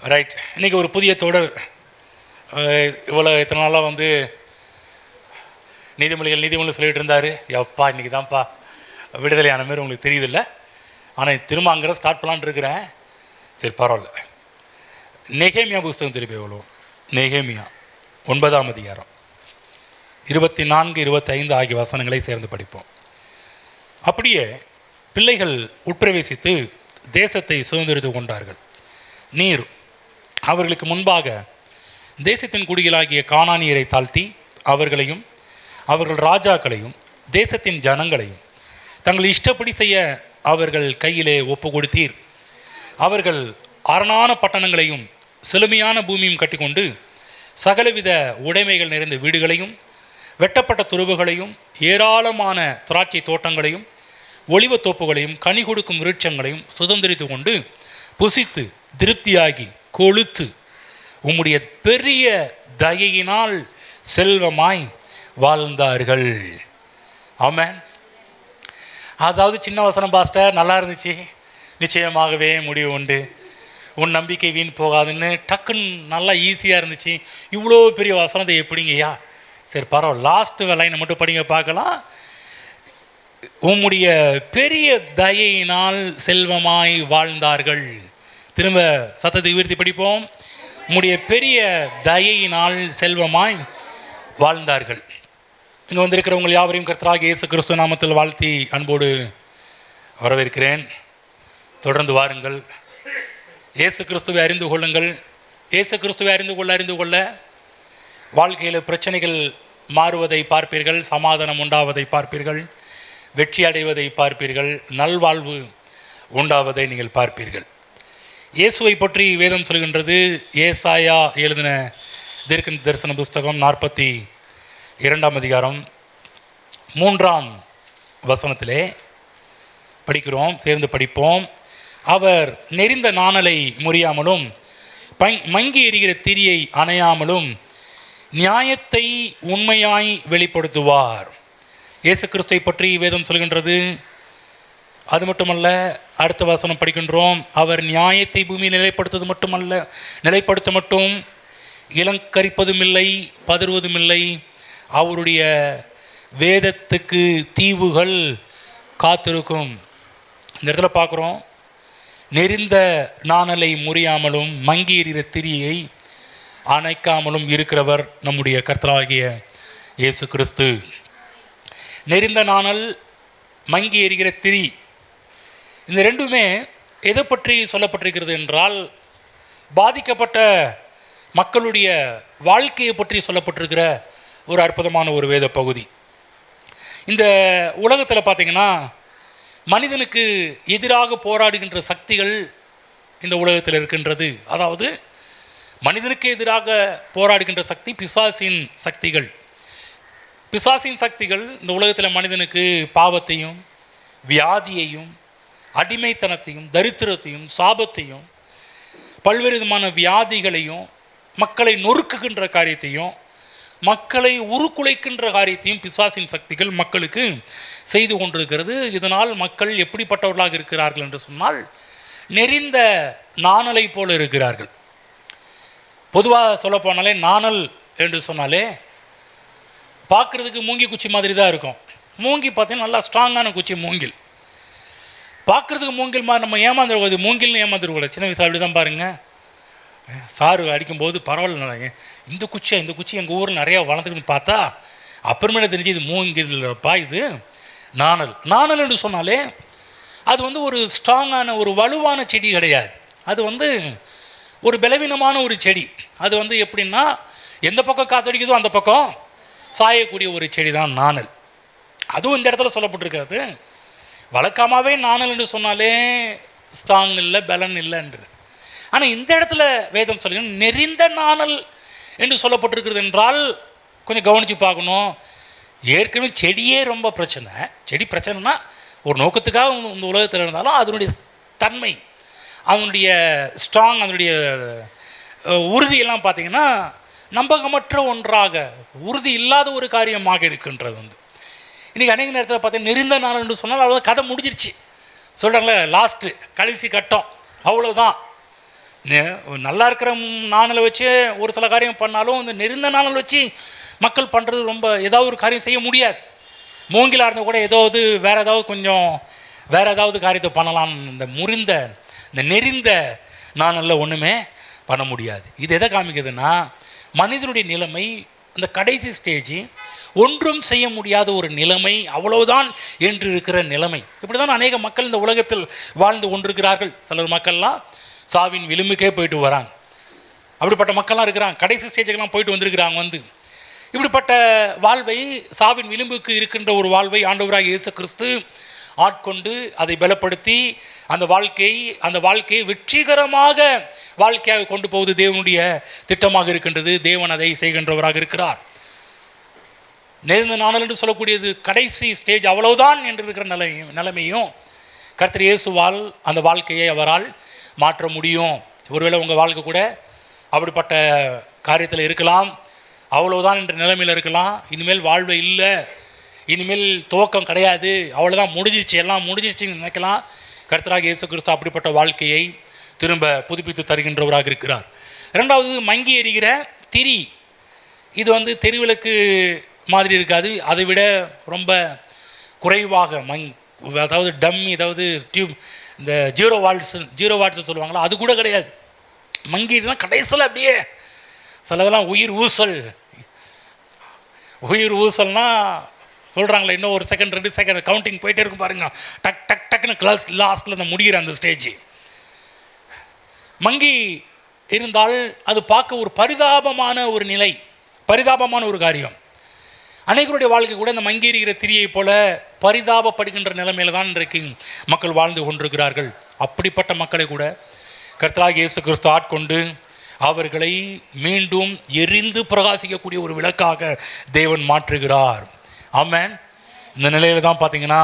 Right. இன்றைக்கி ஒரு புதிய தொடர். இத்தனை நாளாக நீதிமொழிகள் சொல்லிகிட்டு இருந்தார். எப்பா இன்றைக்கி தான்ப்பா விடுதலையான மாரி உங்களுக்கு தெரியுதில்ல. ஆனால் திரும்ப அங்கே ஸ்டார்ட் பண்ணலான்னு இருக்கிறேன். சரி பரவாயில்ல. நெகேமியா புஸ்தகம் திருப்பி எவ்வளோ? நெகேமியா 9ஆம் அதிகாரம் 24, 25 ஆகிய வசனங்களை சேர்ந்து படிப்போம். அப்படியே பிள்ளைகள் உட்பிரவேசித்து தேசத்தை சுதந்திரித்து கொண்டார்கள். நீர் அவர்களுக்கு முன்பாக தேசத்தின் குடிகளாகிய கானானியரை தாழ்த்தி அவர்களையும் அவர்கள் ராஜாக்களையும் தேசத்தின் ஜனங்களையும் தங்கள் இஷ்டப்படி செய்ய அவர்கள் கையிலே ஒப்பு கொடுத்தீர். அவர்கள் அரணான பட்டணங்களையும் செழுமையான பூமியும் கட்டிக்கொண்டு சகலவித உடைமைகள் நிறைந்த வீடுகளையும் வெட்டப்பட்ட துருவுகளையும் ஏராளமான திராட்சை தோட்டங்களையும் ஒலிவத் தோப்புகளையும் கனி கொடுக்கும் விருட்சங்களையும் சுதந்திரித்து கொண்டு புசித்து திருப்தியாகி கொழுத்து உம்முடைய பெரிய தயையினால் செல்வமாய் வாழ்ந்தார்கள். ஆமென். அதாவது சின்ன வசனம் பாஸ்டர், நல்லா இருந்துச்சு. நிச்சயமாகவே முடிவு உண்டு, உன் நம்பிக்கை வீண் போகாதுன்னு டக்குன்னு நல்லா ஈஸியாக இருந்துச்சு. இவ்வளோ பெரிய வசனத்தை எப்படிங்கய்யா? சரி பரவாயில்ல, லாஸ்ட் லைனை மட்டும் படிங்க பார்க்கலாம். உம்முடைய பெரிய தயையினால் செல்வமாய் வாழ்ந்தார்கள். திரும்ப சத்தத்தை உயர்த்தி படிப்போம். உம்முடைய பெரிய தயையினால் செல்வமாய் வாழ்ந்தார்கள். இங்கே வந்திருக்கிறவங்க யாவரையும் கர்த்தராகிய இயேசு கிறிஸ்து நாமத்தில் வாழ்த்தி அன்போடு வரவேற்கிறேன். தொடர்ந்து வாருங்கள். இயேசு கிறிஸ்துவை அறிந்து கொள்ளுங்கள். இயேசு கிறிஸ்துவை அறிந்து கொள்ள வாழ்க்கையில் பிரச்சனைகள் மாறுவதை பார்ப்பீர்கள், சமாதானம் உண்டாவதை பார்ப்பீர்கள், வெற்றி அடைவதை பார்ப்பீர்கள், நல்வாழ்வு உண்டாவதை நீங்கள் பார்ப்பீர்கள். இயேசுவை பற்றி வேதம் சொல்கின்றது. ஏசாயா எழுதின தீர்க்க தரிசன புஸ்தகம் 42ஆம் அதிகாரம் 3ஆம் வசனத்திலே படிக்கிறோம். சேர்ந்து படிப்போம். அவர் நெறிந்த நாணலை முறியாமலும் மங்கி எரிகிற திரியை அணையாமலும் நியாயத்தை உண்மையாய் வெளிப்படுத்துவார். இயேசு கிறிஸ்துவை பற்றி வேதம் சொல்கின்றது. அது மட்டுமல்ல, அடுத்த வசனம் படிக்கின்றோம். அவர் நியாயத்தை பூமியை நிலைப்படுத்த மட்டும் இளங்கரிப்பதும் இல்லை, பதறுவதும் இல்லை. அவருடைய வேதத்துக்கு தீவுகள் காத்திருக்கும். இந்த இடத்துல பார்க்குறோம், நெறிந்த நாணலை முறியாமலும் மங்கி எறிகிற திரியை அணைக்காமலும் இருக்கிறவர் நம்முடைய கர்த்தராகிய இயேசு கிறிஸ்து. நெறிந்த நாணல், மங்கி எறிகிற திரி, இந்த ரெண்டுமே எதை பற்றி சொல்லப்பட்டிருக்கிறது என்றால், பாதிக்கப்பட்ட மக்களுடைய வாழ்க்கையை பற்றி சொல்லப்பட்டிருக்கிற ஒரு அற்புதமான ஒரு வேத பகுதி. இந்த உலகத்தில் பார்த்திங்கன்னா, மனிதனுக்கு எதிராக போராடுகின்ற சக்திகள் இந்த உலகத்தில் இருக்கின்றது. அதாவது மனிதனுக்கு எதிராக போராடுகின்ற சக்தி பிசாசின் சக்திகள். பிசாசின் சக்திகள் இந்த உலகத்தில் மனிதனுக்கு பாவத்தையும் வியாதியையும் அடிமைத்தனத்தையும் தரித்திரத்தையும் சாபத்தையும் பல்வேறு விதமான வியாதிகளையும் மக்களை நொறுக்குகின்ற காரியத்தையும் மக்களை உருக்குலைக்கின்ற காரியத்தையும் பிசாசின் சக்திகள் மக்களுக்கு செய்து கொண்டிருக்கிறது. இதனால் மக்கள் எப்படிப்பட்டவர்களாக இருக்கிறார்கள் என்று சொன்னால், நெறிந்த நாணலை போல இருக்கிறார்கள். பொதுவாக சொல்லப்போனாலே நாணல் என்று சொன்னாலே பார்க்குறதுக்கு மூங்கி குச்சி மாதிரி தான் இருக்கும். மூங்கி பார்த்தீங்கன்னா நல்லா ஸ்ட்ராங்கான குச்சி மூங்கில். பார்க்குறதுக்கு மூங்கில் மாதிரி நம்ம ஏமாந்துருக்கூடாது, மூங்கில்னு ஏமாந்துருக்கூடாது. சின்ன வயசில் அப்படி தான் பாருங்கள். சாரு அடிக்கும்போது பரவாயில்ல, இந்த குச்சி எங்கள் ஊரில் நிறையா வளர்ந்துக்குன்னு பார்த்தா அப்புறமேல தெரிஞ்சு இது மூங்கில்ப்பா, இது நாணல் என்று சொன்னாலே அது ஒரு ஸ்ட்ராங்கான ஒரு வலுவான செடி கிடையாது. அது ஒரு பலவீனமான ஒரு செடி. அது எப்படின்னா, எந்த பக்கம் காத்தடிக்குதோ அந்த பக்கம் சாயக்கூடிய ஒரு செடி தான் நாணல். அதுவும் இந்த இடத்துல சொல்லப்பட்டிருக்கிறது. வழக்கமாகவே நாணல் என்று சொன்னாலே ஸ்ட்ராங் இல்லை, பலன் இல்லை என்று. ஆனால் இந்த இடத்துல வேதம் சொல்லுங்க, நெறிந்த நாணல் என்று சொல்லப்பட்டிருக்கிறது என்றால் கொஞ்சம் கவனித்து பார்க்கணும். ஏற்கனவே செடியே ரொம்ப பிரச்சனை. செடி பிரச்சனைனா ஒரு நோக்கத்துக்காக இந்த உலகத்தில் இருந்தாலும் அதனுடைய தன்மை, அதனுடைய ஸ்ட்ராங், அதனுடைய உறுதியெல்லாம் பார்த்திங்கன்னா நம்பகமற்ற ஒன்றாக, உறுதி இல்லாத ஒரு காரியமாக இருக்கின்றது. இன்றைக்கி அநேக நேரத்தில் பார்த்தீங்கன்னா நெறிந்த நாள் என்று சொன்னால் அவ்வளோ கதை முடிஞ்சிருச்சு சொல்கிறாங்களே, லாஸ்ட்டு கடைசி கட்டம், அவ்வளோதான். நல்லா இருக்கிற நாணலை வச்சு ஒரு சில காரியம் பண்ணாலும் இந்த நெருந்த நாணல் வச்சு மக்கள் பண்ணுறது ரொம்ப ஏதாவது ஒரு காரியம் செய்ய முடியாது. மூங்கிலாக இருந்தால் கூட ஏதாவது வேறு ஏதாவது காரியத்தை பண்ணலாம். இந்த நெறிந்த நாணலில் ஒன்றுமே பண்ண முடியாது. இது எதை காமிக்குதுன்னா, மனிதனுடைய நிலைமை அந்த கடைசி ஸ்டேஜ், ஒன்றும் செய்ய முடியாத ஒரு நிலைமை, அவ்வளவுதான் என்று இருக்கிற நிலைமை. இப்படி தான் அநேக மக்கள் இந்த உலகத்தில் வாழ்ந்து கொண்டிருக்கிறார்கள். சிலர் மக்கள்லாம் சாவின் விளிம்புக்கே போயிட்டு வராங்க. அப்படிப்பட்ட மக்கள்லாம் இருக்கிறாங்க, கடைசி ஸ்டேஜுக்கெல்லாம் போயிட்டு வந்திருக்கிறாங்க. இப்படிப்பட்ட வாழ்வை, சாவின் விளிம்புக்கு இருக்கின்ற ஒரு வாழ்வை ஆண்டவராக இயேசு கிறிஸ்து ஆட்கொண்டு அதை பலப்படுத்தி அந்த வாழ்க்கையை வெற்றிகரமாக வாழ்க்கையாக கொண்டு போவது தேவனுடைய திட்டமாக இருக்கின்றது. தேவன் அதை செய்கின்றவராக இருக்கிறார். நெருந்த நாணல் என்று சொல்லக்கூடியது கடைசி ஸ்டேஜ், அவ்வளவுதான் என்று இருக்கிற நிலைமையும் கர்த்தர் இயேசுவால் அந்த வாழ்க்கையை அவரால் மாற்ற முடியும். ஒருவேளை உங்கள் வாழ்க்கை கூட அப்படிப்பட்ட காரியத்தில் இருக்கலாம், அவ்வளவுதான் என்ற நிலைமையில் இருக்கலாம். இனிமேல் வாழ்வை இல்லை, இனிமேல் துவக்கம் கிடையாது, அவ்வளோதான், முடிஞ்சிச்சு, எல்லாம் முடிஞ்சிச்சுன்னு நினைக்கலாம். கர்த்தராக இயேசு கிறிஸ்து அப்படிப்பட்ட வாழ்க்கையை திரும்ப புதுப்பித்து தருகின்றவராக இருக்கிறார். இரண்டாவது, மங்கி எறிகிற திரி. இது தெருவிளக்கு மாதிரி இருக்காது, அதை விட ரொம்ப குறைவாக அதாவது டம்மி, அதாவது டியூப், இந்த ஜீரோ வாட்ஸ் சொல்லுவாங்களா, அது கூட கிடையாது. மங்கிதான் கடைசியில் அப்படியே சிலதெல்லாம் உயிர் ஊசல்னால் சொல்கிறாங்களே, இன்னும் ஒரு செகண்ட் 2 செகண்ட் கவுண்டிங் போயிட்டே இருக்கும் பாருங்க, டக் டக் டக்குன்னு லாஸ்ட்டில் அந்த முடிகிற அந்த ஸ்டேஜ். மங்கி இருந்தால் அது பார்க்க ஒரு பரிதாபமான ஒரு நிலை, பரிதாபமான ஒரு காரியம். அனைவருடைய வாழ்க்கை கூட இந்த மங்கி இருக்கிற திரியை போல பரிதாபப்படுகின்ற நிலைமையில தான் இன்றைக்கு மக்கள் வாழ்ந்து கொண்டிருக்கிறார்கள். அப்படிப்பட்ட மக்களை கூட கர்த்தராகிய இயேசு கிறிஸ்து ஆட்கொண்டு அவர்களை மீண்டும் எரிந்து பிரகாசிக்கக்கூடிய ஒரு விளக்காக தேவன் மாற்றுகிறார். ஆமென். இந்த நிலையில தான் பார்த்தீங்கன்னா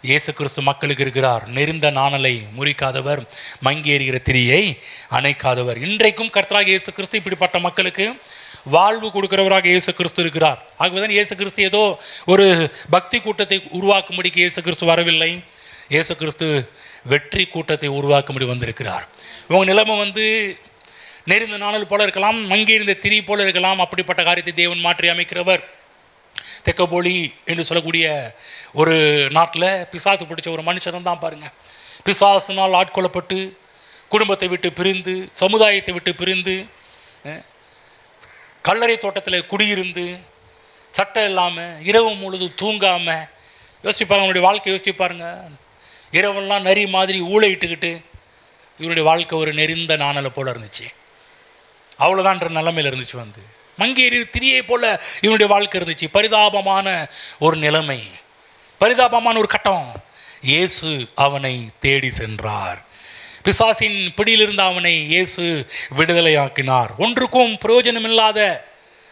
இயேசு கிறிஸ்து மக்களுக்கு இருக்கிறார். நெருந்த நாணலை முறிக்காதவர், மங்கி எறிகிற திரியை அணைக்காதவர். இன்றைக்கும் கர்த்தராகிய இயேசு கிறிஸ்து இப்படிப்பட்ட மக்களுக்கு வாழ்வு கொடுக்கிறவராக இயேசு கிறிஸ்து இருக்கிறார். ஆகவேதான் இயேசு கிறிஸ்து ஏதோ ஒரு பக்தி கூட்டத்தை உருவாக்கும்படிக்கு இயேசு கிறிஸ்து வரவில்லை. இயேசு கிறிஸ்து வெற்றி கூட்டத்தை உருவாக்கும்படி வந்திருக்கிறார். உங்கள் நிலைமை நெருந்த நாணல் போல இருக்கலாம், மங்கி இருந்த திரி போல இருக்கலாம். அப்படிப்பட்ட காரியத்தை தேவன் மாற்றி அமைக்கிறவர். தெக்கப்போலி என்று சொல்லக்கூடிய ஒரு நாட்டில் பிசாசு பிடிச்ச ஒரு மனுஷன் தான் பாருங்கள். பிசாசினால் ஆட்கொள்ளப்பட்டு குடும்பத்தை விட்டு பிரிந்து, சமுதாயத்தை விட்டு பிரிந்து, கல்லறை தோட்டத்தில் குடியிருந்து, சட்டம் இல்லாமல், இரவு முழுதும் தூங்காமல், யோசிச்சு பாருங்க, அவனுடைய வாழ்க்கை யோசிச்சு பாருங்க. இரவெல்லாம் நரி மாதிரி ஊழையிட்டுக்கிட்டு இவருடைய வாழ்க்கை ஒரு நெருந்த நாணலை போல் இருந்துச்சு. அவ்வளோதான்ற நிலைமையில் இருந்துச்சு. மங்கி எறிகிற திரியை போல இவனுடைய வாழ்க்கை இருந்துச்சு. பரிதாபமான ஒரு நிலைமை, பரிதாபமான ஒரு கட்டம். இயேசு அவனை தேடி சென்றார். பிசாசின் பிடியிலிருந்து அவனை இயேசு விடுதலையாக்கினார். ஒன்றுக்கும் பிரயோஜனம் இல்லாத,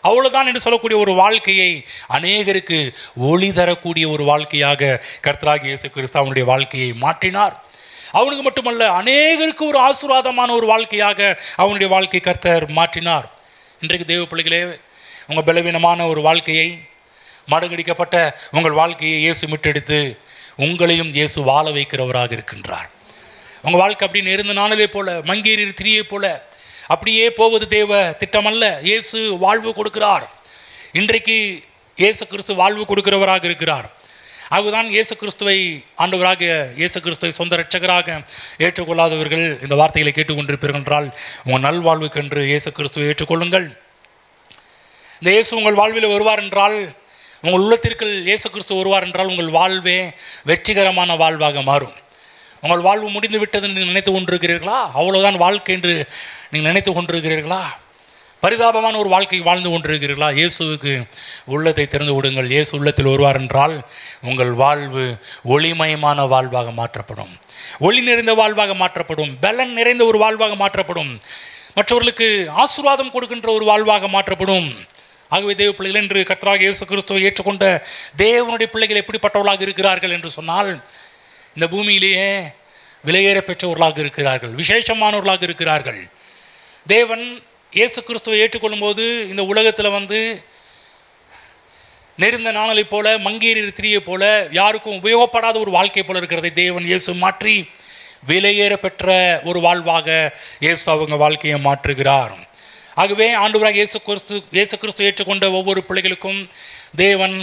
அவ்வளோதான் என்று சொல்லக்கூடிய ஒரு வாழ்க்கையை அநேகருக்கு ஒளி தரக்கூடிய ஒரு வாழ்க்கையாக கர்த்தராகிய இயேசு கிறிஸ்து அவனுடைய வாழ்க்கையை மாற்றினார். அவனுக்கு மட்டுமல்ல, அநேகருக்கு ஒரு ஆசீர்வாதமான ஒரு வாழ்க்கையாக அவனுடைய வாழ்க்கை கர்த்தர் மாற்றினார். இன்றைக்கு தேவ பிள்ளைகளே, உங்கள் பலவீனமான ஒரு வாழ்க்கையை, மடங்கடிக்கப்பட்ட உங்கள் வாழ்க்கையை இயேசு மீட்டெடுத்து உங்களையும் இயேசு வாழ வைக்கிறவராக இருக்கின்றார். உங்கள் வாழ்க்கை அப்படின்னு இருந்த நாளே போல, மங்கேறி திரியை போல அப்படியே போவது தேவ திட்டம் அல்ல. இயேசு வாழ்வு கொடுக்கிறார். இன்றைக்கு இயேசு கிறிஸ்து வாழ்வு கொடுக்கிறவராக இருக்கிறார். அதுதான் இயேசு கிறிஸ்துவை ஆண்டவராக, இயேசு கிறிஸ்துவை சொந்த இரட்சகராக ஏற்றுக்கொள்ளாதவர்கள் இந்த வார்த்தைகளை கேட்டுக்கொண்டிருப்பீர்கள் என்றால், உங்கள் நல்வாழ்வுக்கென்று இயேசு கிறிஸ்துவை ஏற்றுக்கொள்ளுங்கள். இந்த இயேசு உங்கள் வாழ்வில் வருவார் என்றால், உங்கள் உள்ளத்திற்குள் இயேசு கிறிஸ்து வருவார் என்றால், உங்கள் வாழ்வே வெற்றிகரமான வாழ்வாக மாறும். உங்கள் வாழ்வு முடிந்து விட்டது என்று நினைத்து கொண்டிருக்கிறீர்களா? அவ்வளோதான் வாழ்க்கை என்று நீங்கள் நினைத்து கொண்டிருக்கிறீர்களா? பரிதாபமான ஒரு வாழ்க்கை வாழ்ந்து கொண்டிருக்கிறீர்களா? இயேசுவுக்கு உள்ளத்தை திறந்து விடுங்கள். இயேசு உள்ளத்தில் வருவார் என்றால் உங்கள் வாழ்வு ஒளிமயமான வாழ்வாக மாற்றப்படும், ஒளி நிறைந்த வாழ்வாக மாற்றப்படும், பலன் நிறைந்த ஒரு வாழ்வாக மாற்றப்படும், மற்றவர்களுக்கு ஆசீர்வாதம் கொடுக்கின்ற ஒரு வாழ்வாக மாற்றப்படும். ஆகவே தேவ பிள்ளைகள், என்று கர்த்தராகிய இயேசு கிறிஸ்துவை ஏற்றுக்கொண்ட தேவனுடைய பிள்ளைகள் எப்படிப்பட்டவர்களாக இருக்கிறார்கள் என்று சொன்னால், இந்த பூமியிலேயே விலையேற பெற்றவர்களாக இருக்கிறார்கள், விசேஷமானவர்களாக இருக்கிறார்கள். தேவன் இயேசு கிறிஸ்துவை ஏற்றுக்கொள்ளும் போது இந்த உலகத்தில் நெருந்த நாணலை போல, மங்கேறி திரியை போல, யாருக்கும் உபயோகப்படாத ஒரு வாழ்க்கை போல இருக்கிறதை தேவன் இயேசு மாற்றி விலையேற பெற்ற ஒரு வாழ்வாக இயேசு அவங்க வாழ்க்கையை மாற்றுகிறார். ஆகவே ஆண்டவராக இயேசு கிறிஸ்து ஏற்றுக்கொண்ட ஒவ்வொரு பிள்ளைகளுக்கும் தேவன்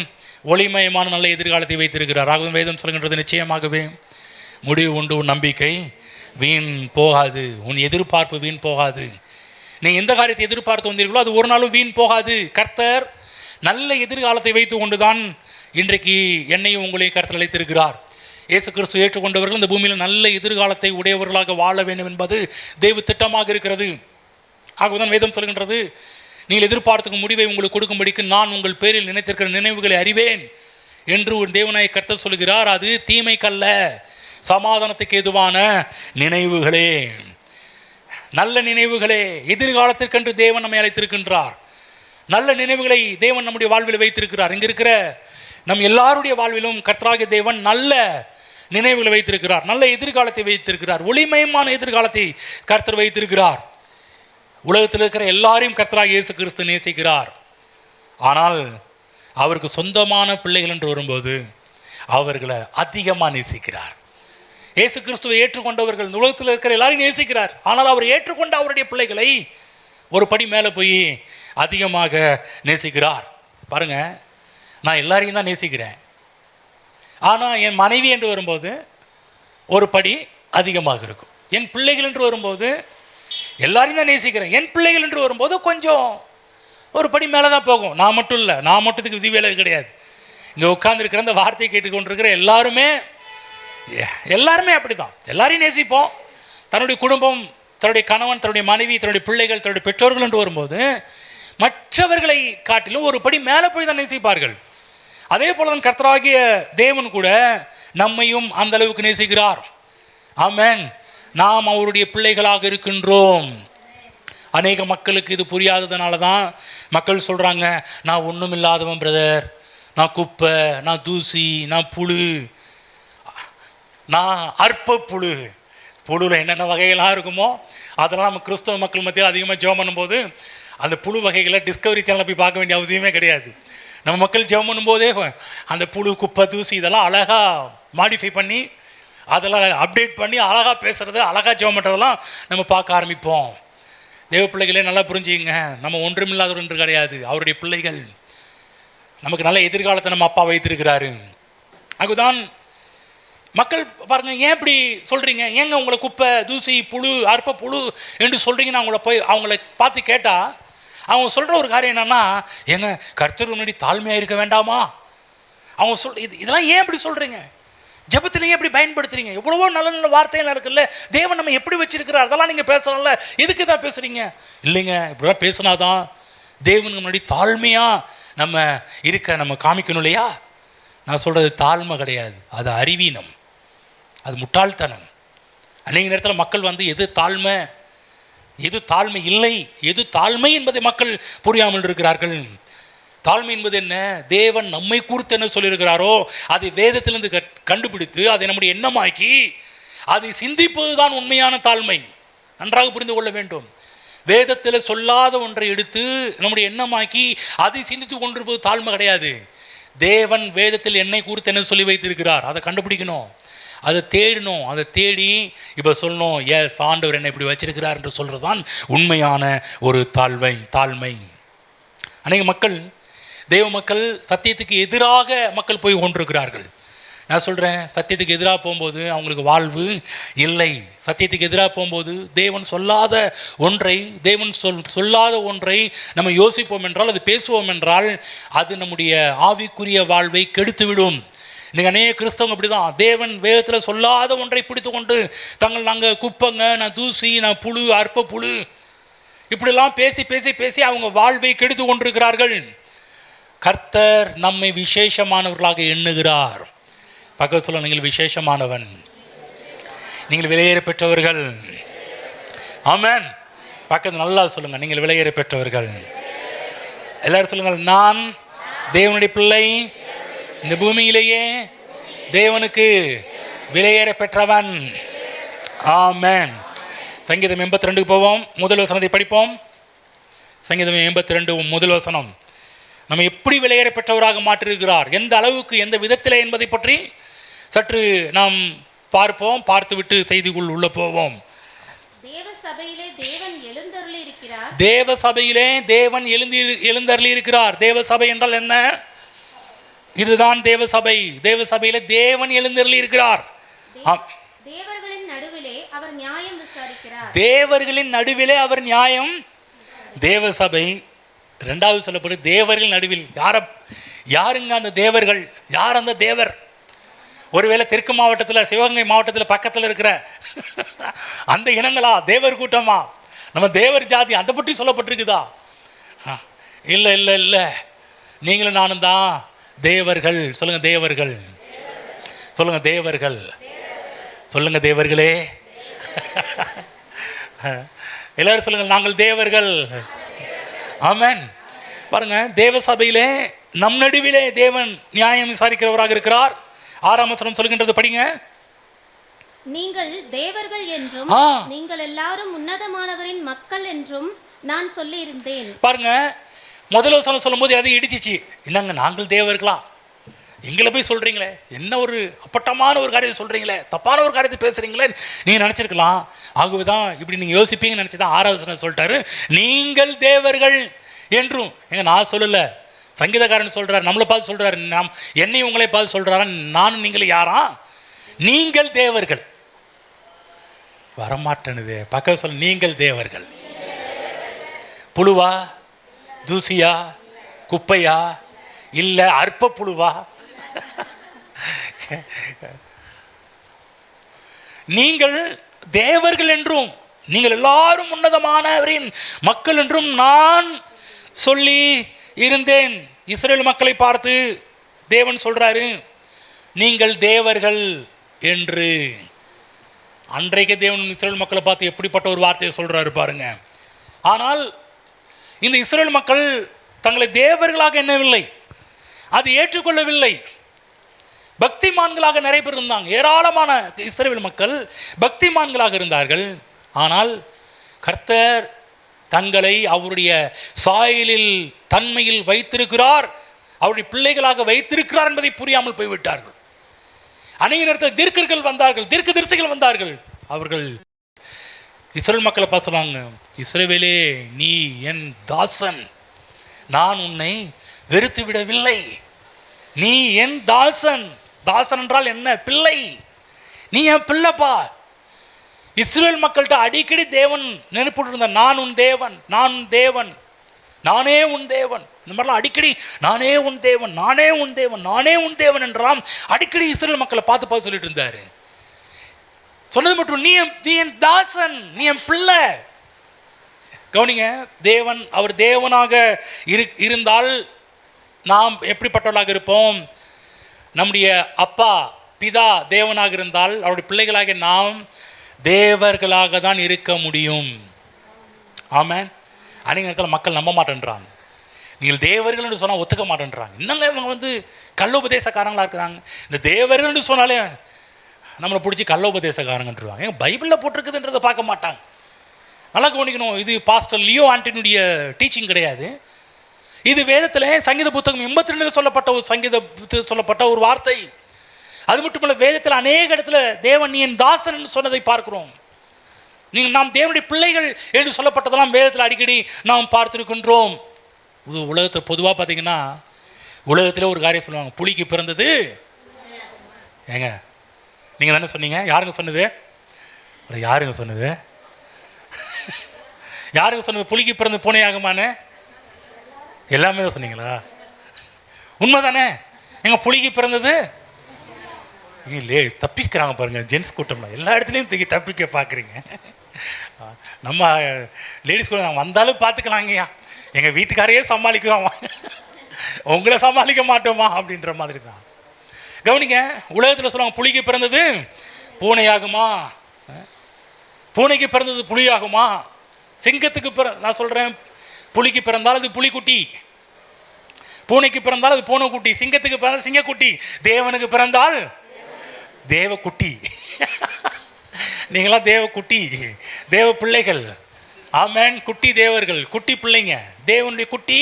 ஒளிமயமான நல்ல எதிர்காலத்தை வைத்திருக்கிறார். ஆகவே வேதம் சொல்கின்றது, நிச்சயமாகவே முடிவு உண்டு, உன் நம்பிக்கை வீண் போகாது, உன் எதிர்பார்ப்பு வீண் போகாது. நீ எந்த காரியத்தை எதிர்பார்த்து வந்தீர்களோ அது ஒரு நாளும் வீண் போகாது. கர்த்தர் நல்ல எதிர்காலத்தை வைத்து கொண்டுதான் இன்றைக்கு என்னையும் உங்களையும் கர்த்தர் அழைத்திருக்கிறார். இயேசு கிறிஸ்து ஏற்றுக்கொண்டவர்கள் இந்த பூமியில் நல்ல எதிர்காலத்தை உடையவர்களாக வாழ வேண்டும் என்பது தெய்வ திட்டமாக இருக்கிறது. ஆகவேதான் வேதம் சொல்கின்றது, நீங்கள் எதிர்பார்த்துக்கும் முடிவை உங்களுக்கு கொடுக்கும்படிக்கு நான் உங்கள் பேரில் நினைத்திருக்கிற நினைவுகளை அறிவேன் என்று ஒரு தேவனாய கர்த்தர் சொல்கிறார். அது தீமைக்கல்ல, சமாதானத்துக்கு ஏதுவான நினைவுகளே, நல்ல நினைவுகளே. எதிர்காலத்திற்கென்று தேவன் நம்மை அழைத்திருக்கின்றார். நல்ல நினைவுகளை தேவன் நம்முடைய வாழ்வில் வைத்திருக்கிறார். இங்கே இருக்கிற நம் எல்லாருடைய வாழ்விலும் கர்த்தராகிய தேவன் நல்ல நினைவுகளை வைத்திருக்கிறார், நல்ல எதிர்காலத்தை வைத்திருக்கிறார், ஒளிமயமான எதிர்காலத்தை கர்த்தர் வைத்திருக்கிறார். உலகத்தில் இருக்கிற எல்லாரையும் கர்த்தராகிய இயேசு கிறிஸ்து நேசிக்கிறார். ஆனால் அவருக்கு சொந்தமான பிள்ளைகள் என்று வரும்போது அவர்களை அதிகமாக நேசிக்கிறார். இயேசு கிறிஸ்துவை ஏற்றுக்கொண்டவர்கள் உலகத்தில் இருக்கிற எல்லாரையும் நேசிக்கிறார். ஆனால் அவர் ஏற்றுக்கொண்ட அவருடைய பிள்ளைகளை ஒரு படி மேலே போய் அதிகமாக நேசிக்கிறார். பாருங்க, நான் எல்லாரையும் தான் நேசிக்கிறேன், ஆனால் என் மனைவி என்று வரும்போது ஒரு படி அதிகமாக இருக்கும். என் பிள்ளைகள் என்று வரும்போது எல்லாரையும் தான் நேசிக்கிறேன், என் பிள்ளைகள் என்று வரும்போது கொஞ்சம் ஒரு படி மேலே தான் போகும். நான் மட்டும் இல்லை, நான் மட்டுத்துக்கு விதிவேலை கிடையாது. இங்கே உட்கார்ந்துருக்கிற அந்த வார்த்தையை கேட்டுக்கொண்டிருக்கிற எல்லாருமே அப்படி தான். எல்லாரையும் நேசிப்போம். தன்னுடைய குடும்பம், தன்னுடைய கணவன், தன்னுடைய மனைவி, தன்னுடைய பிள்ளைகள், தன்னுடைய பெற்றோர்கள் என்று வரும்போது மற்றவர்களை காட்டிலும் ஒரு படி மேலே போய் தான் நேசிப்பார்கள். அதே போல தான் கர்த்தராகிய தேவன் கூட நம்மையும் அந்த அளவுக்கு நேசிக்கிறார். ஆமென். நாம் அவருடைய பிள்ளைகளாக இருக்கின்றோம். அநேக மக்களுக்கு இது புரியாததுனால தான் மக்கள் சொல்கிறாங்க, நான் ஒன்றும் இல்லாதவன் பிரதர், நான் குப்பை, நான் தூசி, நான் புழு, நான் அற்ப புழு. புழுவில் என்னென்ன வகைகளாக இருக்குமோ அதெல்லாம் நம்ம கிறிஸ்தவ மக்கள் மத்தியில் அதிகமாக ஜெபம் பண்ணும்போது அந்த புழு வகைகளை டிஸ்கவரி சேனலில் போய் பார்க்க வேண்டிய அவசியமே கிடையாது. நம்ம மக்கள் ஜெபம் பண்ணும்போதே அந்த புழு, குப்பை, தூசி இதெல்லாம் அழகாக மாடிஃபை பண்ணி, அதெல்லாம் அப்டேட் பண்ணி அழகாக பேசுகிறது, அழகாக ஜெபம் பண்ணுறதெல்லாம் நம்ம பார்க்க ஆரம்பிப்போம். தேவ பிள்ளைகளே நல்லா புரிஞ்சுங்க, நம்ம ஒன்றுமில்லாதவர் என்று கிடையாது. அவருடைய பிள்ளைகள். நமக்கு நல்ல எதிர்காலத்தை நம்ம அப்பா வைத்திருக்கிறாரு. அதுதான் மக்கள் பாருங்கள், ஏன் இப்படி சொல்கிறீங்க, ஏங்க உங்களை குப்பை, தூசி, புழு, அற்ப புழு என்று சொல்கிறீங்கன்னு அவங்கள பார்த்து கேட்டால் அவங்க சொல்கிற ஒரு காரியம் என்னென்னா, ஏங்க கர்த்தருக்கு முன்னாடி தாழ்மையாக இருக்க வேண்டாமா? அவங்க இதெல்லாம் ஏன் இப்படி சொல்கிறீங்க? ஜெபத்திலேயே எப்படி பயன்படுத்துறீங்க? எவ்வளவோ நல்ல நல்ல வார்த்தைகள் இருக்குல்ல, தேவன் நம்ம எப்படி வச்சிருக்கிறார், அதெல்லாம் நீங்கள் பேசலாம்ல, எதுக்கு தான் பேசுகிறீங்க? இல்லைங்க, இப்படிலாம் பேசினாதான் தேவனுக்கு முன்னாடி தாழ்மையாக நம்ம காமிக்கணும் இல்லையா? நான் சொல்கிறது தாழ்மை கிடையாது, அது அறிவீனம், அது முட்டாள்தனம். அநேக நேரத்தில் மக்கள் எது தாழ்மை, எது தாழ்மை இல்லை, எது தாழ்மை என்பதை மக்கள் புரியாமல் இருக்கிறார்கள். தாழ்மை என்பது என்ன? தேவன் நம்மை குறித்து என்ன சொல்லியிருக்கிறாரோ அதை வேதத்திலிருந்து கண்டுபிடித்து அதை நம்முடைய எண்ணமாக்கி அதை சிந்திப்பது தான் உண்மையான தாழ்மை. நன்றாக புரிந்து கொள்ள வேண்டும். வேதத்தில் சொல்லாத ஒன்றை எடுத்து நம்முடைய எண்ணமாக்கி அதை சிந்தித்து கொண்டிருப்பது தாழ்மை கிடையாது. தேவன் வேதத்தில் என்னை குறித்து என்ன சொல்லி வைத்திருக்கிறார் அதை கண்டுபிடிக்கணும், அதை தேடணும், அதை தேடி இப்போ சொல்லணும், எஸ் ஆண்டவர் என்னை இப்படி வச்சிருக்கிறார் என்று சொல்கிறது தான் உண்மையான ஒரு தாழ்மை. அநேக மக்கள், தேவ மக்கள் சத்தியத்துக்கு எதிராக மக்கள் போய் கொண்டிருக்கிறார்கள். நான் சொல்கிறேன், சத்தியத்துக்கு எதிராக போகும்போது அவங்களுக்கு வாழ்வு இல்லை. சத்தியத்துக்கு எதிராக போகும்போது தேவன் சொல்லாத ஒன்றை நம்ம யோசிப்போம் என்றால், அது பேசுவோம் என்றால் அது நம்முடைய ஆவிக்குரிய வாழ்வை கெடுத்துவிடும். இன்றைக்கி அநேக கிறிஸ்தவங்க அப்படி தான், தேவன் வேதத்தில் சொல்லாத ஒன்றை பிடித்து கொண்டு நாங்கள் குப்பைங்க, நான் தூசி, நான் புழு, அற்ப புழு, இப்படிலாம் பேசி பேசி பேசி அவங்க வாழ்வை கெடுத்து கொண்டிருக்கிறார்கள். கர்த்தர் நம்மை விசேஷமானவர்களாக எண்ணுகிறார். பக்கத்தில் சொல்ல, நீங்கள் விசேஷமானவன், நீங்கள் விலையேற பெற்றவர்கள். ஆமென். பக்கத்தில் நல்லா சொல்லுங்க, நீங்கள் விலையேற பெற்றவர்கள். எல்லாரும் சொல்லுங்கள், நான் தேவனுடைய பிள்ளை, இந்த பூமியிலேயே தேவனுக்கு விலையேற பெற்றவன். ஆமென். சங்கீதம் 82 போவோம், முதல் வசனத்தை படிப்போம். சங்கீதம் 82 முதல் வசனம். நம்ம எப்படி விலையேற பெற்றவராக மாற்றிருக்கிறார், எந்த அளவுக்கு, எந்த விதத்தில் என்பதை பற்றி சற்று நாம் பார்ப்போம். பார்த்துவிட்டு செய்திக்குள் உள்ள போவோம். தேவ சபையிலே தேவன் எழுந்தருளி இருக்கிறார். தேவ சபையிலே தேவன் எழுந்தருளி இருக்கிறார். தேவ சபை என்றால் என்ன? இதுதான் தேவ சபை. தேவ சபையிலே தேவன் எழுந்தருளி இருக்கிறார். தேவர்களின் நடுவிலே அவர் நியாயம் விசாரிக்கிறார். தேவர்களின் நடுவிலே அவர் நியாயம். தேவ சபை இரண்டாவது சொல்லப்படும் தேவர்கள் நடுவில். யாருங்க அந்த தேவர்கள்? யார் அந்த தேவர்? ஒருவேளை தெற்கு மாவட்டத்தில், சிவகங்கை மாவட்டத்தில் பக்கத்தில் இருக்கிற அந்த இனங்களா? தேவர் கூட்டமா? நம்ம தேவர் ஜாதி அதை பற்றி சொல்லப்பட்டிருக்குதா? இல்லை இல்லை இல்லை, நீங்களும் நானும் தான் தேவர்கள். சொல்லுங்க தேவர்கள், சொல்லுங்க தேவர்கள், சொல்லுங்க தேவர்களே. எல்லாரும் சொல்லுங்க நாங்கள் தேவர்கள். ஆமென். பாருங்க, தேவ சபையிலே நம் நடுவிலே தேவன் நியாயம் விசாரிக்கிறவராக இருக்கிறார். 6ஆம் வசனம் சொல்கின்றது, படிங்க. நீங்கள் தேவர்கள் என்றும் நீங்கள் எல்லாரும் உன்னதமானவரின் மக்கள் என்றும் நான் சொல்லி இருந்தேன். பாருங்க, முதல் வசனம் சொல்லும்போது அதை இடிச்சிச்சு. என்னங்க நாங்கள் தேவர்களா? எங்களை போய் சொல்றீங்களே, என்ன ஒரு அப்பட்டமான ஒரு காரியத்தை சொல்றீங்களே, தப்பான ஒரு காரியத்தை பேசுறீங்களே நீங்க நினைச்சிருக்கலாம். ஆகவேதான் இப்படி நீங்க யோசிப்பீங்கன்னு நினைச்சுதான் 6வது வசனம் சொல்லிட்டாரு, நீங்கள் தேவர்கள் என்றும். எங்க நான் சொல்லல, சங்கீதக்காரன் சொல்றாரு, நம்மளை பார்த்து சொல்றாரு, நாம் என்னை உங்களை பார்த்து சொல்றாரா? நானும் நீங்களும் யாரா? நீங்கள் தேவர்கள். வரமாட்டேனுது பக்கம் சொல்ல. நீங்கள் தேவர்கள். புழுவா, தூசியா, குப்பையா, இல்ல அற்ப புழுவா? நீங்கள் தேவர்கள் என்றும் நீங்கள் எல்லாரும் உன்னதமானவரின் மக்கள் என்றும் நான் சொல்லி இருந்தேன். இஸ்ரேல் மக்களை பார்த்து தேவன் சொல்றாரு, நீங்கள் தேவர்கள் என்று. அன்றைக்கு தேவன் இஸ்ரேல் மக்களை பார்த்து எப்படிப்பட்ட ஒரு வார்த்தையை சொல்றாரு பாருங்க. ஆனால் இந்த இஸ்ரேல் மக்கள் தங்களை தேவர்களாக எண்ணவில்லை, அது ஏற்றுக்கொள்ளவில்லை. பக்திமான்களாக நிறைய பேர் இருந்தாங்க. ஏராளமான இஸ்ரவேல் மக்கள் பக்திமான்களாக இருந்தார்கள். ஆனால் கர்த்தர் தங்களை அவருடைய சாயலில் தன்மையில் வைத்திருக்கிறார், அவருடைய பிள்ளைகளாக வைத்திருக்கிறார் என்பதை புரியாமல் போய்விட்டார்கள். அநேக நேரத்தில் தீர்க்கர்கள் வந்தார்கள், தீர்க்கதரிசிகள் வந்தார்கள். அவர்கள் இஸ்ரவேல் மக்களை பார்த்து சொன்னாங்க, இஸ்ரவேலே நீ என் தாசன், நான் உன்னை வெறுத்து விடவில்லை. நீ என் தாசன். தாசன் என்றால் என்ன? பிள்ளை. நீ என் பிள்ளைப்பா. இஸ்ரேல் மக்கள்கிட்ட அடிக்கடி தேவன் நினைப்புட்டு இருந்தார், நான் உன் தேவன், நான் உன் தேவன், நானே உன் தேவன். இந்த மாதிரிலாம் அடிக்கடி நானே உன் தேவன், நானே உன் தேவன், நானே உன் தேவன் என்றாம் அடிக்கடி இஸ்ரேல் மக்களை பார்த்து பார்த்து சொல்லிட்டு இருந்தாரு. சொன்னது மட்டும், நீ என் தாசன், நீ என் பிள்ளை. கவனிங்க, தேவன் அவர் தேவனாக இருந்தால் நாம் எப்படிப்பட்டவர்களாக இருப்போம்? நம்முடைய அப்பா பிதா தேவனாக இருந்தால் அவருடைய பிள்ளைகளாக நாம் தேவர்களாக தான் இருக்க முடியும். ஆமென். அநேக நேரத்தில் மக்கள் நம்ப மாட்டேன்றாங்க. நீங்கள் தேவர்கள் என்று சொன்னால் ஒத்துக்க மாட்டேன்றாங்க. இன்னங்க இவங்க கள்ளோபதேசக்காரங்களாக இருக்கிறாங்க. இந்த தேவர்கள் என்று சொன்னாலே நம்மளை பிடிச்சி கள்ளோபதேசக்காரங்கன்றாங்க. பைபிளில் போட்டிருக்குதுன்றதை பார்க்க மாட்டாங்க. நல்லா கவனிக்கணும், இது பாஸ்டர் லியோ ஆண்டனியுடைய டீச்சிங் கிடையாது. இது வேதத்தில் சங்கீத புத்தகம் 82 சொல்லப்பட்ட ஒரு வார்த்தை. அது மட்டுமல்ல, வேதத்தில் அநேக இடத்துல தேவன் நீ என் தாசன் என்று சொன்னதை பார்க்கிறோம். நாம் தேவனுடைய பிள்ளைகள் என்று சொல்லப்பட்டதெல்லாம் வேதத்தில் அடிக்கடி நாம் பார்த்துருக்கின்றோம். உலகத்தில் பொதுவாக பார்த்தீங்கன்னா, உலகத்தில் ஒரு காரியம் சொல்லுவாங்க, புலிக்கு பிறந்தது. ஏங்க நீங்கள் தானே சொன்னீங்க? யாருங்க சொன்னது? யாருங்க சொன்னது? யாருங்க சொன்னது புலிக்கு பிறந்து பூனையாகுமான்னு? எல்லாமே தான் சொன்னீங்களா? உண்மை தானே? எங்க புலிக்கு பிறந்தது தப்பிக்கிறாங்க பாருங்க. ஜென்ஸ் கூட்டம்ல எல்லா இடத்துலையும் தப்பிக்க பார்க்குறீங்க. நம்ம லேடிஸ் கூட நாங்கள் வந்தாலும் பார்த்துக்கலாங்கய்யா, எங்கள் வீட்டுக்காரையே சமாளிக்கிறோம், உங்களை சமாளிக்க மாட்டோமா அப்படின்ற மாதிரி தான். கவனிங்க, உலகத்தில் சொல்லுவாங்க புலிக்கு பிறந்தது பூனையாகுமா, பூனைக்கு பிறந்தது புலியாகுமா, சிங்கத்துக்கு நான் சொல்கிறேன் புலிக்கு பிறந்தால் அது புலிக்குட்டி, பூனைக்கு பிறந்தால் அது பூனைக்குட்டி, சிங்கத்துக்கு பிறந்தால் சிங்கக்குட்டி, தேவனுக்கு பிறந்தால் தேவக்குட்டி. நீங்களாம் தேவக்குட்டி, தேவ பிள்ளைகள். ஆமென். குட்டி தேவர்கள், குட்டி பிள்ளைங்க, தேவனுடைய குட்டி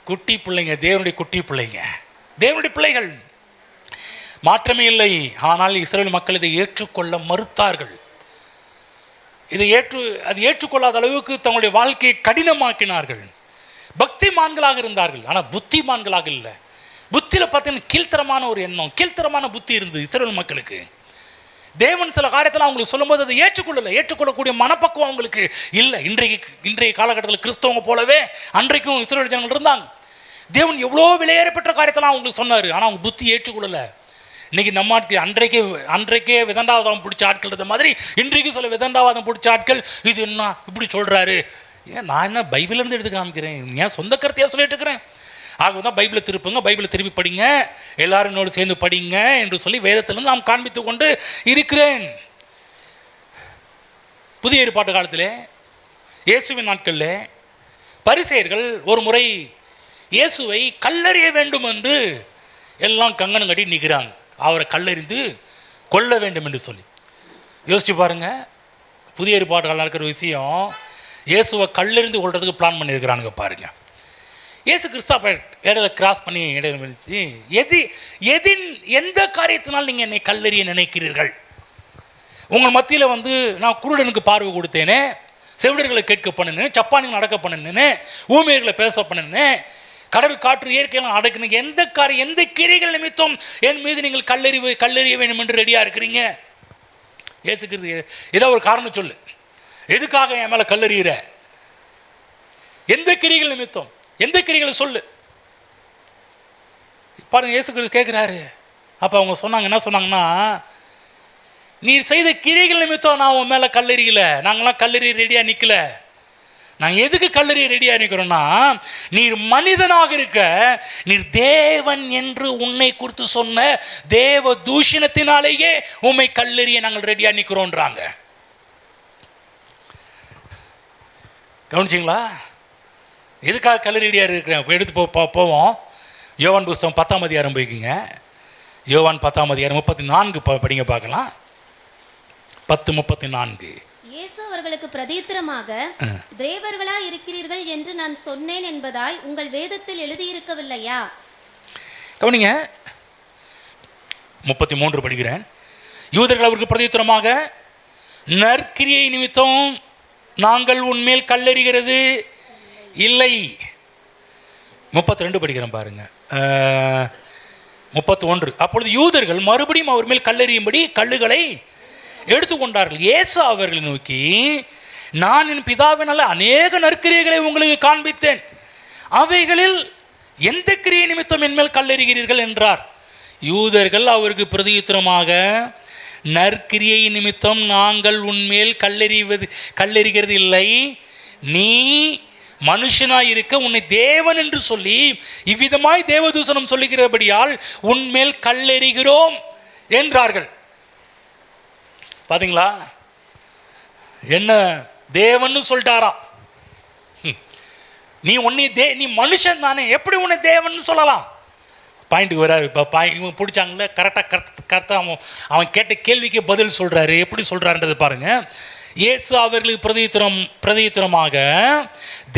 குட்டி பிள்ளைங்க, தேவனுடைய குட்டி பிள்ளைங்க, தேவனுடைய பிள்ளைகள். மாற்றமே இல்லை. ஆனால் இஸ்ரேல் மக்கள் இதை ஏற்றுக்கொள்ள மறுத்தார்கள். அது ஏற்றுக்கொள்ளாத அளவுக்கு தங்களுடைய வாழ்க்கையை கடினமாக்கினார்கள். பக்திமான்களாக இருந்தார்கள், ஆனால் புத்திமான்களாக இல்லை. புத்தியில் பார்த்தீங்கன்னா கீழ்த்தரமான ஒரு எண்ணம், கீழ்த்தரமான புத்தி இருந்தது இஸ்ரேல் மக்களுக்கு. தேவன் சில காரியத்தில் அவங்களுக்கு சொல்லும்போது அதை ஏற்றுக்கொள்ளக்கூடிய மனப்பக்குவம் அவங்களுக்கு இல்லை. இன்றைய காலகட்டத்தில் கிறிஸ்தவங்க போலவே அன்றைக்கும் இஸ்ரேல் ஜனங்கள் இருந்தாங்க. தேவன் எவ்வளோ விலையேறப்பட்ட காரியத்தெல்லாம் அவங்களுக்கு சொன்னார், ஆனால் அவங்க புத்தி ஏற்றுக்கொள்ளலை. இன்றைக்கி நம்ம அன்றைக்கே விதண்டாவாதம் பிடிச்ச ஆட்கள் இருந்த மாதிரி இன்றைக்கு சில விதண்டாவாதம் பிடிச்ச ஆட்கள் இது என்ன இப்படி சொல்கிறாரு, ஏன் நான் என்ன பைபிளிலேருந்து எடுத்து காமிக்கிறேன், ஏன் சொந்த கருத்தையாக சொல்லிட்டு இருக்கிறேன். ஆக தான் பைபிளை திருப்புங்க, பைபிளை திருப்பி படிங்க, எல்லாரும் என்னோடு சேர்ந்து படிங்க என்று சொல்லி வேதத்திலிருந்து நாம் காண்பித்து கொண்டு இருக்கிறேன். புதிய ஏற்பாட்டு காலத்தில் இயேசுவின் நாட்களில் பரிசேயர்கள் ஒரு முறை இயேசுவை கல்லறிய வேண்டும் என்று எல்லாம் கங்கணம் கட்டி நிற்கிறாங்க. அவரை கல்லறிந்து கொல்ல வேண்டும் என்று சொல்லி. யோசிச்சு பாருங்க, புதிய ஏற்பாடுகள் நடக்கிற விஷயம், இயேசுவை கல்லறிந்து கொள்றதுக்கு பிளான் பண்ணியிருக்கிறானுங்க பாருங்க. இயேசு கிறிஸ்துவ இடையில கிராஸ் பண்ணி எந்த காரியத்தினால் நீங்கள் என்னை கல்லறிய நினைக்கிறீர்கள்? உங்கள் மத்தியில் நான் குருடனுக்கு பார்வை கொடுத்தேனே, செவிடர்களை கேட்க பண்ணினேன், சப்பானிகள் நடக்க பண்ணினேன், ஊமையர்களை பேச பண்ணினேன், கடல் காற்று இயற்கையெல்லாம் அடக்குனீங்க. எந்த கிரைகள் நிமித்தம் என் மீது நீங்கள் கல்லறிய வேண்டும் என்று ரெடியாக இருக்கிறீங்க? இயேசு கிறிஸ்து ஏதோ ஒரு காரணம் சொல்லு, எதுக்காக என் மேலே கல்லறிகிற? எந்த கிரைகள் நிமித்தம், எந்த கிரைகளை சொல்லு பாருங்க. இயேசு கிறிஸ்து கேட்குறாரு. அப்போ அவங்க சொன்னாங்க, என்ன சொன்னாங்கன்னா, நீ செய்த கிரைகள் நிமித்தம் நான் உன் மேலே கல்லறியல, நாங்களாம் கல்லறி ரெடியாக நிற்கல. நாங்கள் எதுக்கு கல்லறிய ரெடியாக நிற்கிறோன்னா, நீர் மனிதனாக இருக்க, நீர் தேவன் என்று உன்னை குறித்து சொன்ன தேவ தூஷணத்தினாலேயே உண்மை கல்லறிய நாங்கள் ரெடியாக நிற்கிறோன்றாங்க. கவனிச்சிங்களா? எதுக்காக கல்லறி ரெடியாக இருக்கிறேன்? எடுத்து போவோம். யோவான் புஸ்தகம் 10ஆம் அதிகாரம் போய்க்குங்க. யோவான் 10ஆம் அதிகாரம் 34 படிங்க பார்க்கலாம். 10:34. இயேசு அவர்களுக்கு பிரதியுத்தரமாக, தேவர்களா இருக்கிறீர்கள் என்று நான் சொன்னேன் என்பதாய் உங்கள் வேதத்தில் எழுதியிருக்கவில்லையா? கவனிங்க, 33 படிக்கிறேன். யூதர்கள் அவருக்கு பிரதியுத்தரமாக, நற்கிரியை நிமித்தம் நாங்கள் உன்மேல் கல்லறிகிறது இல்லை. 32 படிக்கிறேன் பாருங்க. 31. அப்பொழுது யூதர்கள் மறுபடியும் அவர் மேல் கல்லெறியும்படி கல்லுகளை எடுத்துக்கொண்டார்கள். இயேசு அவர்களை நோக்கி, நான் என் பிதாவினால அநேக நற்கிரியைகளை உங்களுக்கு காண்பித்தேன், அவைகளில் எந்த கிரியை நிமித்தம் என்மேல் கல்லெறிகிறீர்கள் என்றார். யூதர்கள் அவருக்கு பிரதியுத்தரமாக, நற்கிரியை நிமித்தம் நாங்கள் உன்மேல் கல்லெறிகிறது இல்லை, நீ மனுஷனாய் இருக்க உன்னை தேவன் என்று சொல்லி இவ்விதமாய் தேவதூசணம் சொல்லுகிறபடியால் உன்மேல் கல்லெறிகிறோம் என்றார்கள். பாத்தீங்களா? என்ன தேவன்னு சொல்லிட்டாராம். நீ மனுஷன் தானே, எப்படி உன்னை தேவன் சொல்லலாம்? பாயிண்ட்டுக்கு வராரு. இப்போ இவங்க பிடிச்சாங்களே, கரெக்டாக அவன் கேட்ட கேள்விக்கு பதில் சொல்கிறாரு. எப்படி சொல்கிறாருன்றது பாருங்க. இயேசு அவர்களுக்கு பிரதியுத்தரமாக,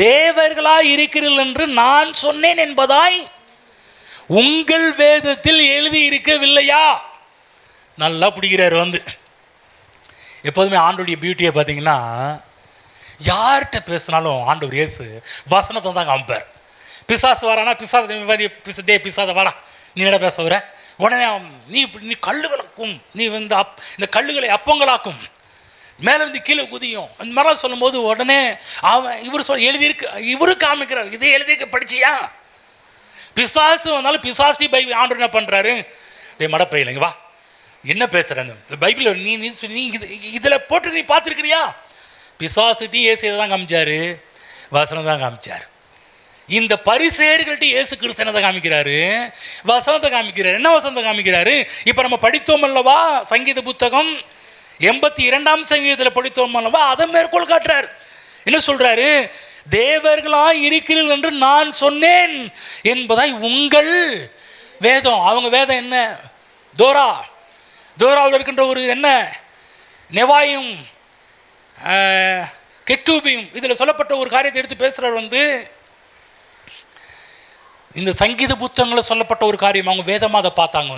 தேவர்களாய் இருக்கிறீர்கள் என்று நான் சொன்னேன் என்பதாய் உங்கள் வேதத்தில் எழுதி இருக்கவில்லையா? நல்லா பிடிக்கிறார். எப்போதுமே ஆண்டோடைய பியூட்டியை பார்த்தீங்கன்னா, யார்கிட்ட பேசினாலும் ஆண்டவர் இயேசு வசனத்தை தான் காமிப்பார். பிசாசு வரானா, பிசாத வாடா, நீ என்ன பேச வர, உடனே நீ கல்லுகளாக்கும், நீ இந்த கல்லுகளை அப்பங்களாக்கும், மேலேருந்து கீழே குதியும், அந்த மாதிரிலாம் சொல்லும் போது உடனே எழுதியிருக்கு, இவரு காமிக்கிறார், இதே எழுதியிருக்க படிச்சியா? பிசாசு வந்தாலும் பிசாஸ்டி ஆண்டவர் என்ன பண்ணுறாரு, டே மடப்பையிலங்க வா, என்ன பேசுகிறேன்னு பைபிளில் நீ இதில் போட்டு நீ பார்த்துருக்கிறியா? பிசாசுட்டி இயேசு தான் காமிச்சாரு, வசனம் தான் காமிச்சார். இந்த பரிசேயர்கள்ட்ட இயேசு கிறிஸ்தனை காமிக்கிறாரு, வசனத்தை காமிக்கிறாரு. என்ன வசனத்தை காமிக்கிறாரு? இப்போ நம்ம படித்தோம் அல்லவா, சங்கீத புத்தகம் 82ஆம் சங்கீதத்தில் படித்தோம் அல்லவா, அதை மேற்கோள் காட்டுறார். என்ன சொல்றாரு? தேவர்களாய் இருக்கிறீர்கள் என்று நான் சொன்னேன் என்பதாய் உங்கள் வேதம். அவங்க வேதம் என்ன? தோராவில் இருக்கின்ற ஒரு என்ன நெவாயும் கெட்டூபியும், இதில் சொல்லப்பட்ட ஒரு காரியத்தை எடுத்து பேசுகிறார். இந்த சங்கீத புத்தகங்களில் சொல்லப்பட்ட ஒரு காரியம் அவங்க வேதமாக அதை பார்த்தாங்க.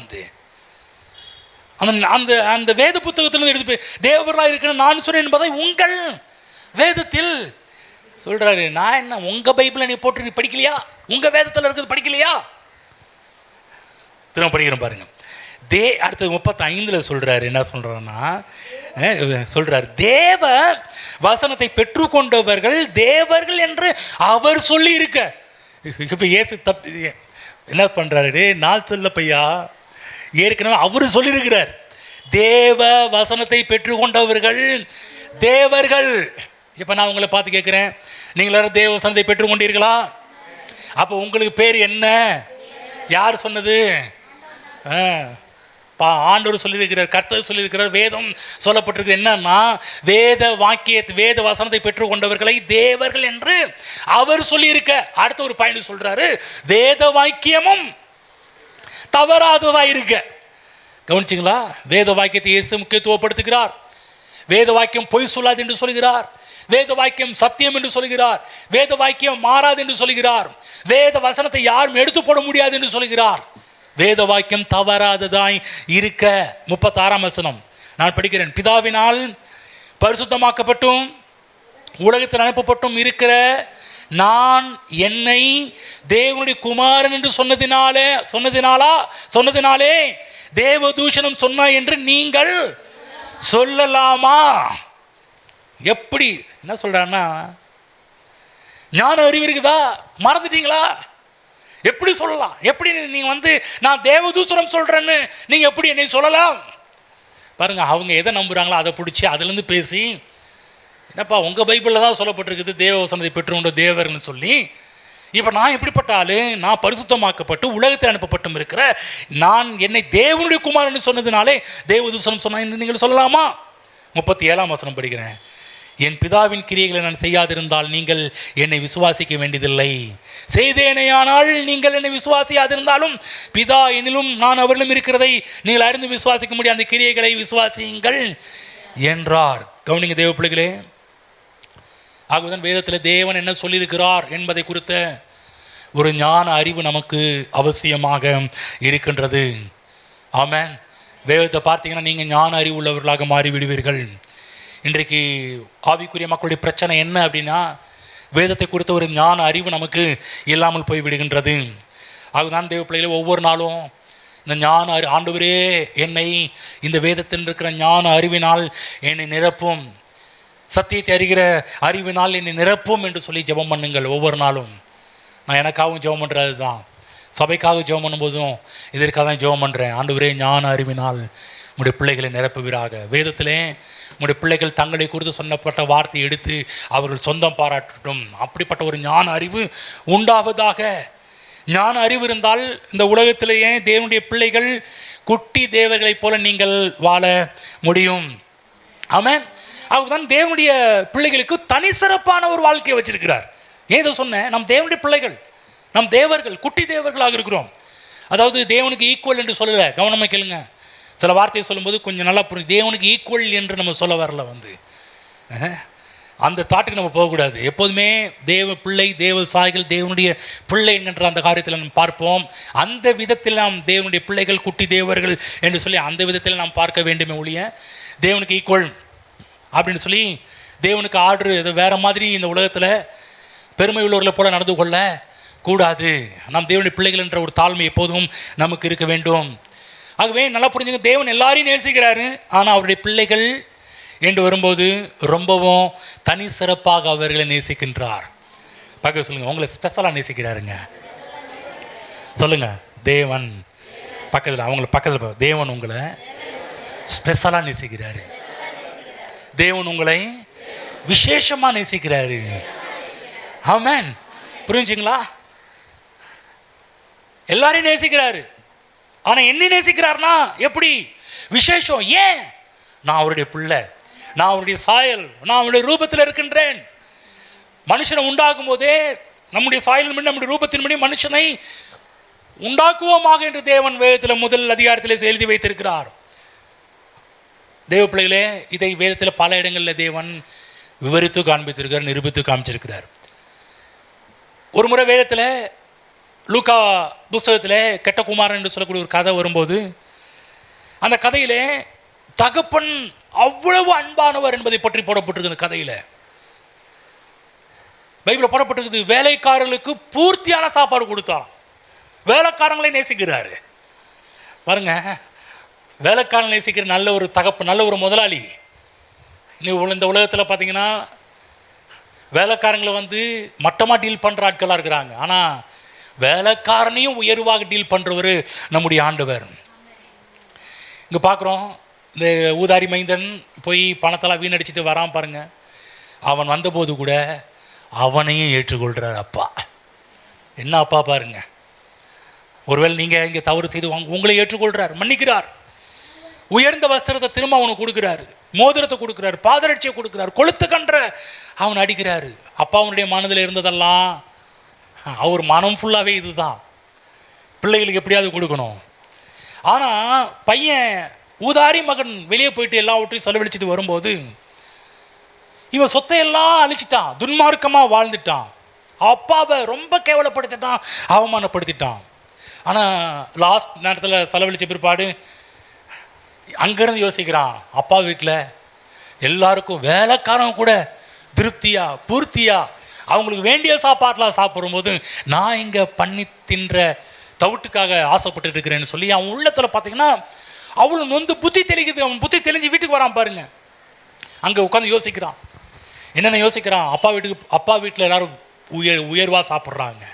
அந்த அந்த அந்த வேத புத்தகத்திலிருந்து எடுத்து தேவர்களாக இருக்கிற நான் சொன்னேன் என்பதை உங்கள் வேதத்தில் சொல்றாரு. நான் என்ன உங்க பைபிளை நீ போட்டு நீ படிக்கலையா? உங்க வேதத்தில் இருக்கிறது படிக்கலையா? திரும்ப படிக்கிறோம் பாருங்க. அடுத்தது 35 சொல்றாரு. என்ன சொல்றாருன்னா சொல்றார், தேவ வசனத்தை பெற்றுக்கொண்டவர்கள் தேவர்கள் என்று அவர் சொல்லி இருக்க. இப்ப இயேசு என்ன பண்றாரு? நான் சொல்ல பையா, ஏற்கனவே அவரு சொல்லியிருக்கிறார், தேவ வசனத்தை பெற்றுக்கொண்டவர்கள் தேவர்கள். இப்ப நான் உங்களை பார்த்து கேட்கிறேன், நீங்கள் எல்லாரும் தேவ வசனத்தை பெற்றுக்கொண்டீர்களா? அப்போ உங்களுக்கு பேர் என்ன? யார் சொன்னது? ஆண்டவர் சொல்லியிருக்கிறார், கர்த்தர் சொல்லியிருக்கிறார், வேதம் சொல்லப்பட்டிருக்கு. என்னன்னா, வேத வசனத்தை பெற்றுக்கொண்டவர்களை தேவர்கள் என்று அவர் சொல்லியிருக்க. அடுத்த ஒரு பாயிண்ட் சொல்றாரு, வேத வாக்கியமும் தவறாததா இருக்க. கவனிச்சிங்களா? வேத வாக்கியத்தை இயேசு முக்கியத்துவப்படுத்துகிறார். வேத வாக்கியம் பொய் சொல்லாது என்று சொல்கிறார். வேத வாக்கியம் சத்தியம் என்று சொல்கிறார். வேத வாக்கியம் மாறாது என்று சொல்கிறார். வேத வசனத்தை யாரும் எடுத்து போட முடியாது என்று சொல்கிறார். வேத வாக்கியம் தவறாததாய் இருக்க. 36ஆம் வசனம் நான் படிக்கிறேன். பிதாவினால் பரிசுத்தமாக்கப்பட்டும் உலகத்தில் அனுப்பப்பட்டும் இருக்கிற நான் என்னை தேவனுடைய குமாரன் என்று சொன்னதினாலே தேவதூஷணம் சொன்னா என்று நீங்கள் சொல்லலாமா? எப்படி என்ன சொல்றான்னா, ஞான அறிவு இருக்குதா? மறந்துட்டீங்களா? எப்படி சொல்லலாம்? எப்படி நீங்க நான் தேவதூஷணம் சொல்றேன்னு நீங்க எப்படி என்னை சொல்லலாம்? பாருங்க, அவங்க எதை நம்புறாங்களோ அதை பிடிச்சி அதுலேருந்து பேசி, என்னப்பா உங்க பைபிளில் தான் சொல்லப்பட்டிருக்குது தேவ வசனத்தை பெற்றுக்கொண்ட தேவர்னு சொல்லி, இப்போ நான் எப்படிப்பட்ட ஆளு? நான் பரிசுத்தமாக்கப்பட்டு உலகத்தில் அனுப்பப்பட்டும் இருக்கிற நான் என்னை தேவனுடைய குமாரன் சொன்னதுனாலே தேவதூஷணம் சொன்னா என்று நீங்கள் சொல்லலாமா? 37ஆம் வசனம் படிக்கிறேன். என் பிதாவின் கிரியைகளை நான் செய்யாதிருந்தால் நீங்கள் என்னை விசுவாசிக்க வேண்டியதில்லை. செய்தேனேயானால் நீங்கள் என்னை விசுவாசியாதிருந்தாலும் பிதா என்னிலும் நான் அவரிலும் இருக்கிறதை நீங்கள் அறிந்து விசுவாசிக்க முடியும். அந்த கிரியைகளை விசுவாசியுங்கள் என்றார். கவனிங்க தேவ பிள்ளைகளே, ஆகவேதான் வேதத்தில் தேவன் என்ன சொல்லியிருக்கிறார் என்பதை குறித்த ஒரு ஞான அறிவு நமக்கு அவசியமாக இருக்கின்றது. ஆமென். வேதத்தை பார்த்தீங்கன்னா நீங்கள் ஞான அறிவு உள்ளவர்களாக மாறிவிடுவீர்கள். இன்றைக்கு ஆவிக்குரிய மக்களுடைய பிரச்சனை என்ன அப்படின்னா, வேதத்தை குறித்த ஒரு ஞான அறிவு நமக்கு இல்லாமல் போய்விடுகின்றது. அதுதான் தேவ பிள்ளைகளே, ஒவ்வொரு நாளும் இந்த ஞான ஆண்டவரே என்னை இந்த வேதத்தில் இருக்கிற ஞான அறிவினால் என்னை நிரப்பும், சத்தியத்தை அறிகிற அறிவினால் என்னை நிரப்பும் என்று சொல்லி ஜெபம் பண்ணுங்கள். ஒவ்வொரு நாளும் நான் எனக்காகவும் ஜெபம் பண்ணுறது தான், சபைக்காக ஜெபம் பண்ணும்போதும் இதற்காக தான் ஜெபம் பண்ணுறேன். ஆண்டவரே ஞான அறிவினால் உடைய பிள்ளைகளை நிரப்புவீராக. வேதத்திலே உடைய பிள்ளைகள் தங்களை குறித்து சொன்னப்பட்ட வார்த்தையை எடுத்து அவர்கள் சொந்தம் பாராட்டட்டும். அப்படிப்பட்ட ஒரு ஞான அறிவு உண்டாவதாக. ஞான அறிவு இருந்தால் இந்த உலகத்திலேயே தேவனுடைய பிள்ளைகள் குட்டி தேவர்களைப் போல நீங்கள் வாழ முடியும். ஆமென். அவர்தான் தேவனுடைய பிள்ளைகளுக்கு தனி சிறப்பான ஒரு வாழ்க்கையை வச்சிருக்கிறார். ஏன் இதை சொன்னேன்? நம் தேவனுடைய பிள்ளைகள், நம் தேவர்கள் குட்டி தேவர்களாக இருக்கிறோம். அதாவது தேவனுக்கு ஈக்குவல் என்று சொல்லல. கவனமாக கேளுங்க. சில வார்த்தையை சொல்லும்போது கொஞ்சம் நல்லா புரியும். தேவனுக்கு ஈக்குவல் என்று நம்ம சொல்ல வரல. அந்த தாட்டுக்கு நம்ம போகக்கூடாது. எப்போதுமே தேவ பிள்ளை, தேவ சாய்கள், தேவனுடைய பிள்ளை என்கின்ற அந்த காரியத்தில் நம்ம பார்ப்போம். அந்த விதத்தில் நாம் தேவனுடைய பிள்ளைகள் குட்டி தேவர்கள் என்று சொல்லி அந்த விதத்தில் நாம் பார்க்க வேண்டுமே ஒழிய தேவனுக்கு ஈக்குவல் அப்படின்னு சொல்லி தேவனுக்கு ஆர்டர் ஏதோ வேறு மாதிரி இந்த உலகத்தில் பெருமை உள்ளவர்களை போல நடந்து கொள்ள கூடாது. நாம் தேவனுடைய பிள்ளைகள் என்ற ஒரு தாழ்மை எப்போதும் நமக்கு இருக்க வேண்டும். ஆகவே நல்லா புரிஞ்சுங்க, தேவன் எல்லாரையும் நேசிக்கிறாரு. ஆனால் அவருடைய பிள்ளைகள் என்று வரும்போது ரொம்பவும் தனி சிறப்பாக அவர்களை நேசிக்கின்றார். பார்க்க சொல்லுங்கள், உங்களை ஸ்பெஷலாக நேசிக்கிறாருங்க. சொல்லுங்கள், தேவன் பக்கத்தில், அவங்கள பக்கத்தில், தேவன் உங்களை ஸ்பெஷலாக நேசிக்கிறாரு. தேவன் உங்களை விசேஷமாக நேசிக்கிறாரு. ஆமென். புரிஞ்சுங்களா? எல்லாரையும் நேசிக்கிறாரு. ஆனால் என்ன நேசிக்கிறார்னா எப்படி? விசேஷம். ஏன்? நான் அவருடைய பிள்ளை, நான் அவருடைய சாயல், நான் அவருடைய ரூபத்தில் இருக்கின்றேன். மனுஷனை உண்டாக்கும் போதே நம்முடைய சாயல் மணி, நம்முடைய ரூபத்தின் மணி மனுஷனை உண்டாக்குவோமாக என்று தேவன் வேதத்தில் முதல் அதிகாரத்தில் எழுதி வைத்திருக்கிறார். தேவ பிள்ளைகளே, இதை வேதத்தில் பல இடங்களில் தேவன் விவரித்து காண்பித்திருக்கிறார், நிரூபித்து காமிச்சிருக்கிறார். ஒரு முறை வேதத்தில் லூக்கா புஸ்தகத்தில் கெட்ட குமாரன் என்று சொல்லக்கூடிய ஒரு கதை வரும்போது அந்த கதையிலே தகப்பன் அவ்வளவு அன்பானவர் என்பதை பற்றி போடப்பட்டிருக்கு. அந்த கதையில பைபிள் போடப்பட்டிருக்குது, வேலைக்காரர்களுக்கு பூர்த்தியான சாப்பாடு கொடுத்தான். வேலைக்காரங்களை நேசிக்கிறாரு பாருங்க. வேலைக்காரன் நேசிக்கிற நல்ல ஒரு தகப்பன், நல்ல ஒரு முதலாளி. நீ இந்த உலகத்தில் பார்த்தீங்கன்னா வேலைக்காரங்களை மட்டமாக டீல் பண்ணுற ஆட்களாக இருக்கிறாங்க. ஆனால் வேலைக்காரனையும் உயர்வாக டீல் பண்ணுறவர் நம்முடைய ஆண்டவர். இங்கே பார்க்குறோம், இந்த ஊதாரி மைந்தன் போய் பணத்தெல்லாம் வீணடிச்சிட்டு வரான் பாருங்க. அவன் வந்தபோது கூட அவனையும் ஏற்றுக்கொள்கிறார் அப்பா. என்ன அப்பா பாருங்க. ஒருவேளை நீங்கள் இங்கே தவறு செய்து உங்களை ஏற்றுக்கொள்கிறார், மன்னிக்கிறார். உயர்ந்த வஸ்திரத்தை திரும்ப அவனுக்கு கொடுக்குறாரு, மோதிரத்தை கொடுக்குறாரு, பாதரட்சியை கொடுக்குறாரு, கொளுத்து கன்ற அவன் அடிக்கிறாரு. அப்பா அவனுடைய மனதில் இருந்ததெல்லாம் அவர் மனம் ஃபுல்லாகவே இதுதான், பிள்ளைகளுக்கு எப்படியாவது கொடுக்கணும். ஆனால் பையன் ஊதாரி மகன் வெளியே போயிட்டு எல்லாவற்றையும் செலவழிச்சிட்டு வரும்போது இவன் சொத்தையெல்லாம் அழிச்சிட்டான், துன்மார்க்கமாக வாழ்ந்துட்டான், அப்பாவை ரொம்ப கேவலப்படுத்திட்டான், அவமானப்படுத்திட்டான். ஆனால் லாஸ்ட் நேரத்தில் செலவழித்த பிற்பாடு அங்கேருந்து யோசிக்கிறான், அப்பா வீட்டில் எல்லாருக்கும் வேலைக்காரங்க கூட திருப்தியாக பூர்த்தியாக அவங்களுக்கு வேண்டிய சாப்பாட்டெலாம் சாப்பிடும்போது நான் இங்கே பண்ணி தின்ற தவிட்டுக்காக ஆசைப்பட்டு இருக்கிறேன்னு சொல்லி அவன் உள்ளத்தில் பார்த்தீங்கன்னா அவளு புத்தி தெளிக்குது. அவன் புத்தி தெளிஞ்சு வீட்டுக்கு வரான் பாருங்க. அங்கே உட்காந்து யோசிக்கிறான். என்னென்ன யோசிக்கிறான், அப்பா வீட்டில் எல்லாரும் உயர்வாக சாப்பிட்றாங்க,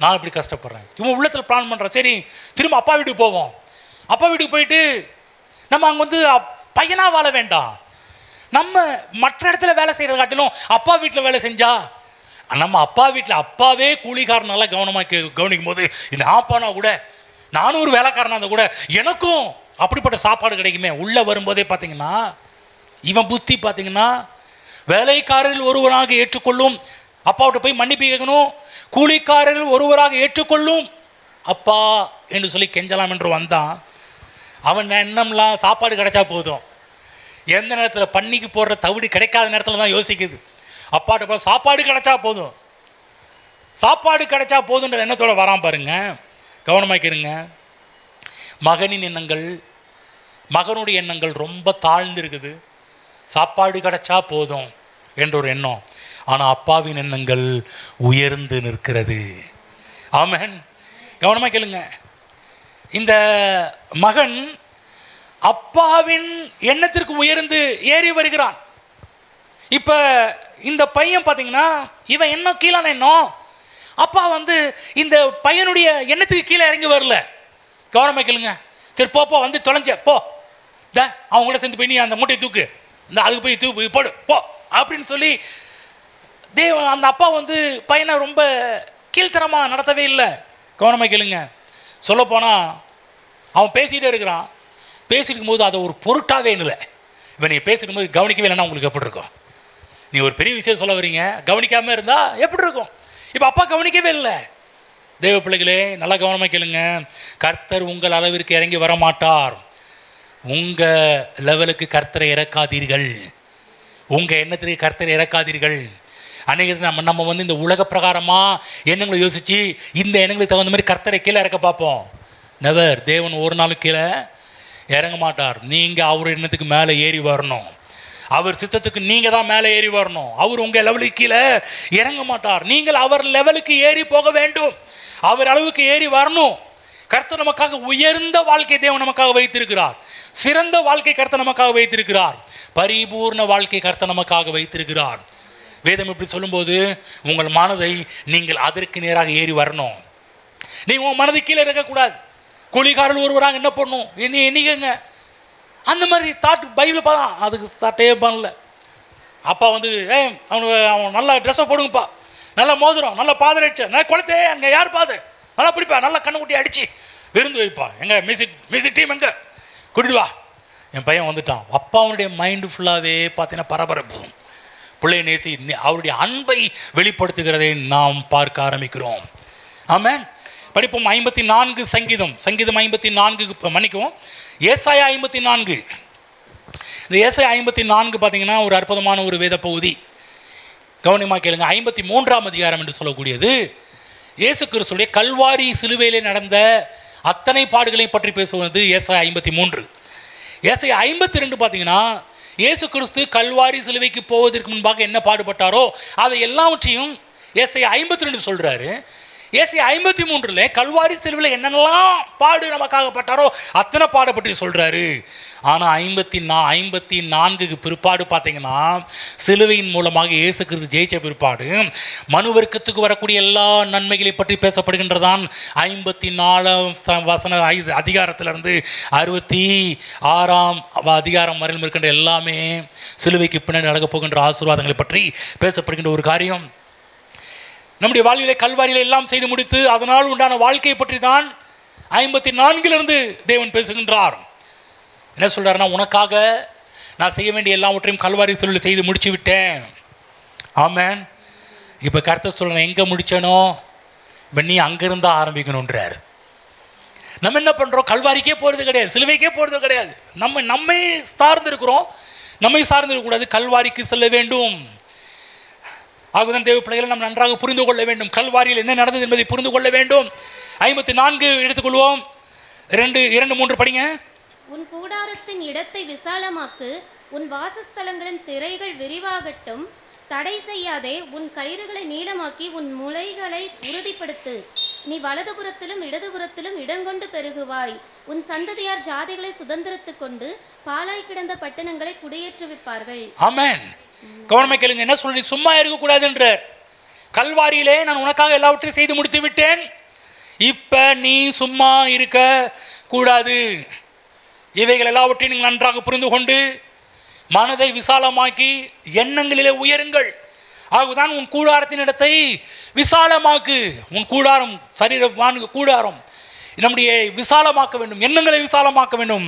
நான் இப்படி கஷ்டப்படுறேன். இவன் உள்ளத்தில் பிளான் பண்ணுறான், சரி திரும்ப அப்பா வீட்டுக்கு போவோம். அப்பா வீட்டுக்கு போயிட்டு நம்ம அங்கே பையனாக வாழ வேண்டாம், நம்ம மற்ற இடத்துல வேலை செய்கிறத காட்டிலும் அப்பா வீட்டில் வேலை செஞ்சா நம்ம அப்பா வீட்டில் அப்பாவே கூலிக்காரனால கவனமாக கவனிக்கும் போது இந்த ஆப்பானா கூட நானும் ஒரு வேலைக்காரனாக இருந்தால் கூட எனக்கும் அப்படிப்பட்ட சாப்பாடு கிடைக்குமே. உள்ளே வரும்போதே பார்த்தீங்கன்னா இவன் புத்தி பார்த்தீங்கன்னா வேலைக்காரர்கள் ஒருவராக ஏற்றுக்கொள்ளும் அப்பாவிட்ட போய் மன்னிப்பு கேட்கணும், கூலிக்காரர்கள் ஒருவராக ஏற்றுக்கொள்ளும் அப்பா என்று சொல்லி கெஞ்சலாம் என்று வந்தான். அவன் எண்ணம்லாம் சாப்பாடு கிடைச்சா போதும், எந்த நேரத்தில் பண்ணிக்கு போடுற தவிடு கிடைக்காத நேரத்தில் தான் யோசிக்குது. அப்பாட்ட போய் சாப்பாடு கிடைச்சா போதும், சாப்பாடு கிடைச்சா போதுன்ற எண்ணத்தோட வரான் பாருங்க. கவனமாக்கிருங்க. மகனின் எண்ணங்கள், மகனுடைய எண்ணங்கள் ரொம்ப தாழ்ந்து இருக்குது. சாப்பாடு கிடைச்சா போதும் என்ற ஒரு எண்ணம். ஆனால் அப்பாவின் எண்ணங்கள் உயர்ந்து நிற்கிறது. ஆமென். கவனமாக கேளுங்க. இந்த மகன் அப்பாவின் எண்ணத்திற்கு உயர்ந்து ஏறி வருகிறான். இப்போ இந்த பையன் பார்த்தீங்கன்னா இவன் எண்ணம் கீழான எண்ணம், அப்பா இந்த பையனுடைய எண்ணத்துக்கு கீழே இறங்கி வரல. கவனமாக கேளுங்க. சரி போ வந்து தொலைஞ்ச போ, அவங்க கூட சேர்ந்து போய் நீ அந்த மூட்டையை தூக்கு, இந்த அதுக்கு போய் தூக்கு போடு போ அப்படின்னு சொல்லி அந்த அப்பா பையனை ரொம்ப கீழ்த்தரமாக நடத்தவே இல்லை. கவனமாக கேளுங்க. சொல்லப்போனால் அவன் பேசிகிட்டே இருக்கிறான், பேசிட்டு இருக்கும்போது அதை ஒரு பொருட்டாகவே இல்லை. இவன் நீ பேசிட்டு போது கவனிக்கவே இல்லைன்னா உங்களுக்கு எப்படி இருக்கும்? நீ ஒரு பெரிய விஷயம் சொல்ல வரீங்க, கவனிக்காமல் இருந்தால் எப்படி இருக்கும்? இப்போ அப்பா கவனிக்கவே இல்லை. தேவ பிள்ளைகளே நல்லா கவனமாக கேளுங்க. கர்த்தர் உங்கள் அளவிற்கு இறங்கி வரமாட்டார். உங்கள் லெவலுக்கு கர்த்தரை இறக்காதீர்கள், உங்கள் எண்ணத்திற்கு கர்த்தரை இறக்காதீர்கள். அன்றைக்கி நம்ம இந்த உலக பிரகாரமாக எண்ணங்களை யோசித்து இந்த எண்ணங்களுக்கு தகுந்த மாதிரி கர்த்தரை கீழே இறக்க பார்ப்போம். நெவர். தேவன் ஒரு நாளும் கீழே இறங்க மாட்டார். நீங்கள் அவர் எண்ணத்துக்கு மேலே ஏறி வரணும், அவர் சித்தத்துக்கு நீங்கள் தான் மேலே ஏறி வரணும். அவர் உங்கள் லெவலுக்கு கீழே இறங்க மாட்டார். நீங்கள் அவர் லெவலுக்கு ஏறி போக வேண்டும், அவர் அளவுக்கு ஏறி வரணும். கர்த்தர் நமக்காக உயர்ந்த வாழ்க்கை தேவன் நமக்காக வைத்திருக்கிறார். சிறந்த வாழ்க்கை கர்த்தர் நமக்காக வைத்திருக்கிறார். பரிபூர்ண வாழ்க்கை கர்த்தர் நமக்காக வைத்திருக்கிறார். வேதம் இப்படி சொல்லும்போது உங்கள் மனதை நீங்கள் அதற்கு நேராக ஏறி வரணும். நீங்கள் உங்கள் மனதை கீழே இருக்கக்கூடாது. கூலிக்காரர்கள் ஒருவராக என்ன பண்ணும் என்னைக்குங்க அந்த மாதிரி தாட் பைபிள் பார்த்தா அதுக்கு ஸ்டார்ட்டே பண்ணல. அப்பா அவன் நல்ல ட்ரெஸ்ஸை போடுங்கப்பா, நல்ல மோதிரம், நல்ல பாதரட்சை, நல்ல குளத்தே அங்கே யார் பாது நல்லா பிடிப்பா, நல்லா கண்ணு குட்டி அடித்து விருந்து வைப்பா, எங்கள் மியூசிக் டீம் எங்கே கூட்டிட்டு வா. என் பையன் வந்துட்டான். அப்பாவுடைய மைண்டு ஃபுல்லாகவே பார்த்தீங்கன்னா பரபரப்பு. பிள்ளையை நேசி அவருடைய அன்பை வெளிப்படுத்துகிறதை நாம் பார்க்க ஆரம்பிக்கிறோம். ஆமென். படிப்போம். 54 சங்கீதம் 54 மன்னிக்கவும், ஏசாயா 54. இந்த ஏசாயா 54 பார்த்தீங்கன்னா ஒரு அற்புதமான ஒரு வேத பகுதி. கவனமாக கேளுங்க. 53ஆம் அதிகாரம் என்று சொல்லக்கூடியது இயேசு கிறிஸ்துடைய கல்வாரி சிலுவையிலே நடந்த அத்தனை பாடுகளை பற்றி பேசுவது ஏசாயா 53. ஏசாயா 52 பார்த்தீங்கன்னா இயேசு கிறிஸ்து கல்வாரி சிலுவைக்கு போவதற்கு முன்பாக என்ன பாடுபட்டாரோ அதை எல்லாவற்றையும் ஏசாயா 52 சொல்றாரு. ஏசாயா 53 கல்வாரி சிலுவையில் என்னென்னலாம் பாடு நமக்காக பட்டாரோ அத்தனை பாடை பற்றி சொல்றாரு. ஆனால் 54க்கு பிற்பாடு பார்த்தீங்கன்னா சிலுவையின் மூலமாக இயேசு கிறிஸ்து ஜெயிச்ச பிற்பாடு மனு வர்க்கத்துக்கு வரக்கூடிய எல்லா நன்மைகளை பற்றி பேசப்படுகின்றதான். 54 அதிகாரத்திலிருந்து 66 அதிகாரம் வரையிலும் இருக்கின்ற எல்லாமே சிலுவைக்கு பின்னாடி நடக்கப் போகின்ற ஆசீர்வாதங்களை பற்றி பேசப்படுகின்ற ஒரு காரியம். நம்முடைய வாழ்விலே கல்வாரியிலே எல்லாம் செய்து முடித்து அதனால் உண்டான வாழ்க்கையை பற்றி தான் 54 தேவன் பேசுகின்றார். என்ன சொல்றாருன்னா, உனக்காக நான் செய்ய வேண்டிய எல்லாவற்றையும் கல்வாரி சிலுவையில் செய்து முடிச்சு விட்டேன். ஆமென். இப்போ கர்த்தர் சொல்றேன், எங்கே முடிச்சனோ இப்போ நீ அங்கிருந்தா ஆரம்பிக்கணுன்றார். நம்ம என்ன பண்ணுறோம்? கல்வாரிக்கே போகிறது கிடையாது, சிலுவைக்கே போகிறது கிடையாது. நம்மை சார்ந்து இருக்கிறோம். நம்மை சார்ந்து இருக்கக்கூடாது, கல்வாரிக்கு செல்ல வேண்டும். ஆகுதான் தேவ பிள்ளைகளை நாம் நன்றாக புரிந்து கொள்ள வேண்டும். கல்வாரியில் என்ன நடந்தது என்பதை புரிந்து கொள்ள வேண்டும். 54 எடுத்துக்கொள்வோம். 2-3 படிங்க. உன் கூடாரத்தின் இடத்தை விசாலமாக்கு, உன் வாசஸ்தலங்களின் திரைகள் விரிவாகட்டும், தடை செய்யாதே, உன் கயிறுகளை நீளமாக்கி உன் முளைகளை உறுதிப்படுத்து. நீ வலதுபுறத்திலும் இடதுபுறத்திலும் இடங்கொண்டு பெருகுவாய். உன் சந்ததியார் ஜாதிகளை சுதந்திரத்துக் கொண்டு பாழாய் கிடந்த பட்டணங்களை குடியேற்றுவிப்பார்கள். ஆமென். கவனமா கேளுங்க, என்ன சொல்லி சும்மா இருக்கக்கூடாது என்றார். கல்வாரியிலே நான் உனக்காக எல்லாவற்றையும் செய்து முடித்து விட்டேன், இப்ப நீ சும்மா இருக்க கூடாது. இவைகள் எல்லாவற்றையும் நீங்கள் நன்றாக புரிந்து கொண்டு மனதை விசாலமாக்கி எண்ணங்களிலே உயருங்கள். ஆகுதான் உன் கூடாரத்தின் இடத்தை விசாலமாக்கு. உன் கூடாரம் சரீரம் கூடாரம் நம்முடைய விசாலமாக்க வேண்டும், எண்ணங்களை விசாலமாக்க வேண்டும்.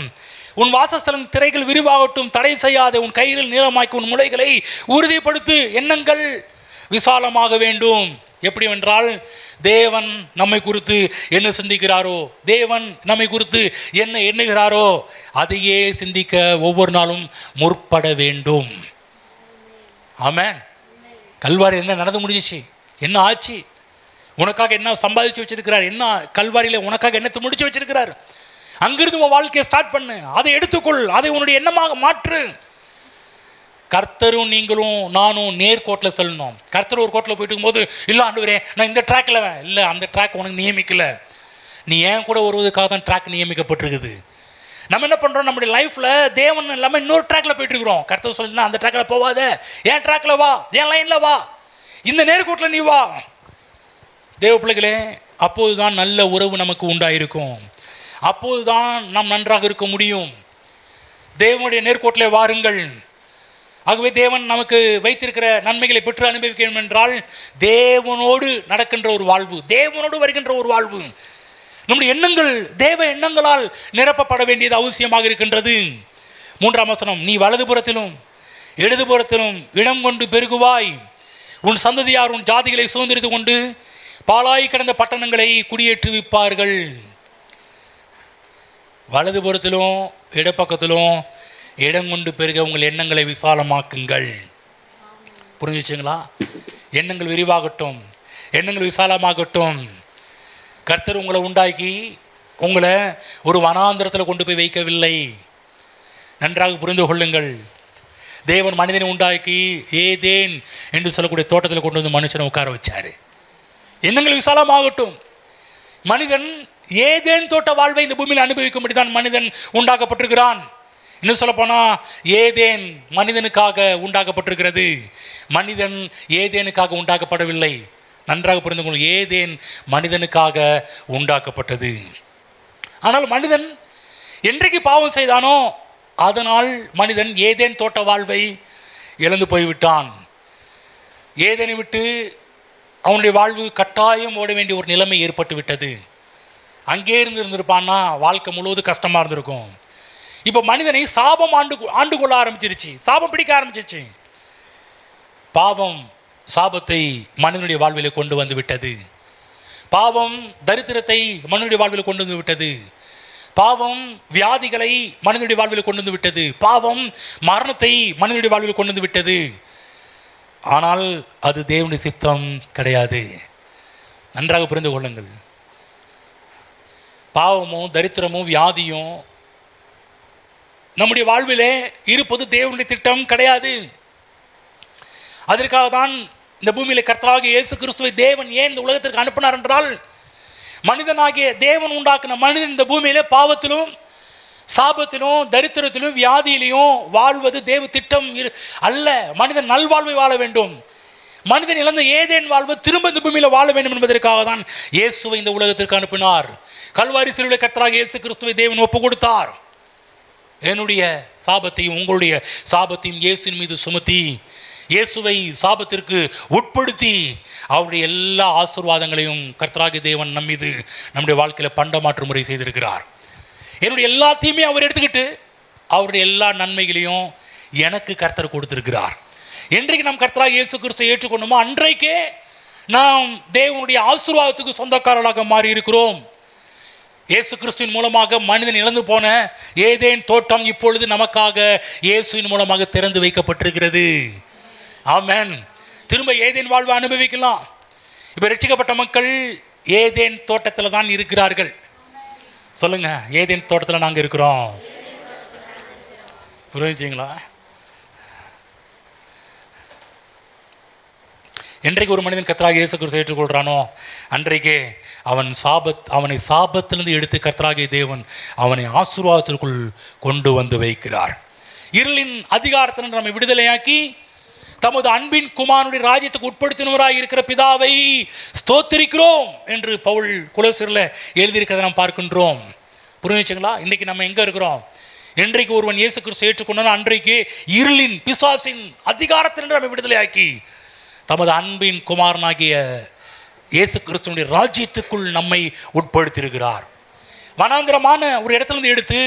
உன் வாசஸ்தலம் திரைகள் விரிவாகட்டும், தடை செய்யாத, உன் கையில் நீளமாக்கி உன் முளைகளை உறுதிப்படுத்து. எண்ணங்கள் விசாலமாக வேண்டும். எப்படி என்றால், தேவன் நம்மை குறித்து என்ன சிந்திக்கிறாரோ, தேவன் நம்மை குறித்து என்ன எண்ணுகிறாரோ அதையே சிந்திக்க ஒவ்வொரு நாளும் முற்பட வேண்டும். ஆமென். கல்வாரி என்ன நடந்து முடிஞ்சிச்சு, என்ன ஆச்சு, உனக்காக என்ன சம்பாதிச்சு வச்சிருக்கிறார், என்ன கல்வாரியில் உனக்காக என்னத்தை முடிச்சு வச்சிருக்கிறார், அங்கிருந்து உன் வாழ்க்கையை ஸ்டார்ட் பண்ணு, அதை எடுத்துக்கொள், அதை உன்னுடைய எண்ணமாக மாற்று. கர்த்தரும் நீங்களும் நானும் நேர்கோட்டில் செல்லணும். கர்த்தர் ஒரு கோட்டில் போயிட்டு இருக்கும்போது, இல்லை ஆண்டவரே நான் இந்த ட்ராக்கில் இல்லை, அந்த ட்ராக் உனக்கு நியமிக்கல, நீ ஏன் கூட வருவதற்காக தான் ட்ராக் நியமிக்கப்பட்டிருக்குது. நம்ம என்ன பண்ணுறோம், நம்முடைய லைஃப்பில் தேவன் இல்லாமல் இன்னொரு ட்ராக்கில் போயிட்டு இருக்கிறோம். கர்த்தர் சொல்லினா அந்த ட்ராக்கில் போவாத, ஏன் ட்ராக்கில் வா, ஏன் லைனில் வா, இந்த நேர்கோட்டில் நீ வா. தேவ பிள்ளைகளே, அப்போது தான் நல்ல உறவு நமக்கு உண்டாயிருக்கும். அப்போது தான் நாம் நன்றாக இருக்க முடியும். தேவனுடைய நேர்கோட்டிலே வாருங்கள். ஆகவே தேவன் நமக்கு வைத்திருக்கிற நன்மைகளை பெற்று அனுபவிக்க வேண்டும் என்றால் தேவனோடு நடக்கின்ற ஒரு வாழ்வு, தேவனோடு வருகின்ற ஒரு வாழ்வு. நம்முடைய எண்ணங்கள் தேவ எண்ணங்களால் நிரப்பப்பட வேண்டியது அவசியமாக இருக்கின்றது. 3ஆம் வசனம், நீ வலதுபுறத்திலும் இடதுபுறத்திலும் இடம் கொண்டு பெருகுவாய். உன் சந்ததியார் உன் ஜாதிகளை சுதந்திரித்து கொண்டு பாழாய் கிடந்த பட்டணங்களை குடியேற்றுவிப்பார்கள். வலதுபுறத்திலும் இடப்பக்கத்திலும் இடம் கொண்டு பெருக உங்கள் எண்ணங்களை விசாலமாக்குங்கள். புரிஞ்சிச்சுங்களா? எண்ணங்கள் விரிவாகட்டும், எண்ணங்கள் விசாலமாகட்டும். கர்த்தர் உங்களை உண்டாக்கி உங்களை ஒரு வனாந்திரத்தில் கொண்டு போய் வைக்கவில்லை. நன்றாக புரிந்து கொள்ளுங்கள். தேவன் மனிதனை உண்டாக்கி ஏதேன் என்று சொல்லக்கூடிய தோட்டத்தில் கொண்டு வந்து மனுஷனை உட்கார வச்சார். எண்ணங்கள் விசாலமாகட்டும். மனிதன் ஏதேன் தோட்ட வாழ்வை இந்த பூமியில் அனுபவிக்கும்படி தான் மனிதன் உண்டாக்கப்பட்டிருக்கிறான். இன்னும் சொல்லப்போனால் ஏதேன் மனிதனுக்காக உண்டாக்கப்பட்டிருக்கிறது, மனிதன் ஏதேனுக்காக உண்டாக்கப்படவில்லை. நன்றாக புரிந்து கொள்ளுங்கள், ஏதேன் மனிதனுக்காக உண்டாக்கப்பட்டது. ஆனால் மனிதன் என்றைக்கு பாவம் செய்தானோ அதனால் மனிதன் ஏதேன் தோட்ட வாழ்வை இழந்து போய்விட்டான். ஏதேனை விட்டு அவனுடைய வாழ்வு கட்டாயம் ஓட வேண்டிய ஒரு நிலைமை ஏற்பட்டு விட்டது. அங்கே இருந்திருப்பான்னா வாழ்க்கை முழுவதும் கஷ்டமாக இருந்திருக்கும். இப்போ மனிதனை சாபம் ஆண்டு கொள்ள ஆரம்பிச்சிருச்சு, சாபம் பிடிக்க ஆரம்பிச்சிருச்சு. பாவம் சாபத்தை மனிதனுடைய வாழ்வில் கொண்டு வந்து விட்டது. பாவம் தரித்திரத்தை மனிதனுடைய வாழ்வில் கொண்டு வந்து விட்டது. பாவம் வியாதிகளை மனிதனுடைய வாழ்வில் கொண்டு வந்து விட்டது. பாவம் மரணத்தை மனிதனுடைய வாழ்வில் கொண்டு வந்து விட்டது. ஆனால் அது தேவனுடைய சித்தம் கிடையாது. நன்றாக புரிந்து கொள்ளுங்கள். பாவமும் தரித்திரமும் வியாதியும் நம்முடைய வாழ்விலே இருப்பது தேவனுடைய திட்டம் கிடையாது. அதற்காக தான் இந்த பூமியில கர்த்தராகிய இயேசு கிறிஸ்துவை தேவன் ஏன் இந்த உலகத்திற்கு அனுப்பினார் என்றால், மனிதனாகிய தேவன் உண்டாக்கின மனிதன் இந்த பூமியிலே பாவத்திலும் சாபத்திலும் தரித்திரத்திலும் வியாதியிலையும் வாழ்வது தேவ திட்டம் அல்ல. மனிதன் நல்வாழ்வை வாழ வேண்டும். மனிதன் இழந்த ஏதேன் வாழ்வு திரும்ப இந்த பூமியில வாழ வேண்டும் என்பதற்காக தான் இயேசுவை இந்த உலகத்திற்கு அனுப்பினார். கல்வாரி சிலுவையிலே கர்த்தராகிய இயேசு கிறிஸ்துவை தேவன் ஒப்பு கொடுத்தார். என்னுடைய சாபத்தையும் உங்களுடைய சாபத்தையும் இயேசுவின் மீது சுமத்தி இயேசுவை சாபத்திற்கு உட்படுத்தி அவருடைய எல்லா ஆசீர்வாதங்களையும் கர்த்தராகிய தேவன் நம் மீது நம்முடைய வாழ்க்கையில் பண்டமாற்று முறை செய்திருக்கிறார். என்னுடைய எல்லாத்தையுமே அவர் எடுத்துக்கிட்டு அவருடைய எல்லா நன்மைகளையும் எனக்கு கர்த்தர் கொடுத்திருக்கிறார். என்றைக்கு நாம் கர்த்தராகிய இயேசு கிறிஸ்துவை ஏற்றுக்கொண்டோமோ அன்றைக்கே நாம் தேவனுடைய ஆசீர்வாதத்துக்கு சொந்தக்காரர்களாக மாறி இருக்கிறோம். இயேசு கிறிஸ்துவின் மூலமாக மனிதன் இழந்து போன ஏதேன் தோட்டம் இப்பொழுது நமக்காக இயேசுவின் மூலமாக திறந்து வைக்கப்பட்டிருக்கிறது. ஆமென். திரும்ப ஏதேன் வாழ்வை அனுபவிக்கலாம். இப்போ ரட்சிக்கப்பட்ட மக்கள் ஏதேன் தோட்டத்தில் தான் இருக்கிறார்கள். சொல்லுங்க, ஏதேன் தோட்டத்தில் நாங்கள் இருக்கிறோம். புரிஞ்சுங்களா? என்றைக்கு ஒரு மனிதன் கர்த்தராகிய இயேசு கிறிஸ்துவை ஏற்றுக்கொள்கிறானோ அன்றைக்கே அவனை சாபத்திலிருந்து எடுத்து கர்த்தராகிய தேவன் அவனை ஆசீர்வாதத்திற்குள் கொண்டு வந்து வைக்கிறார். இருளின் அதிகாரத்திலிருந்து நம்மை விடுதலையாக்கி தமது அன்பின் குமாரனுடைய ராஜ்யத்துக்கு உட்படுத்தினவராய் இருக்கிற பிதாவை ஸ்தோத்திரிக்கிறோம் என்று பவுல் கொலோசியரில் எழுதியிருக்கிறதை நாம் பார்க்கின்றோம். புரிஞ்சுங்களா? இன்றைக்கி நம்ம எங்கே இருக்கிறோம்? என்றைக்கு ஒருவன் இயேசு கிறிஸ்துவை ஏற்றுக்கொண்டானோ அன்றைக்கு இருளின் பிசாசின் அதிகாரத்திலிருந்து நம்மை விடுதலையாக்கி தமது அன்பின் குமாரனாகிய இயேசு கிறிஸ்துவனுடைய ராஜ்யத்துக்குள் நம்மை உட்படுத்தியிருக்கிறார். வனாந்திரமான ஒரு இடத்துலேருந்து எடுத்து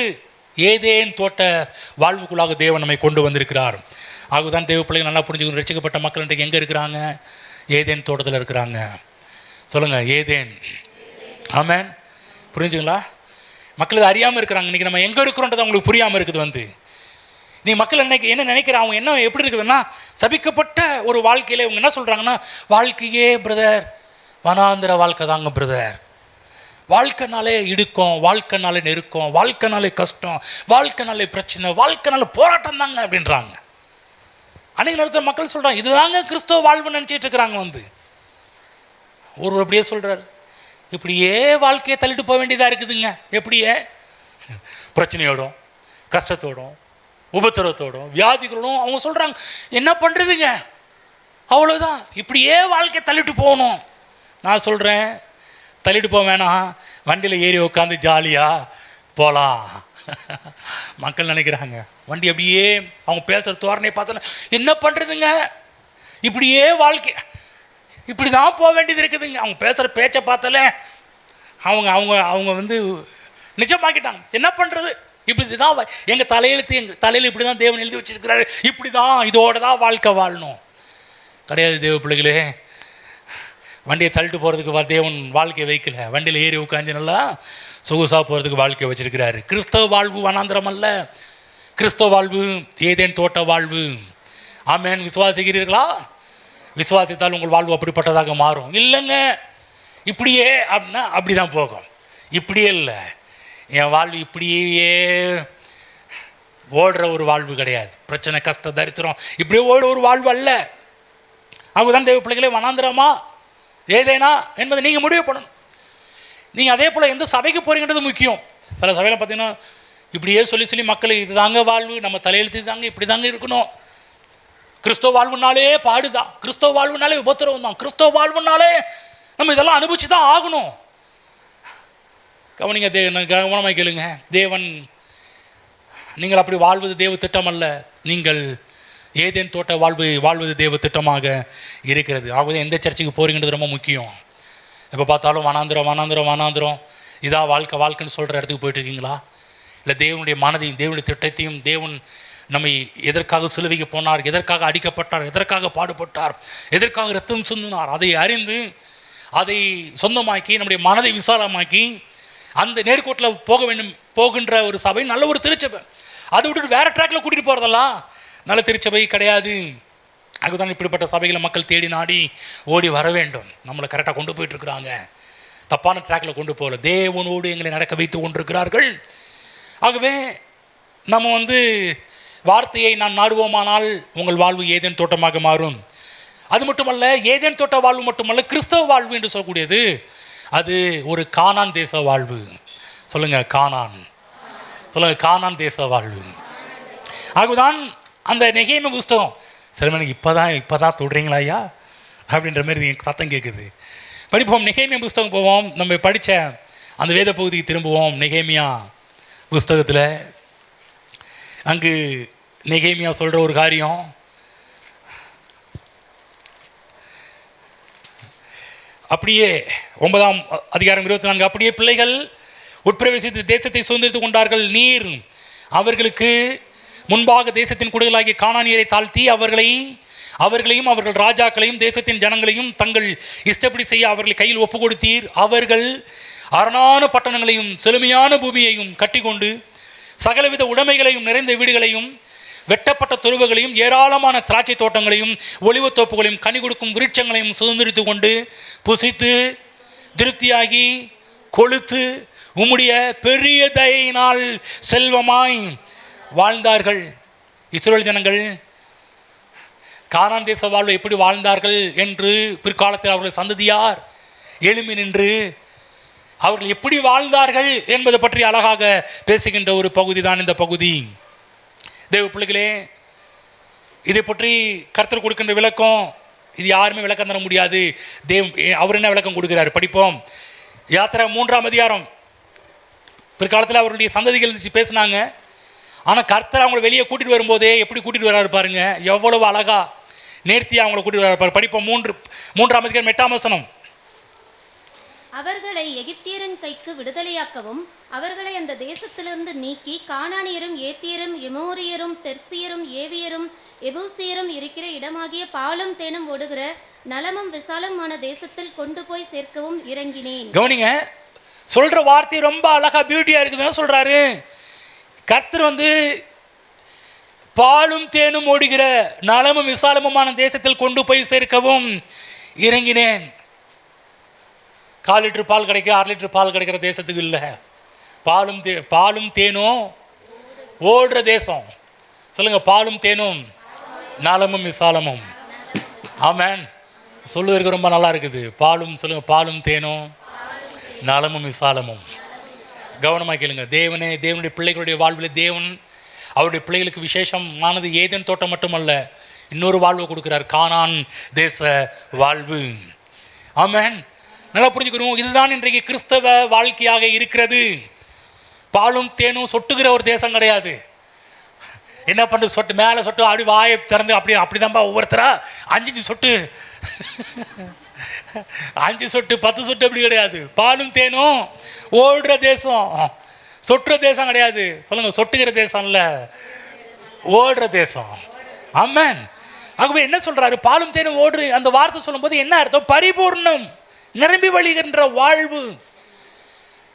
ஏதேன் தோட்ட வாழ்வுக்குள்ளாக தேவன் நம்மை கொண்டு வந்திருக்கிறார். ஆகுதான் தேவ பிள்ளைகள் நல்லா புரிஞ்சுக்கணும். ரட்சிக்கப்பட்ட மக்கள் இன்றைக்கு எங்கே இருக்கிறாங்க? ஏதேன் தோட்டத்தில் இருக்கிறாங்க. சொல்லுங்கள், ஏதேன். ஆமென். புரிஞ்சுங்களா? மக்கள் இது அறியாமல் இருக்கிறாங்க. இன்றைக்கி நம்ம எங்கே இருக்கிறோன்றது அவங்களுக்கு புரியாமல் இருக்குது. நீ மக்கள் இன்னைக்கு என்ன நினைக்கிறாங்க, அவங்க என்ன எப்படி இருக்குதுன்னா, சபிக்கப்பட்ட ஒரு வாழ்க்கையில் இவங்க என்ன சொல்கிறாங்கன்னா, வாழ்க்கையே பிரதர் வனாந்திர வாழ்க்கை தாங்க பிரதர். வாழ்க்கைனாலே இடுக்கம், வாழ்க்கைனாலே நெருக்கம், வாழ்க்கைனாலே கஷ்டம், வாழ்க்கைனாலே பிரச்சனை, வாழ்க்கைனால போராட்டம் தாங்க அப்படின்றாங்க. அன்றைக்கி நேரத்தில் மக்கள் சொல்கிறாங்க இதுதாங்க கிறிஸ்தவ வாழ்வுன்னு நினச்சிட்டு இருக்கிறாங்க. ஒரு அப்படியே சொல்கிறார், இப்படியே வாழ்க்கையை தள்ளிட்டு போக வேண்டியதாக இருக்குதுங்க. எப்படியே பிரச்சனையோடும் கஷ்டத்தோடும் உபத்திரத்தோடும் வியாதிகளோடும் அவங்க சொல்கிறாங்க என்ன பண்ணுறதுங்க, அவ்வளோதான், இப்படியே வாழ்க்கையை தள்ளிட்டு போகணும். நான் சொல்கிறேன் தள்ளிட்டு போக வேணாம், வண்டியில் ஏறி உட்காந்து ஜாலியாக போகலாம். மக்கள் நினைக்கிறாங்க வண்டி அப்படியே அவங்க பேசுகிற தோரணையை பார்த்தோன்னா என்ன பண்ணுறதுங்க, இப்படியே வாழ்க்கை இப்படி தான் போக வேண்டியது இருக்குதுங்க. அவங்க பேசுகிற பேச்சை பார்த்தால அவங்க அவங்க அவங்க நிஜமாக்கிட்டாங்க. என்ன பண்ணுறது, இப்படி தான் எங்கள் தலையில் இப்படி தான் தேவன் எழுதி வச்சிருக்கிறாரு, இப்படி தான் இதோட தான் வாழ்க்கை வாழணும். கிடையாது தேவ பிள்ளைகளே. வண்டியை தள்ளிட்டு போகிறதுக்கு தேவன் வாழ்க்கையை வைக்கல. வண்டியில் ஏறி உட்காந்து நல்லா சொகுசாக போகிறதுக்கு வாழ்க்கையை வச்சிருக்கிறாரு. கிறிஸ்தவ வாழ்வு வனாந்திரம் அல்ல, கிறிஸ்தவ வாழ்வு ஏதேன் தோட்ட வாழ்வு. ஆமென். விசுவாசிக்கிறீர்களா? விசுவாசித்தால் உங்கள் வாழ்வு அப்படிப்பட்டதாக மாறும். இல்லைங்க இப்படியே அப்படின்னா அப்படி தான் போகும். இப்படியே இல்லை, என் வாழ்வு இப்படியே ஓடுற ஒரு வாழ்வு கிடையாது. பிரச்சனை கஷ்டம் தரித்திரம் இப்படியே ஓடுற ஒரு வாழ்வு அல்ல. அவங்கதான் தேவ பிள்ளைகளே வனாந்திரமா ஏதேனா என்பதை நீங்கள் முடிவு பண்ணணும். நீங்கள் அதே போல் எந்த சபைக்கு போகிறீங்கிறது முக்கியம். சில சபையில் பார்த்தீங்கன்னா இப்படியே சொல்லி மக்கள் இது தாங்க வாழ்வு, நம்ம தலையெழுத்து தாங்க, இப்படி தாங்க இருக்கணும். கிறிஸ்தவ வாழ்வுனாலே பாடுதான், கிறிஸ்தவ வாழ்வுனாலே உபத்திரவம் தான், கிறிஸ்தவ வாழ்வுனாலே நம்ம இதெல்லாம் அனுபவிச்சு தான் ஆகணும். கவனிங்க, கவனமாக கேளுங்க. தேவன் நீங்கள் அப்படி வாழ்வது தேவ திட்டம் அல்ல, நீங்கள் ஏதேன் தோட்ட வாழ்வது தேவ திட்டமாக இருக்கிறது. ஆகவே எந்த சர்ச்சுக்கு போகிறீங்கிறது ரொம்ப முக்கியம். எப்போ பார்த்தாலும் வனாந்திரம் இதான் வாழ்க்கைன்னு சொல்கிற இடத்துக்கு போயிட்டுருக்கீங்களா? இல்லை தேவனுடைய மனதையும் தேவனுடைய திட்டத்தையும், தேவன் நம்மை எதற்காக சிலுவைக்கு போனார், எதற்காக அடிக்கப்பட்டார், எதற்காக பாடுபட்டார், எதற்காக ரத்தம் சிந்தினார், அதை அறிந்து அதை சொந்தமாக்கி நம்முடைய மனதை விசாலமாக்கி அந்த நேர்கோட்டில் போகின்ற ஒரு சபை நல்ல ஒரு திருச்சபை. அதை விட்டுட்டு வேறு ட்ராக்கில் கூட்டிகிட்டு போகிறதெல்லாம் நல்ல திருச்சபை கிடையாது. அதுதான் இப்படிப்பட்ட சபைகளை மக்கள் தேடி நாடி ஓடி வர வேண்டும். நம்மளை கரெக்டாக கொண்டு போயிட்டுருக்குறாங்க. தப்பான ட்ராக்கில் கொண்டு போகல, தேவனோடு எங்களை நடக்க வைத்து கொண்டிருக்கிறார்கள். ஆகவே நம்ம வார்த்தையை நான் நாடுவோமானால் உங்கள் வாழ்வு ஏதேன் தோட்டமாக மாறும். அது மட்டுமல்ல, ஏதேன் தோட்ட வாழ்வு மட்டுமல்ல, கிறிஸ்தவ வாழ்வு என்று சொல்லக்கூடியது அது ஒரு கானான் தேச வாழ்வு. சொல்லுங்க, கானான். சொல்லுங்க, கானான் தேச வாழ்வு. ஆகவேதான் அந்த நெகேமியா புஸ்தகம், சரி இப்போதான் தொடுறீங்களா ஐயா அப்படின்ற மாதிரி சத்தம் கேட்குது. படிப்போம், நெகேமியா புஸ்தகம் போவோம். நம்ம படித்த அந்த வேத பகுதிக்கு திரும்புவோம். நெகேமியா புஸ்தகத்தில் அங்கு நெகேமியா சொல்கிற ஒரு காரியம், அப்படியே 9ஆம் அதிகாரம் 24, அப்படியே பிள்ளைகள் உட்பிரவேசித்து தேசத்தை சுதந்திரித்துக் கொண்டார்கள். நீர் அவர்களுக்கு முன்பாக தேசத்தின் குடிகளாகிய கானானியரை தாழ்த்தி அவர்களையும் அவர்கள் ராஜாக்களையும் தேசத்தின் ஜனங்களையும் தங்கள் இஷ்டப்படி செய்ய அவர்களை கையில் ஒப்பு கொடுத்தீர். அவர்கள் அரணான பட்டணங்களையும் செழுமையான பூமியையும் கட்டிக்கொண்டு சகலவித உடைமைகளையும் நிறைந்த வீடுகளையும் வெட்டப்பட்ட துருவுகளையும் ஏராளமான திராட்சை தோட்டங்களையும் ஒலிவத்தோப்புகளையும் கனி கொடுக்கும் விருட்சங்களையும் சுதந்திரித்து கொண்டு புசித்து திருப்தியாகி கொழுத்து உம்முடைய பெரிய தயையினால் செல்வமாய் வாழ்ந்தார்கள். இஸ்ரவேல் ஜனங்கள் கானான் தேச வாழ்வை எப்படி வாழ்ந்தார்கள் என்று பிற்காலத்தில் அவர்கள் சந்ததியார் எழும்பி நின்று அவர்கள் எப்படி வாழ்ந்தார்கள் என்பதை பற்றி அழகாக பேசுகின்ற ஒரு பகுதி தான் இந்த பகுதி. தேவ பிள்ளைகளே, இதை பற்றி கர்த்தர் கொடுக்கின்ற விளக்கம் இது யாருமே விளக்கம் தர முடியாது. அவர் என்ன விளக்கம் கொடுக்கிறார் படிப்போம். யாத்திரை 3ஆம் அதிகாரம். பிற்காலத்தில் அவருடைய சந்ததிகள் பேசினாங்க. ஆனால் கர்த்தர் அவங்களை வெளியே கூட்டிகிட்டு வரும்போதே எப்படி கூட்டிகிட்டு வர்றாரு பாருங்க, எவ்வளவு அழகா நேர்த்தியாக அவங்களை கூட்டிகிட்டு வர்றாரு. படிப்போம் 3ஆம் அதிகாரம் 8ஆம் வசனம். அவர்களை எகிப்தியரின் கைக்கு விடுதலையாக்கவும் அவர்களை அந்த தேசத்திலிருந்து நீக்கி கானானியரும் ஏத்தியரும் எமோரியரும் பெர்சியரும் ஏவியரும் எபூசியரும் இருக்கிற இடமாகிய பாலும் தேனும் ஓடுகிற நலமும் விசாலமான தேசத்தில் கொண்டு போய் சேர்க்கவும் இறங்கினேன். கவனிங்க, சொல்ற வார்த்தை ரொம்ப அழகா பியூட்டியா இருக்குதுன்னு சொல்றாரு. கர்த்தர் பாலும் தேனும் ஓடுகிற நலமும் விசாலமுமான தேசத்தில் கொண்டு போய் சேர்க்கவும் இறங்கினேன். 4 லிட்டர் பால் கிடைக்கும், 6 லிட்டர் பால் கிடைக்கிற தேசத்துக்கு இல்லை, பாலும் தேனும் ஓடுற தேசம். சொல்லுங்க, பாலும் தேனும் நலமும் விசாலமும். ஆமென். சொல்லுவதற்கு ரொம்ப நல்லா இருக்குது. சொல்லுங்க, பாலும் தேனும் நலமும் விசாலமும். கவனமாக கேளுங்க. தேவனுடைய பிள்ளைகளுடைய வாழ்வில் தேவன் அவருடைய பிள்ளைகளுக்கு விசேஷமானது ஏதேன் தோட்டம் மட்டுமல்ல, இன்னொரு வாழ்வை கொடுக்கிறார், கானான் தேச வாழ்வு. ஆமென். நல்லா புரிஞ்சுக்கணும். இதுதான் இன்றைக்கு கிறிஸ்தவ வாழ்க்கையாக இருக்கிறது. பாலும் தேனும் சொட்டுகிற ஒரு தேசம் கிடையாது. என்ன பண்ணுறது, சொட்டு மேலே சொட்டு அப்படி வாயை திறந்து அப்படிதான்பா ஒவ்வொருத்தரா 5 சொட்டு 5 சொட்டு 10 சொட்டு அப்படி கிடையாது. பாலும் தேனும் ஓடுற தேசம், சொட்டுற தேசம் கிடையாது. சொல்லுங்க, சொட்டுகிற தேசம் இல்லை, ஓடுற தேசம். ஆமென். ஆகவே என்ன சொல்றாரு, பாலும் தேனும் ஓடுற அந்த வார்த்தை சொல்லும்போது என்ன அர்த்தம்? பரிபூர்ணம், நிரம்பி வழிகின்ற வாழ்வு.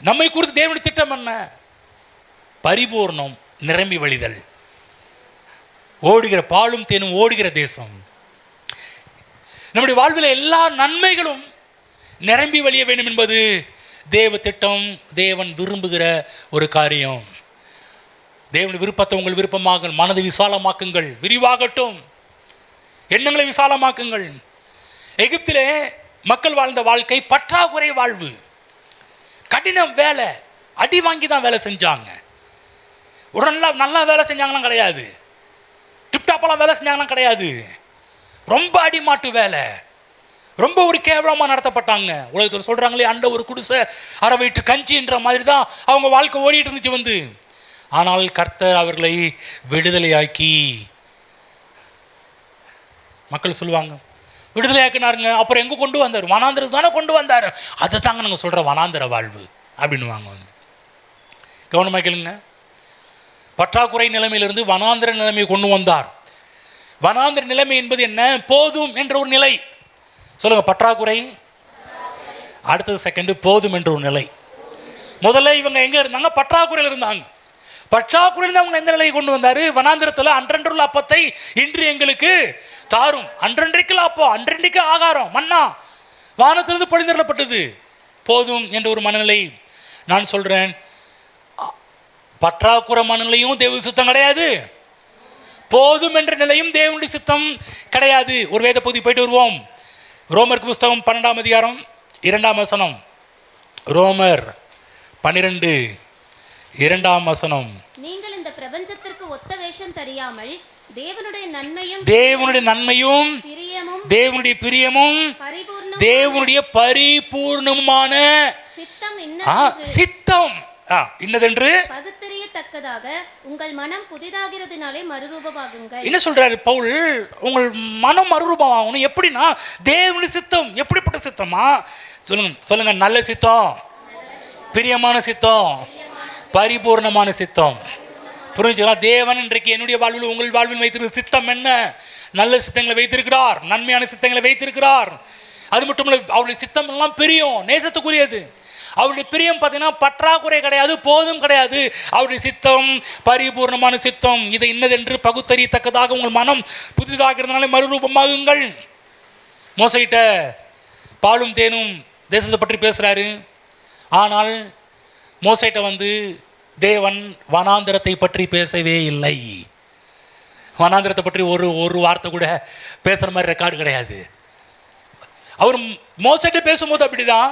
நம்மை குறித்து தேவனுடைய திட்டம் என்ன? பரிபூர்ணம், நிரம்பி வழிதல், ஓடுகிற பாலும் தேனும் ஓடுகிற தேசம். நம்முடைய வாழ்வில் எல்லா நன்மைகளும் நிரம்பி வழிய வேண்டும் என்பது தேவ திட்டம், தேவன் விரும்புகிற ஒரு காரியம். தேவனுடைய விருப்பத்தை உங்கள் விருப்பமாக மனதை விசாலமாக்குங்கள், விரிவாகட்டும், எண்ணங்களை விசாலமாக்குங்கள். எகிப்திலே மக்கள் வாழ்ந்த வாழ்க்கை பற்றாக்குறை வாழ்வு, கடினம் வேலை, அடி வாங்கி தான் வேலை செஞ்சாங்க. உடனே நல்லா வேலை செஞ்சாங்களாம் கிடையாது, டிப்டாப்பெல்லாம் வேலை செஞ்சாங்களாம் கிடையாது. ரொம்ப அடிமாட்டு வேலை, ரொம்ப ஒரு கேவலமாக நடத்தப்பட்டாங்க. உலகத்தில் சொல்கிறாங்களே, அண்ட ஒரு குடிசை அரை வயிற்று கஞ்சின்ற மாதிரி தான் அவங்க வாழ்க்கை ஓடிட்டு இருந்துச்சு ஆனால் கர்த்தர் அவர்களை விடுதலையாக்கி, மக்கள் சொல்லுவாங்க விடுதலையாக்கினாருங்க, அப்புறம் எங்கே கொண்டு வந்தார்? வனாந்திரம் தானே கொண்டு வந்தார். அதை தாங்க நாங்கள் சொல்கிற வனாந்திர வாழ்வு அப்படின்னுவாங்க. கவனமாக கேளுங்க. பற்றாக்குறை நிலைமையிலிருந்து வனாந்திர நிலைமையை கொண்டு வந்தார். வனாந்திர நிலைமை என்பது என்ன? போதும் என்ற ஒரு நிலை. சொல்லுங்க, பற்றாக்குறை, அடுத்தது செகண்ட் போதும் என்ற ஒரு நிலை. முதல்ல இவங்க எங்க இருந்தாங்க? பற்றாக்குறையில் இருந்தாங்க. பற்றாக்குறையில் அவங்க எந்த நிலையை கொண்டு வந்தாரு? வனாந்திரத்தில் அன்றன்றுள்ள அப்பத்தை இன்று எங்களுக்கு தாரும். அன்றன்றைக்கு அப்போ, அன்றன்றைக்கு ஆகாரம் மன்னா வானத்திலிருந்து பொழிந்தரப்பட்டது. போதும் என்ற ஒரு மனநிலை. நான் சொல்கிறேன், பற்றாக்குறை மனநிலையும் தேவ சித்தம் கிடையாது, போதும் என்ற நிலையும் தேவனுடைய சித்தம் கிடையாது. ஒரு வேத பகுதி போயிட்டு வருவோம். ரோமருக்கு புஸ்தகம் 12ஆம் அதிகாரம் 2ஆம் வசனம். ரோமர் 12:2ஆம் வசனம். நீங்கள் இந்த பிரபஞ்சத்திற்கு ஒத்த வேஷம் தெரியாமல் தேவனுடைய நன்மையும் தேவனுடைய பிரியமும் தேவனுடைய பரிபூர்ணமான சித்தம் இன்னதென்று பகுத்தறியத்தக்கதாக உங்கள் மனம் புதிதாகிறதுனாலே மறுரூபமாகுங்கள். என்ன சொல்றாரு பவுல்? உங்கள் மனம் மறுரூபமாகணும். எப்படின்னா தேவனுடைய சித்தம். எப்படிப்பட்ட சித்தமா? சொல்லுங்க. நல்ல சித்தம், பிரியமான சித்தம், பரிபூர்ணமான சித்தம். புரிஞ்சுக்கலாம்? தேவன் இன்றைக்கு என்னுடைய வாழ்வில் உங்கள் வாழ்வில் வைத்திருக்கிற சித்தம் என்ன? நல்ல சித்தங்களை வைத்திருக்கிறார், நன்மையான சித்தங்களை வைத்திருக்கிறார். அது மட்டும் இல்லை, அவருடைய சித்தம் எல்லாம் பிரியம், நேசத்துக்குரியது. அவருடைய பிரியம் பார்த்தீங்கன்னா பற்றாக்குறை கிடையாது, போதும் கிடையாது. அவருடைய சித்தம் பரிபூர்ணமான சித்தம். இதை இன்னதென்று பகுத்தறியத்தக்கதாக உங்கள் மனம் புதிதாகிறதுனால மறுரூபமாகுங்கள். மோசையிட்ட பாலும் தேனும் தேசத்தை பற்றி பேசுகிறாரு. ஆனால் மோசையிட்ட தேவன் வனாந்திரத்தை பற்றி பேசவே இல்லை. வனாந்திரத்தை பற்றி ஒரு வார்த்தை கூட பேசுகிற மாதிரி ரெக்கார்டு கிடையாது. அவர் மோசையிட்ட பேசும்போது அப்படிதான்.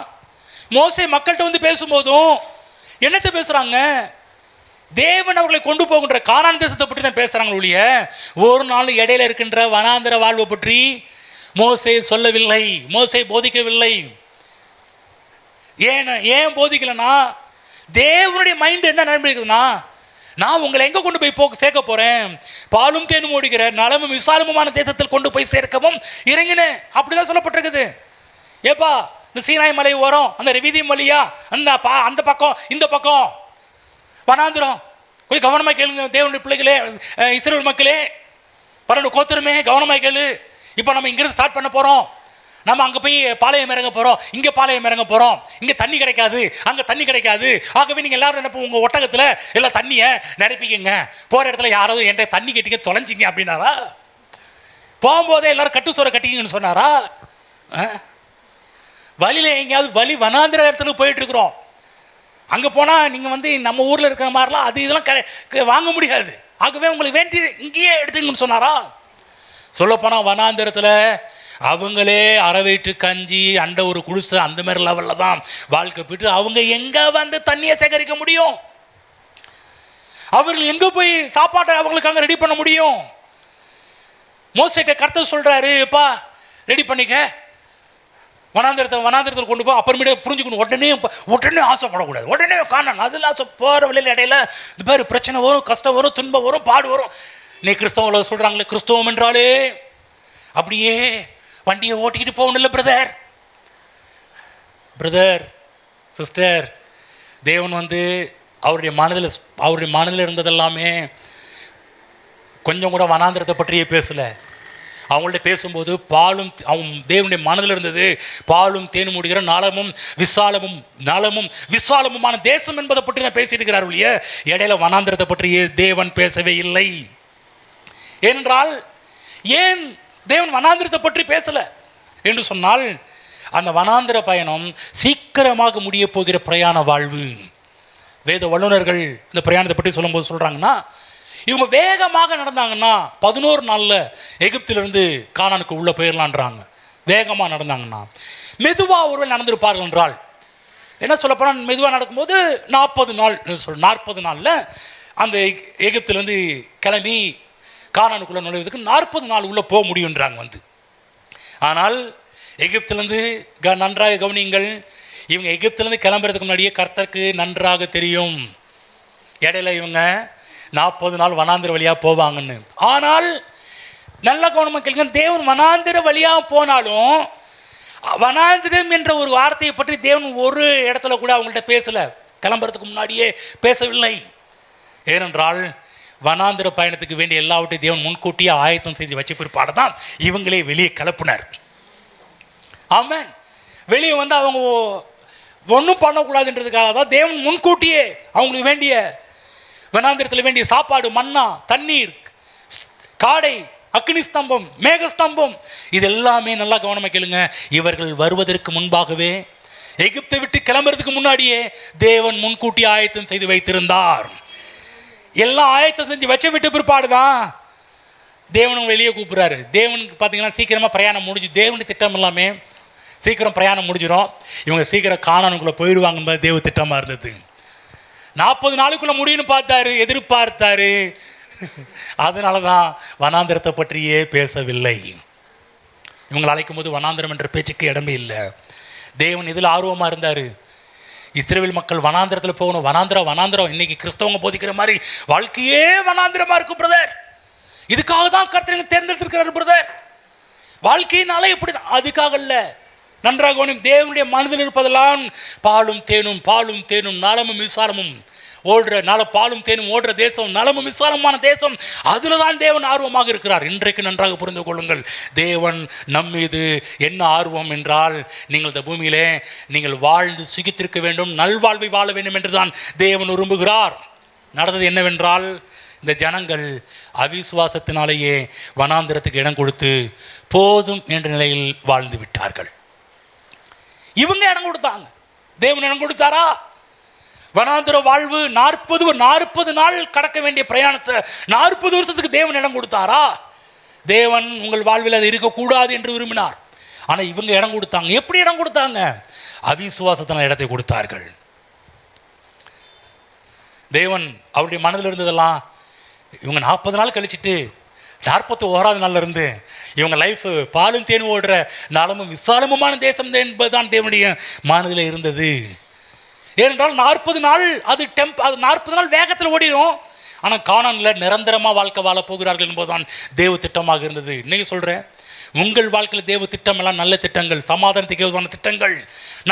மோசே மக்கள்கிட்ட பேசும்போதும் என்னத்தை பேசுகிறாங்க? தேவன் அவர்களை கொண்டு போகின்ற கானான் தேசத்தை பற்றி தான் பேசுகிறாங்க ஒழிய ஒரு நாள் இடையில இருக்கின்ற வனாந்திர வாழ்வை பற்றி மோசே சொல்லவில்லை, மோசே போதிக்கவில்லை. ஏன் போதிக்கலைன்னா, தேவனுடைய மைண்ட் என்ன நினைக்கிறதுனா, நான் உங்களை எங்கே கொண்டு போய் சேர்க்க போகிறேன்? பாலும் தேனும் ஓடுகிற நலமும் விசாலமுமான தேசத்தில் கொண்டு போய் சேர்க்கவும் இறங்கினேன். அப்படிதான் சொல்லப்பட்டிருக்குது. ஏப்பா, இந்த சீனாய் மலை ஓரம், அந்த ரெவிதி மலையா, அந்த பக்கம் இந்த பக்கம் வனாந்திரம், கொஞ்சம் கவனமாக கேளுங்க தேவனுடைய பிள்ளைகளே, இஸ்ரவேல் மக்களே, 12 கோத்திரமே கவனமாக கேளு. இப்போ நம்ம இங்கிருந்து ஸ்டார்ட் பண்ண போகிறோம். நம்ம அங்கே போய் பாளையம் இறங்க போகிறோம், இங்கே பாளையம் இறங்க போகிறோம். இங்கே தண்ணி கிடைக்காது, அங்கே தண்ணி கிடைக்காது. ஆகவே நீங்கள் எல்லாரும் என்ன, உங்கள் ஒட்டகத்தில் எல்லாம் தண்ணியை நிரப்பிக்கங்க. போகிற இடத்துல யாராவது என்கிட்ட தண்ணி கட்டிக்க தொலைஞ்சிங்க அப்படின்னாரா? போகும்போதே எல்லாரும் கட்டு சோறை கட்டிக்கங்கன்னு சொன்னாரா? வழியில் எங்கேயாவது வனாந்திர இடத்துல போயிட்டுருக்குறோம். அங்கே போனால் நீங்கள் நம்ம ஊரில் இருக்கிற மாதிரிலாம் இதெல்லாம் வாங்க முடியாது. ஆகவே உங்களுக்கு வேண்டி இங்கேயே எடுத்துங்கன்னு சொன்னாரா? சொல்லப்போனால் வனாந்திரத்தில் அவங்களே அறவைட்டு கஞ்சி அண்ட ஒரு குடிசை அந்த மாதிரி லெவலில் தான் வாழ்க்கை போயிட்டு அவங்க எங்கே தண்ணியை சேகரிக்க முடியும்? அவர்கள் எங்கே போய் சாப்பாட்டை அவங்களுக்காக ரெடி பண்ண முடியும்? மோசைட்ட கர்த்தர் சொல்கிறாரு, எப்பா ரெடி பண்ணிக்க, வனாந்திரத்தில் கொண்டு போய். அப்புறமேட்டு புரிஞ்சுக்கணும், உடனே ஆசைப்படக்கூடாது, உடனே காணணும். அதில் ஆசை போகிற வழியில் இடையில இந்த மாதிரி பிரச்சனை வரும், கஷ்டம் வரும், துன்பம் வரும், பாடு வரும். நீ கிறிஸ்தவ சொல்கிறாங்களே, கிறிஸ்தவம் என்றாலே அப்படியே வண்டியை ஓட்டிக்கிட்டு போகணும் இல்லை பிரதர் சிஸ்டர். தேவன் அவருடைய மனதில் இருந்ததெல்லாமே கொஞ்சம் கூட வனாந்திரத்தை பற்றியே பேசலை. அவங்கள்ட்ட பேசும்போது தேவனுடைய மனதில் இருந்தது பாலும் தேனும் முடிகிற நலமும் விசாலமுமான தேசம் என்பதை பற்றி தான் பேசிட்டு இருக்கிறார் ஒழிய இடையில வனாந்திரத்தை பற்றியே தேவன் பேசவே இல்லை. ஏனென்றால் ஏன் தேவன் வனாந்திரத்தை பற்றி பேசலை என்று சொன்னால், அந்த வனாந்திர பயணம் சீக்கிரமாக முடிய போகிற பிரயாண வாழ்வு. வேத வல்லுநர்கள் இந்த பிரயாணத்தை பற்றி சொல்லும்போது சொல்கிறாங்கன்னா, இவங்க வேகமாக நடந்தாங்கன்னா 11 நாளில் எகிப்திலிருந்து கானானுக்கு உள்ளே போயிடலான்றாங்க. வேகமாக நடந்தாங்கன்னா, மெதுவாக ஒருவர் நடந்திருப்பார்கள் என்றால் என்ன சொல்லப்போனால், மெதுவாக நடக்கும்போது 40 நாளில் அந்த எகிப்திலேருந்து கிளம்பி கானானுக்குள்ளே நுழைவதற்கு 40 நாள் உள்ளே போக முடியுன்றாங்க. ஆனால் எகிப்திலேருந்து நன்றாக கவனியுங்கள், இவங்க எகிப்திலேருந்து கிளம்புறதுக்கு முன்னாடியே கர்த்தருக்கு நன்றாக தெரியும் இடையில இவங்க 40 நாள் வனாந்திர வழியாக போவாங்கன்னு. ஆனால் நல்ல கவனமாக கேளுங்க, தேவன் வனாந்திர வழியாக போனாலும் வனாந்திரம் என்ற ஒரு வார்த்தையை பற்றி தேவன் ஒரு இடத்துல கூட அவங்கள்ட்ட பேசலை, கிளம்புறதுக்கு முன்னாடியே பேசவில்லை. ஏனென்றால் வனாந்திர பயணத்துக்கு வேண்டிய எல்லாவற்றையும் தேவன் முன்கூட்டியே ஆயத்தம் செஞ்சு வச்சு பிற்பாடு தான் இவங்களே வெளியே கிளப்புனார். ஆமென். வெளியே அவங்க ஒன்றும் பண்ணக்கூடாதுன்றதுக்காக தான் தேவன் முன்கூட்டியே அவங்களுக்கு வேண்டிய வனாந்திரத்தில் வேண்டிய சாப்பாடு, மன்னா, தண்ணீர், காடை, அக்னி ஸ்தம்பம், மேக ஸ்தம்பம், இது எல்லாமே நல்லா கவனமாக கேளுங்க. இவர்கள் வருவதற்கு முன்பாகவே எகிப்தை விட்டு கிளம்புறதுக்கு முன்னாடியே தேவன் முன்கூட்டி ஆயத்தம் செய்து வைத்திருந்தார். எல்லாம் ஆயத்தம் செஞ்சு வச்ச விட்டு பிற்பாடுதான் தேவனும் வெளியே கூப்பிடுறாரு. தேவனுக்கு பார்த்தீங்கன்னா சீக்கிரமாக பிரயாணம் முடிஞ்சு, தேவனுடைய திட்டம் எல்லாமே சீக்கிரம் பிரயாணம் முடிஞ்சிடும், இவங்க சீக்கிரம் கானானுக்குள்ளே போயிடுவாங்க தேவ திட்டமாக இருந்தது. 40 நாளுக்குள்ளே முடியும்னு பார்த்தாரு, எதிர்பார்த்தாரு. அதனால தான் வனாந்திரத்தை பற்றியே பேசவில்லை. இவங்களை அழைக்கும் போது வனாந்திரம் என்ற பேச்சுக்கு இடமே இல்லை. தேவன் இதில் ஆர்வமாக இருந்தார். இஸ்ரவேல் மக்கள் வனாந்திரத்தில் போகணும். வனாந்திரம் இன்னைக்கு கிறிஸ்தவங்க போதிக்கிற மாதிரி வாழ்க்கையே வனாந்திரமாக இருக்கும் பிரதர். இதுக்காக தான் கர்த்தர் தேர்ந்தெடுத்திருக்கிறார் பிரதர். வாழ்க்கையினாலே இப்படி தான், அதுக்காக இல்லை. நன்றாக தேவனுடைய மனதில் இருப்பதெல்லாம் பாலும் தேனும் நலமும் விசாலமும் ஓடுற பாலும் தேனும் ஓடுற தேசம், நலமும் விசாலமான தேசம். அதில் தான் தேவன் ஆர்வமாக இருக்கிறார். இன்றைக்கு நன்றாக புரிந்து கொள்ளுங்கள், தேவன் நம் மீது என்ன ஆர்வம் என்றால், நீங்கள் இந்த பூமியிலே நீங்கள் வாழ்ந்து சுகித்திருக்க வேண்டும், நல்வாழ்வை வாழ வேண்டும் என்று தான் தேவன் விரும்புகிறார். நடந்தது என்னவென்றால், இந்த ஜனங்கள் அவிசுவாசத்தினாலேயே வனாந்திரத்துக்கு இடம் கொடுத்து போதும் என்ற நிலையில் வாழ்ந்து விட்டார்கள். இவங்க இடம் கொடுத்தாங்க, தேவன் இடம் கொடுத்தாரா? வனாந்திர வாழ்வு 40 நாள் கடக்க வேண்டிய பிரயாணத்தை 40 வருஷத்துக்கு தேவன் இடம் கொடுத்தாரா? தேவன் உங்கள் வாழ்வில் அது இருக்கக்கூடாது என்று விரும்பினார். ஆனால் இவங்க இடம் கொடுத்தாங்க. எப்படி இடம் கொடுத்தாங்க? அவிசுவாசத்தினால் இடத்தை கொடுத்தார்கள். தேவன் அவருடைய மனதில் இருந்ததெல்லாம் இவங்க 40 நாள் கழிச்சுட்டு 41ஆவது நாள்ல இருந்து இவங்க லைஃப் பாலும் தேனும் ஓடுற நலமும் விசாலமுமான தேசம் என்பதுதான் தேவனுடைய மனதில் இருந்தது. ஏனென்றால் 40 நாள் அது 40 நாள் வேகத்தில் ஓடிடும். ஆனால் கானானில் நிரந்தரமாக வாழ்க்கை வாழ போகிறார்கள் என்பதுதான் தேவ திட்டமாக இருந்தது. இன்னைக்கு சொல்கிறேன், உங்கள் வாழ்க்கையில் தேவ திட்டம் எல்லாம் நல்ல திட்டங்கள், சமாதானத்துக்கு ஏதுவான திட்டங்கள்,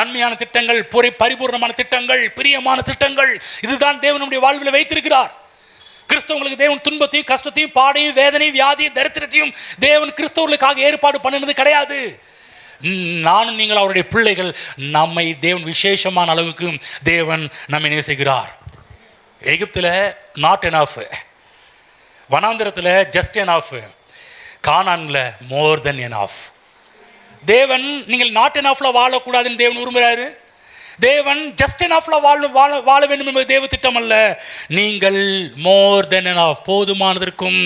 நன்மையான திட்டங்கள், பரிபூர்ணமான திட்டங்கள், பிரியமான திட்டங்கள். இதுதான் தேவன் நம்முடைய வாழ்வில் வைத்திருக்கிறார். கிறிஸ்தவங்களுக்கு தேவன் துன்பத்தையும் கஷ்டத்தையும் பாடையும் வேதனையும் வியாதியும் தரித்திரத்தையும் தேவன் கிறிஸ்தவர்களுக்காக ஏற்பாடு பண்ணினது கிடையாது. நானும் நீங்கள் அவருடைய பிள்ளைகள். நம்மை தேவன் விசேஷமான அளவுக்கு தேவன் நம்மை நேசிக்கிறார். எகிப்தில் நாட் எனாஃப், வனாந்திரத்தில் ஜஸ்ட் எனாஃப், கானானில் மோர் தென் எனாஃப். தேவன் நீங்கள் நாட் எனாஃப்ல வாழக்கூடாதுன்னு தேவன் விரும்புகிறாரு. தேவன் ஜஸ்ட் எனாஃப்ல வாழ வேண்டும் என்பது தேவ திட்டம் அல்ல. நீங்கள் மோர் தென் எனாஃப், போதுமானதற்கும்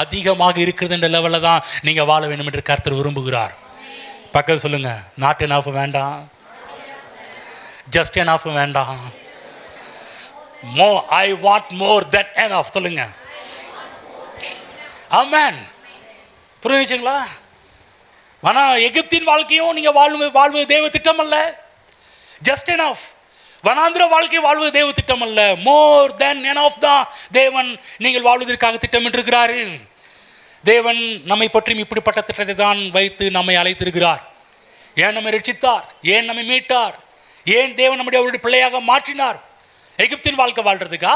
அதிகமாக இருக்கிறது என்ற லெவலில் தான் நீங்கள் வாழ வேண்டும் என்று கர்த்தர் விரும்புகிறார். பக்கத்தில் சொல்லுங்க, நாட் எனாஃப் வேண்டாம், ஜஸ்ட் எனாஃப் வேண்டாம், I want more then enough சொல்லுங்க. ஆமென். புரிஞ்சுங்களா? ஆனால் எகிப்தின் வாழ்க்கையும் நீங்கள் வாழ்வது தேவ திட்டம் அல்ல. Just enough. வனாந்திர வாழ்க்கை வாழ்வது தேவ திட்டம் அல்ல. மோர் தென் எனாஃப் தான் தேவன் நீங்கள் வாழ்வதற்காக திட்டமிட்டிருக்கிறாரு. தேவன் நம்மை பற்றியும் இப்படிப்பட்ட திட்டத்தை தான் வைத்து நம்மை அழைத்திருக்கிறார். ஏன் நம்மை ரட்சித்தார்? ஏன் நம்மை மீட்டார்? ஏன் தேவன் நம்முடைய அவருடைய பிள்ளையாக மாற்றினார்? எகிப்தின் வாழ்க்கை வாழ்றதுக்கா?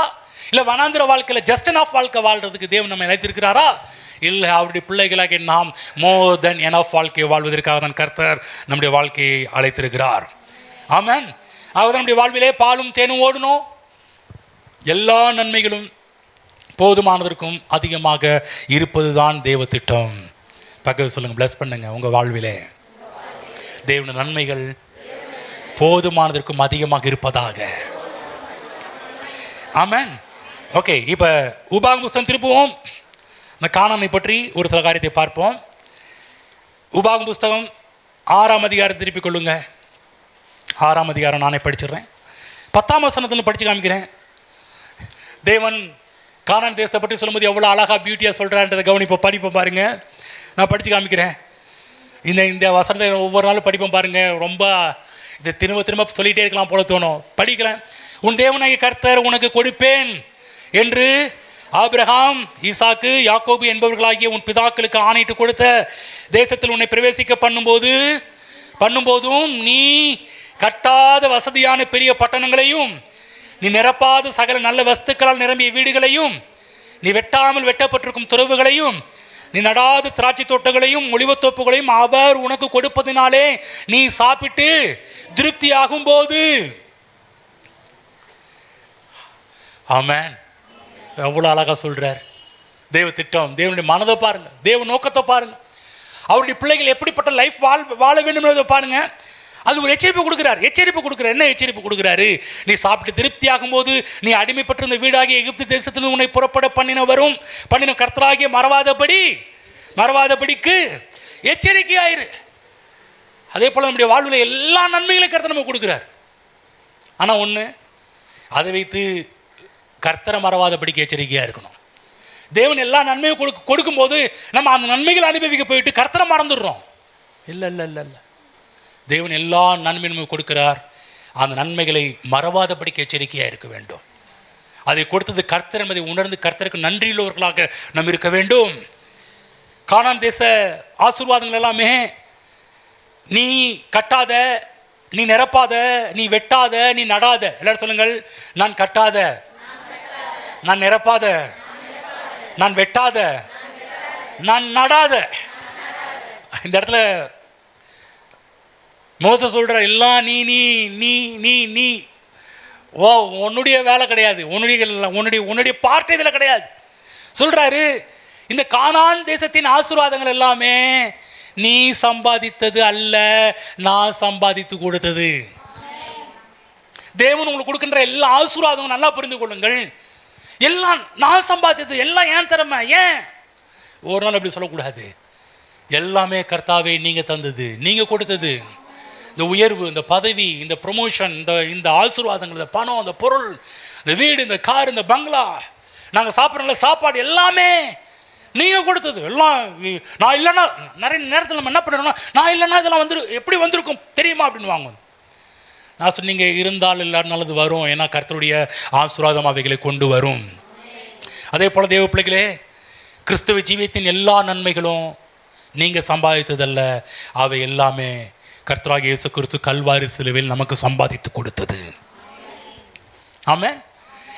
இல்லை வனாந்திர வாழ்க்கையில் ஜஸ்ட் எனாஃப் வாழ்க்கை வாழ்றதுக்கு தேவன் நம்மை அழைத்திருக்கிறாரா? இல்லை, அவருடைய பிள்ளைகளாக நாம் மோர் தென் எனாஃப் வாழ்க்கையை வாழ்வதற்காக தான் கர்த்தர் நம்முடைய வாழ்க்கையை அழைத்திருக்கிறார். ஆமென். அவர் நம்முடைய வாழ்விலே பாலும் தேனும் ஓடணும். எல்லா நன்மைகளும் போதுமானதற்கும் அதிகமாக இருப்பது தான் தேவ திட்டம். பக்கத்தில் சொல்லுங்க, பிளஸ் பண்ணுங்க, உங்கள் வாழ்விலே தேவனுடைய நன்மைகள் போதுமானதற்கும் அதிகமாக இருப்பதாக. ஆமென். ஓகே, இப்போ உபாகம புஸ்தகம் திருப்புவோம். இந்த கானானை பற்றி ஒரு சில காரியத்தை பார்ப்போம். உபாகம புஸ்தகம் 6ஆம் அதிகாரம் திருப்பிக் கொள்ளுங்க. 6ஆம் அதிகாரம் நானே படிச்சிடுறேன். 10ஆம் வசனத்தில் படித்து காமிக்கிறேன். தேவன் கானான் தேசத்தை பற்றி சொல்லும்போது எவ்வளோ அழகாக பியூட்டியாக சொல்கிறான்றதை கவனிப்போம், படிப்போம் பாருங்க. நான் படித்து காமிக்கிறேன். இந்த வசனத்தை ஒவ்வொரு நாளும் படிப்போம் பாருங்க. ரொம்ப இதை திரும்ப சொல்லிகிட்டே இருக்கலாம் போல தோணும். படிக்கிறேன். உன் தேவனாகிய கர்த்தர் உனக்கு கொடுப்பேன் என்று ஆபிரகாம், ஈசாக்கு, யாக்கோபு என்பவர்களாகிய உன் பிதாக்களுக்கு ஆணையிட்டு கொடுத்த தேசத்தில் உன்னை பிரவேசிக்க பண்ணும்போதும் நீ கட்டாத வசதியான பெரிய பட்டணங்களையும், நீ நிரப்பாத சகல நல்ல வஸ்துக்களால் நிரம்பிய வீடுகளையும், நீ வெட்டாமல் வெட்டப்பட்டிருக்கும் துறவுகளையும், நீ நடாத திராட்சை தோட்டங்களையும் ஒலிவத்தோப்புகளையும் அவர் உனக்கு கொடுப்பதினாலே நீ சாப்பிட்டு திருப்தி ஆகும் போது. ஆமென். எவ்வளோ அழகாக சொல்கிறார். தேவ திட்டம், தேவனுடைய மனதை பாருங்கள், தேவ நோக்கத்தை பாருங்கள், அவருடைய பிள்ளைகள் எப்படிப்பட்ட லைஃப் வாழ வேண்டும் என்பதை பாருங்கள். அது ஒரு எச்சரிப்பு கொடுக்கிறார். என்ன எச்சரிப்பு கொடுக்கிறாரு? நீ சாப்பிட்டு திருப்தியாகும் போது நீ அடிமைப்பட்டிருந்த வீடாகிய எகிப்து தேசத்தில் உன்னை புறப்பட பண்ணின கர்த்தராகிய மறவாதபடிக்கு எச்சரிக்கையாயிரு. அதே போல நம்முடைய வாழ்வில் எல்லா நன்மைகளையும் கர்த்தர் நம்ம கொடுக்கிறார். ஆனால் ஒன்று, அதை வைத்து கர்த்தரை மறவாதபடிக்கு எச்சரிக்கையாக இருக்கணும். தேவன் எல்லா நன்மையும் கொடுக்கும்போது நம்ம அந்த நன்மைகளை அனுபவிக்க போயிட்டு கர்த்தரை மறந்துடுறோம். இல்லை, தேவன் எல்லா நன்மையும் கொடுக்கிறார். அந்த நன்மைகளை மறவாதபடிக்கு எச்சரிக்கையாக இருக்க வேண்டும். அதை கொடுத்தது கர்த்தர் என்பதை உணர்ந்து கர்த்தருக்கு நன்றியுள்ளவர்களாக நாம் இருக்க வேண்டும். கானான் தேச ஆசீர்வாதங்கள் எல்லாமே நீ கட்டாத, நீ நிரப்பாத, நீ வெட்டாத, நீ நடாத. எல்லாரும் சொல்லுங்கள், நான் கட்டாத, நான் நிரப்பாத, நான் வெட்டாத, நான் நடாத. இந்த இடத்துல மோசே சொல்ற எல்லாம் நீ நீ நீ நீ நீ ஓ உன்னுடைய வேலை கிடையாது, உன்னுடைய பார்ட் இதில் கிடையாது. சொல்றாரு, இந்த கானான் தேசத்தின் ஆசீர்வாதங்கள் எல்லாமே நீ சம்பாதித்தது அல்ல, நான் சம்பாதித்து கொடுத்தது. தேவன் உங்களுக்கு கொடுக்கின்ற எல்லா ஆசீர்வாதங்களும் நல்லா புரிந்து கொள்ளுங்கள். எல்லாம் நான் சம்பாதித்தது, எல்லாம் ஏன் திறமை. ஏன் ஒரு நாள் அப்படி சொல்லக்கூடாது. எல்லாமே கர்த்தாவே நீங்க தந்தது, நீங்க கொடுத்தது. இந்த உயர்வு, இந்த பதவி, இந்த ப்ரொமோஷன், இந்த ஆசீர்வாதங்கள், இந்த பணம், இந்த பொருள், இந்த வீடு, இந்த கார், இந்த பங்களா, நாங்கள் சாப்பிட்ற சாப்பாடு எல்லாமே நீங்கள் கொடுத்தது. எல்லாம் நான் இல்லைன்னா நிறைய நேரத்தில் நம்ம என்ன பண்ணுறோம்னா, நான் இல்லைன்னா இதெல்லாம் எப்படி வந்திருக்கும் தெரியுமா அப்படின்னு வாங்க. நான் சொன்னீங்க, இருந்தால் இல்லாதனால அது வரும். ஏன்னா கர்த்தருடைய ஆசீர்வாதம் அவைகளை கொண்டு வரும். அதே போல் தேவ பிள்ளைகளே, கிறிஸ்துவ ஜீவியத்தின் எல்லா நன்மைகளும் நீங்கள் சம்பாதித்ததல்ல, அவை எல்லாமே கர்த்தராகிய இயேசு கிறிஸ்து கல்வாரி சிலுவையில் நமக்கு சம்பாதித்து கொடுத்தது. ஆமென்.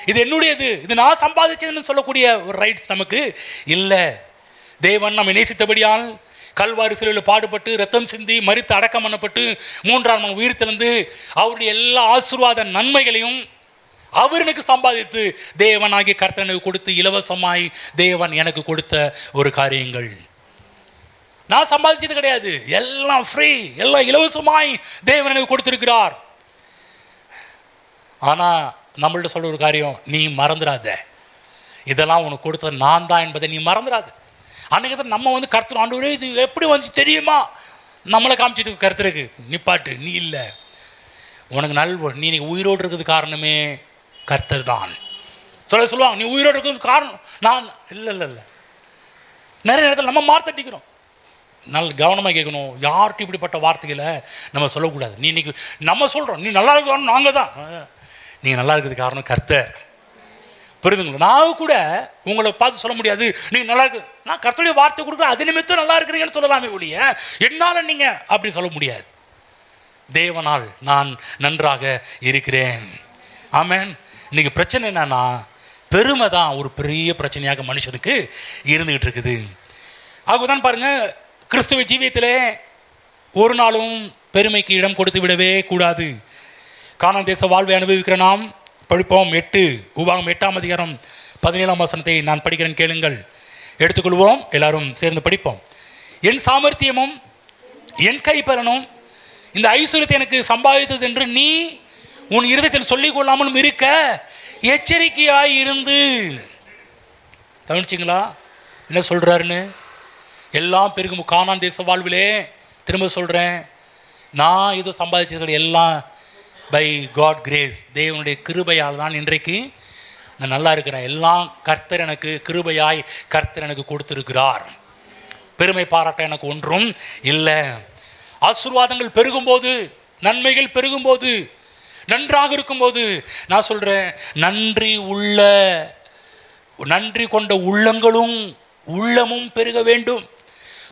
இது என்னுடையது, இது நான் சம்பாதிச்சதுன்னு சொல்லக்கூடிய ஒரு ரைட்ஸ் நமக்கு இல்லை. தேவன் நம்ம நேசித்தபடியால் கல்வாரி சிலுவையில் பாடுபட்டு ரத்தம் சிந்தி மரித்து அடக்கம் பண்ணப்பட்டு 3ஆம் நாள் உயிர்த்தெழுந்து அவருடைய எல்லா ஆசீர்வாத நன்மைகளையும் அவர் எனக்கு சம்பாதித்து தேவனாகிய கர்த்தர் எனக்கு கொடுத்து இலவசமாய் தேவன் எனக்கு கொடுத்த ஒரு காரியங்கள். நான் சம்பாதிச்சது கிடையாது, எல்லாம் ஃப்ரீ, எல்லாம் இலவசமாய் தேவன் எனக்கு கொடுத்திருக்கிறார். ஆனால் நம்மள்ட்ட சொல்ற ஒரு காரியம், நீ மறந்துடாத, இதெல்லாம் உனக்கு கொடுத்தது நான் தான் என்பதை நீ மறந்துடாது. அன்றைக்கி தான் நம்ம கர்த்தர் ஆண்டவரே இது எப்படி வந்துச்சு தெரியுமா, நம்மளை காமிச்சிட்டு கர்த்தருக்கு நிப்பாட்டு, நீ இல்லை, உனக்கு நீ இன்னைக்கு உயிரோடு இருக்கிறது காரணமே கர்த்தர் தான். சொல்லுவாங்க, நீ உயிரோடு இருக்கிறது காரணம் நான் இல்லை. நிறைய நேரத்தில் நம்ம மார்த்தட்டிக்கிறோம். நல்ல கவனமாக கேட்கணும். யார்கிட்ட இப்படிப்பட்ட வார்த்தைகளை நம்ம சொல்லக்கூடாது. நீ இன்னைக்கு நம்ம சொல்கிறோம், நீ நல்லா இருக்க காரணம் நாங்கள் தான். நீங்கள் நல்லா இருக்கிறது காரணம் கர்த்தர். புரியுதுங்களா? நான் கூட உங்களை பார்த்து சொல்ல முடியாது நீங்கள் நல்லா இருக்கு, நான் கர்த்தருடைய வார்த்தை கொடுக்குறேன், அது நிமித்தம் நல்லா இருக்கிறீங்கன்னு சொல்லலாமே ஒழிய என்னால் நீங்கள் அப்படி சொல்ல முடியாது. தேவனால் நான் நன்றாக இருக்கிறேன். ஆமென். இன்னைக்கு பிரச்சனை என்னன்னா, பெருமை தான் ஒரு பெரிய பிரச்சனையாக மனுஷனுக்கு இருந்துகிட்டு இருக்குது. ஆகதான் பாருங்க, கிறிஸ்துவ ஜீவியத்திலே ஒரு நாளும் பெருமைக்கு இடம் கொடுத்து விடவே கூடாது. கானான் தேச வாழ்வை அனுபவிக்கிற நாம் படிப்போம். உபாகம் 8ஆம் அதிகாரம் 17ஆம் வசனத்தை நான் படிக்கிறேன், கேளுங்கள். எடுத்துக்கொள்வோம், எல்லாரும் சேர்ந்து படிப்போம். என் சாமர்த்தியமும் என் கைப்பலனும் இந்த ஐஸ்வர்யத்தை எனக்கு சம்பாதித்தது என்று நீ உன் இருதயத்தில் சொல்லிக் கொள்ளாமலும் இருக்க எச்சரிக்கையாய் இருந்து. கவனிச்சிங்களா என்ன சொல்றாருன்னு? எல்லாம் பெருகும் கானான் தேச வாழ்விலே, திரும்ப சொல்கிறேன், நான் இது சம்பாதிச்சது எல்லாம் பை காட் கிரேஸ், தேவனுடைய கிருபையால் தான் இன்றைக்கு நான் நல்லா இருக்கிறேன். எல்லாம் கர்த்தர் எனக்கு கிருபையாய் கர்த்தர் எனக்கு கொடுத்திருக்கிறார். பெருமை பாராட்ட எனக்கு ஒன்றும் இல்லை. ஆசீர்வாதங்கள் பெருகும்போது, நன்மைகள் பெருகும்போது, நன்றாக இருக்கும்போது நான் சொல்கிறேன், நன்றி கொண்ட உள்ளமும் பெருக வேண்டும்.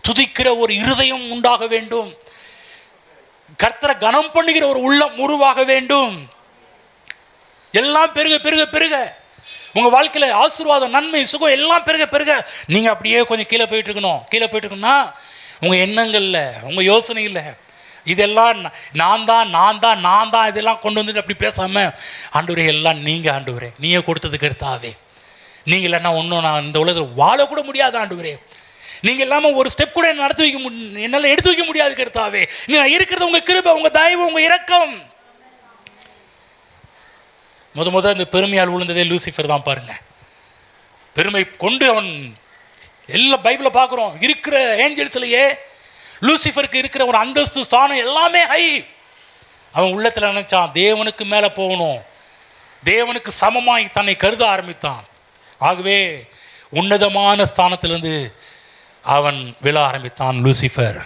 துதிக்கிற ஒரு இருதயம் உண்டாக வேண்டும். கர்த்தரை கனம் பண்ணுகிற ஒரு உள்ளம் உருவாக வேண்டும். எல்லாம் பெருக பெருக பெருக உங்கள் வாழ்க்கையில் ஆசீர்வாதம், நன்மை, சுகம் எல்லாம் பெருக பெருக நீங்கள் அப்படியே கொஞ்சம் கீழே போயிட்டு இருக்கணும்னா உங்கள் எண்ணங்களில், உங்கள் யோசனையில் இதெல்லாம் நான் தான் இதெல்லாம் கொண்டு வந்துட்டு அப்படி பேசாமல், ஆண்டவரே எல்லாம் நீங்கள், ஆண்டவரே நீங்கள் கொடுத்ததுக்கு எடுத்தாவே, நீங்கள் இல்லைன்னா ஒன்றும் நான் இந்த உலகத்தில் வாழக்கூட முடியாது. ஆண்டவரே நீங்கள் இல்லாமல் ஒரு ஸ்டெப் கூட என்ன நடத்தி வைக்க என்னால் எடுத்து வைக்க முடியாது கர்த்தாவே. நான் இருக்கிறது உங்கள் கிருபை, உங்கள் தயவு, உங்கள் இரக்கம். முத இந்த பெருமையால் விழுந்ததே லூசிஃபர் தான் பாருங்க. பெருமை கொண்டு அவன் எல்லா பைபிளை பார்க்குறோம், இருக்கிற ஏஞ்சல்ஸ்லையே லூசிஃபருக்கு இருக்கிற ஒரு அந்தஸ்து ஸ்தானம் எல்லாமே ஹை. அவன் உள்ளத்தில் நினைச்சான் தேவனுக்கு மேலே போகணும், தேவனுக்கு சமமாய் தன்னை கருத ஆரம்பித்தான். ஆகவே உன்னதமான ஸ்தானத்திலிருந்து அவன் விழ ஆரம்பித்தான் லூசிஃபர்.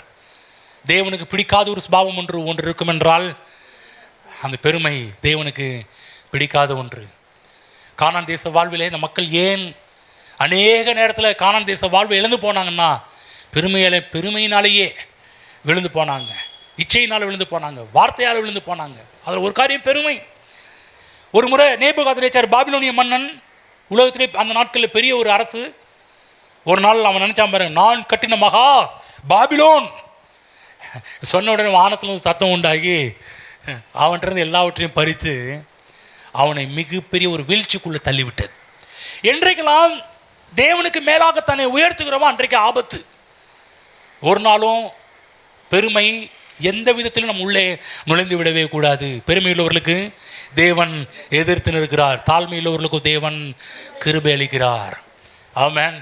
தேவனுக்கு பிடிக்காத ஒரு சுபாவம் ஒன்று இருக்கும் என்றால் அந்த பெருமை தேவனுக்கு பிடிக்காத ஒன்று. கானான் தேச வாழ்விலே இந்த மக்கள் ஏன் அநேக நேரத்தில் கானான் தேச வாழ்வை இழந்து போனாங்கன்னா பெருமையினாலேயே விழுந்து போனாங்க, இச்சையினால் விழுந்து போனாங்க, வார்த்தையால் விழுந்து போனாங்க. அதில் ஒரு காரியம் பெருமை. ஒரு முறை நேபுகாத்நேச்சார் பாபிலோனிய மன்னன், உலகத்திலே அந்த நாட்களில் பெரிய ஒரு அரசு, ஒரு நாள் அவன் நினைச்சான் பாருங்க, நான் கட்டின மகா பாபிலோன் சொன்ன உடனே வானத்தில் சத்தம் உண்டாகி அவன்கிட்ட எல்லாவற்றையும் பறித்து அவனை மிகப்பெரிய ஒரு வீழ்ச்சிக்குள்ளே தள்ளிவிட்டது. என்றைக்கெல்லாம் தேவனுக்கு மேலாக தன்னை உயர்த்துகிறோமோ அன்றைக்கு ஆபத்து. ஒரு நாளும் பெருமை எந்த விதத்திலும் நம்ம உள்ளே நுழைந்து விடவே கூடாது. பெருமையுள்ளவர்களுக்கு தேவன் எதிர்த்து நிற்கிறார், தாழ்மையுள்ளவர்களுக்கும் தேவன் கிருபை அளிக்கிறார். ஆமென்.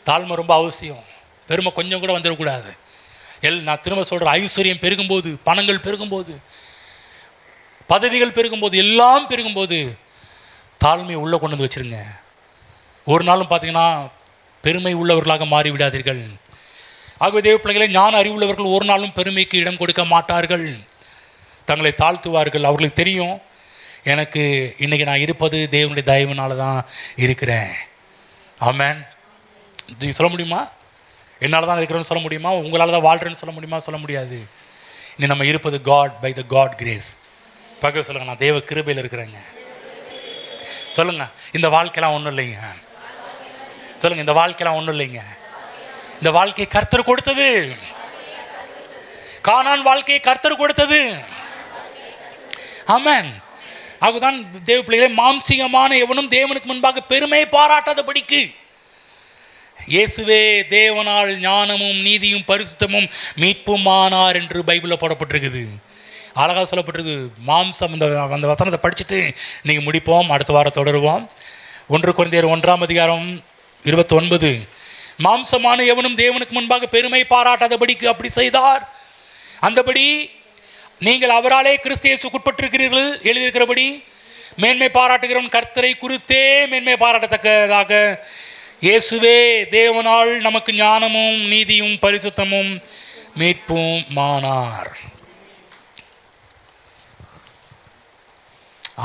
தாழ்மை ரொம்ப அவசியம், பெருமை கொஞ்சம் கூட வந்துடக்கூடாது. நான் திரும்ப சொல்கிறேன், ஐஸ்வர்யம் பெருகும்போது, பணங்கள் பெருகும்போது, பதவிகள் பெருகும்போது, எல்லாம் பெருகும்போது தாழ்மையை உள்ளே கொண்டு வந்து வச்சுருங்க. ஒரு நாளும் பார்த்தீங்கன்னா பெருமை உள்ளவர்களாக மாறிவிடாதீர்கள். ஆகவே தேவ பிள்ளைகளை, ஞான அறிவுள்ளவர்கள் ஒரு நாளும் பெருமைக்கு இடம் கொடுக்க மாட்டார்கள், தங்களை தாழ்த்துவார்கள். அவர்களுக்கு தெரியும், எனக்கு இன்றைக்கி நான் இருப்பது தேவனுடைய தயவுனால தான் இருக்கிறேன். ஆமென். சொல்ல முடியுமா? என்னால் தான் இருக்கிறேன்னு சொல்ல முடியுமா? உங்களால் தான் வாழ்கிறேன்னு சொல்ல முடியுமா? சொல்ல முடியாது. இன்னும் நம்ம இருப்பது God by the God grace. பக்க சொல்லுங்கள், நான் தேவ கிருபையில் இருக்கிறேங்க. சொல்லுங்கள், இந்த வாழ்க்கையெல்லாம் ஒன்றும் இல்லைங்க. சொல்லுங்கள், இந்த வாழ்க்கையெல்லாம் ஒன்றும் இல்லைங்க. இந்த வாழ்க்கையை கர்த்தர் கொடுத்தது. கானான் வாழ்க்கையை கர்த்தர் கொடுத்தது. ஆமென். அதுதான் தேவ பிள்ளைகளை, மாம்சீகமான எவனும் தேவனுக்கு முன்பாக பெருமை பாராட்டாதபடிக்கு இயேசுவே தேவனால் ஞானமும் நீதியும் பரிசுத்தமும் மீட்புமானார் என்று பைபிளில் போடப்பட்டிருக்குது. அழகாக சொல்லப்பட்டிருக்கு. மாம்சம், அந்த வசனத்தை படிச்சுட்டு நீங்கள் முடிப்போம், அடுத்த வாரம் தொடருவோம். 1 கொரிந்தியர் 1:29, மாம்சமான எவனும் தேவனுக்கு முன்பாக பெருமை பாராட்டாதபடிக்கு அப்படி செய்தார். அந்தபடி நீங்கள் அவராலே கிறிஸ்து இயேசுக்குட்பட்டிருக்கிறீர்கள். எழுதியிருக்கிறபடி மேன்மை பாராட்டுகிறவன் கர்த்தரை குறித்தே மேன்மை பாராட்டத்தக்கதாக இயேசுவே தேவனால் நமக்கு ஞானமும் நீதியும் பரிசுத்தமும் மீட்பும் மானார்.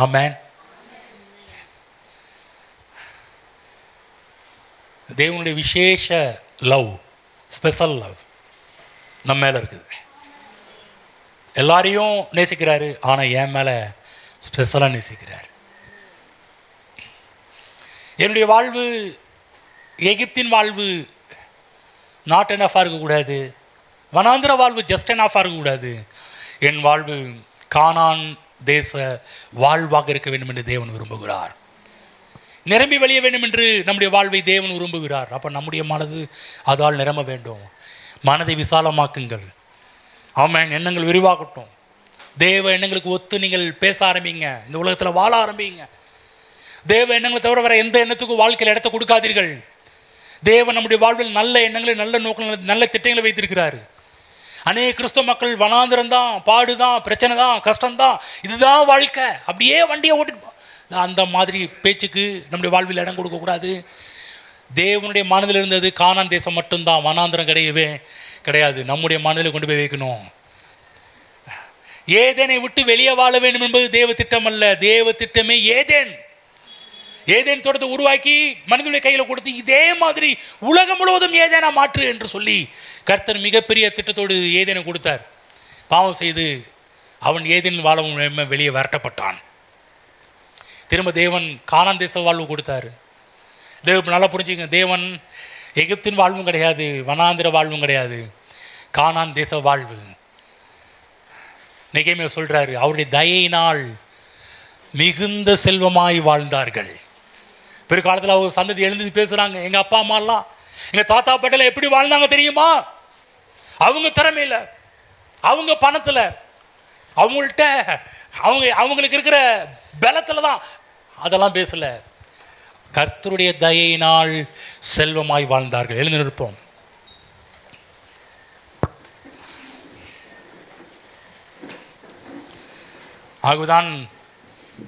ஆமென். தேவனுடைய விசேஷ லவ், ஸ்பெஷல் லவ் நம்ம மேலே இருக்குது. எல்லாரையும் நேசிக்கிறாரு, ஆனால் என் மேலே ஸ்பெஷலாக நேசிக்கிறார். என்னுடைய வாழ்வு எகிப்தின் வாழ்வு நாட் என்ஃபாக இருக்கக்கூடாது, வனாந்திர வாழ்வு ஜஸ்ட் என்ஃபாக இருக்கக்கூடாது. என் வாழ்வு கானான் தேச வாழ்வாக இருக்க வேண்டும் என்று தேவன் விரும்புகிறார். நிரம்பி வழிய வேண்டும் என்று நம்முடைய வாழ்வை தேவன் விரும்புகிறார். அப்போ நம்முடைய மனது அதால் நிரம்ப வேண்டும். மனதை விசாலமாக்குங்கள். ஆமென். எண்ணங்கள் விரிவாகட்டும். தேவ எண்ணங்களுக்கு ஒத்து நீங்கள் பேச ஆரம்பிங்க, இந்த உலகத்தில் வாழ ஆரம்பிங்க. தேவ எண்ணங்களை தவிர வர எந்த எண்ணத்துக்கும் வாழ்க்கையில் இடத்தை கொடுக்காதீர்கள். தேவன் நம்முடைய வாழ்வில் நல்ல எண்ணங்களை, நல்ல நோக்கங்களை, நல்ல திட்டங்களை வைத்திருக்கிறார். அநேக கிறிஸ்தவ மக்கள் வனாந்திரம் தான், பாடு தான், பிரச்சனை தான், கஷ்டம்தான், இதுதான் வாழ்க்கை, அப்படியே வண்டியை ஓட்டிட்டு அந்த மாதிரி பேச்சுக்கு நம்முடைய வாழ்வில் இடம் கொடுக்கக்கூடாது. தேவனுடைய மனதில் இருந்தது கானான் தேசம் மட்டும்தான், வனாந்திரம் கிடையவே கிடையாது. நம்முடைய மனதில் கொண்டு போய் வைக்கணும். ஏதேனை விட்டு வெளியே வாழ வேண்டும் என்பது தேவ திட்டம் அல்ல. தேவ திட்டமே ஏதேன். ஏதேன் தோட்டத்தை உருவாக்கி மனிதனுடைய கையில் கொடுத்து இதே மாதிரி உலகம் முழுவதும் ஏதேனா மாற்று என்று சொல்லி கர்த்தர் மிகப்பெரிய திட்டத்தோடு ஏதேனை கொடுத்தார். பாவம் செய்து அவன் ஏதேனில் வாழவும் வெளியே விரட்டப்பட்டான். திரும்ப தேவன் கானான் தேச வாழ்வு கொடுத்தாரு. தேவன் நல்லா புரிஞ்சுங்க, தேவன் எகிப்தின் வாழ்வும் கிடையாது, வனாந்திர வாழ்வும் கிடையாது, கானான் தேச வாழ்வு. நெகேமியா சொல்றாரு, அவருடைய தயையினால் மிகுந்த செல்வமாய் வாழ்ந்தார்கள். பிற்காலத்தில் அவங்க சந்ததி எழுந்து பேசுகிறாங்க, எங்கள் அப்பா அம்மாலாம் எங்க தாத்தா பாட்டில எப்படி வாழ்ந்தாங்க தெரியுமா? அவங்க திறமையில, அவங்க பணத்துல, அவங்கள்ட்ட அவங்களுக்கு இருக்கிற பலத்துல தான். அதெல்லாம் பேசல. கர்த்தருடைய தயையினால் செல்வமாய் வாழ்ந்தார்கள். எழுந்து நிற்போம். ஆகுதான்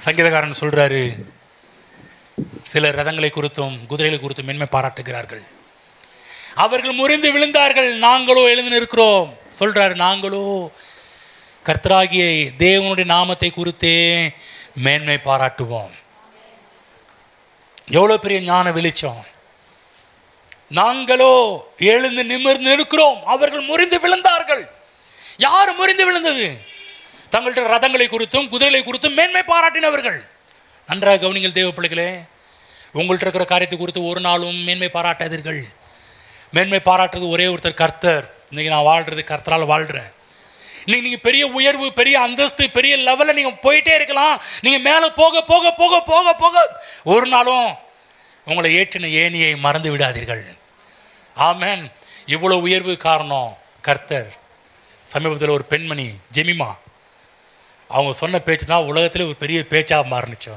சங்கீதக்காரன் சொல்றாரு, சிலர் ரதங்களை குறித்தும் குதிரைகளை குறித்தும் மென்மை பாராட்டுகிறார்கள். அவர்கள் முறிந்து விழுந்தார்கள், நாங்களோ எழுந்து நிற்கிறோம். சொல்றாரு, நாங்களோ கர்த்தராகிய தேவனுடைய நாமத்தை குறித்தே மேன்மை பாராட்டுவோம். எவ்வளோ பெரிய ஞான வெளிச்சம்! நாங்களோ எழுந்து நிமிர்ந்து நிற்கிறோம், அவர்கள் முறிந்து விழுந்தார்கள். யார் முறிந்து விழுந்தது? தங்களுடைய ரதங்களை குறித்தும் குதிரைகளை குறித்தும் மேன்மை பாராட்டினவர்கள். நன்றாக கவனிங்கள் தேவ பிள்ளைகளே, உங்கள்கிட்ட இருக்கிற காரியத்தை குறித்து ஒரு நாளும் மேன்மை பாராட்டாதீர்கள். மேன்மை பாராட்டுறது ஒரே ஒருத்தர், கர்த்தர். இன்னைக்கு நான் வாழ்றது கர்த்தரால் வாழ்கிறேன். இன்னைக்கு நீங்கள் பெரிய உயர்வு, பெரிய அந்தஸ்து, பெரிய லெவலில் நீங்கள் போயிட்டே இருக்கலாம். நீங்கள் மேலே போக போக போக போக போக ஒரு நாளும் உங்களை ஏற்றின ஏணியை மறந்து விடாதீர்கள். ஆமென். இவ்வளோ உயர்வு காரணம் கர்த்தர். சமீபத்தில் ஒரு பெண்மணி ஜெமிமா, அவங்க சொன்ன பேச்சு தான் உலகத்தில் ஒரு பெரிய பேச்சாக மாறுனுச்சு.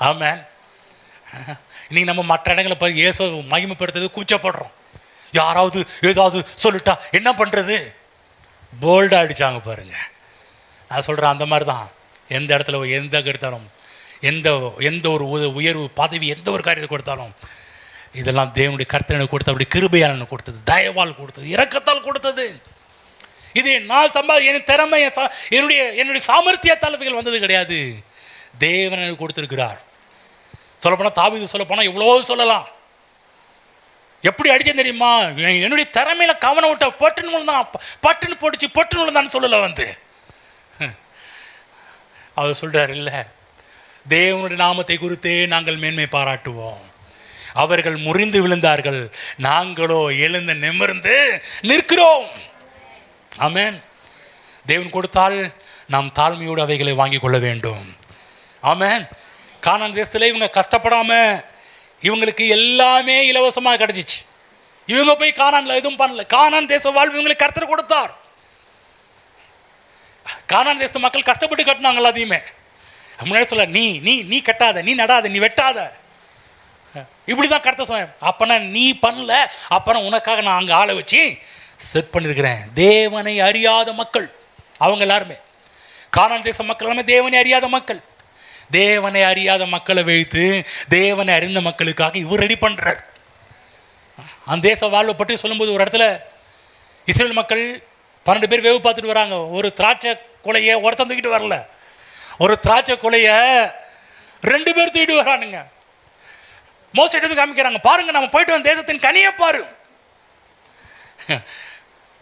ஆமென். இன்னைக்கு நம்ம மற்ற இடங்களை போய் இயேசு மகிமைப்படுத்துறது கூச்சப்படுறோம். யாராவது ஏதாவது சொல்லிட்டா என்ன பண்ணுறது? போல்டாக அடித்தாங்க பாருங்க. நான் சொல்கிறேன், அந்த மாதிரி தான் எந்த இடத்துல எந்த கருத்தாலும், எந்த ஒரு உயர்வு பதவி, எந்த ஒரு காரியத்தை கொடுத்தாலும், இதெல்லாம் தேவனுடைய கர்த்தனை கொடுத்த, அப்படி கிருபையாளனை கொடுத்தது, தயவால் கொடுத்தது, இரக்கத்தால் கொடுத்தது. இது நான் என் திறமை, என்னுடைய சாமர்த்தியத்தால் வந்தது கிடையாது. தேவன் எனக்கு கொடுத்துருக்கிறார். சொல்லப்போனால் தாவீது சொல்லப்போனால் எவ்வளோ சொல்லலாம். எப்படி அடிச்சேன் தெரியுமா? என்னுடைய திறமையில கவனம் விட்ட பட்டுன்னு தான், பட்டுன்னு போட்டுச்சு, பட்டுன்னு தான் சொல்லலை வந்து. அவர் சொல்றாரு, இல்லை, தேவனுடைய நாமத்தை குறித்தே நாங்கள் மேன்மை பாராட்டுவோம். அவர்கள் முறிந்து விழுந்தார்கள், நாங்களோ எழுந்து நிமிர்ந்து நிற்கிறோம். ஆமென். தேவன் கொடுத்தால் நாம் தாழ்மையோடு அவைகளை வாங்கி கொள்ள வேண்டும். ஆமென். கானான் தேசத்தில் இவங்க கஷ்டப்படாம, இவங்களுக்கு எல்லாமே இலவசமாக கிடைச்சிச்சு. இவங்க போய் கானான்ல எதுவும் பண்ணல. கானான் தேச வாழ்வு இவங்களுக்கு கர்த்தர் கொடுத்தார். கானான் தேச மக்கள் கஷ்டப்பட்டு கட்டினாங்க எல்லாத்தையுமே. முன்னாடி சொல்ல, நீ நீ நீ கட்டாத, நீ நடாத, நீ வெட்டாத, இப்படிதான் கர்த்தர் சொன்ன. அப்பனா நீ பண்ணல, அப்பனா உனக்காக நான் அங்கே ஆளை வச்சு செட் பண்ணியிருக்கிறேன். தேவனை அறியாத மக்கள் அவங்க எல்லாருமே. கானான் தேச மக்கள் எல்லாமே தேவனை அறியாத மக்கள். தேவனை அறியாத மக்களை வைத்து தேவனை அறிந்த மக்களுக்காக இவர் ரெடி பண்ணுறார். அந்த தேச வாழ்வை பற்றி சொல்லும்போது ஒரு இடத்துல இஸ்ரேல் மக்கள் 12 பேர் வேவு பார்த்துட்டு வராங்க. ஒரு திராட்சை கொலையை ஒருத்தன் தூக்கிட்டு வரல, ஒரு திராட்சை கொலையை 2 பேர் தூக்கிட்டு வரானுங்க. மோசே எடுத்து காமிக்கிறாங்க, பாருங்க நம்ம போயிட்டு வந்த தேசத்தின் கனியை பாரு.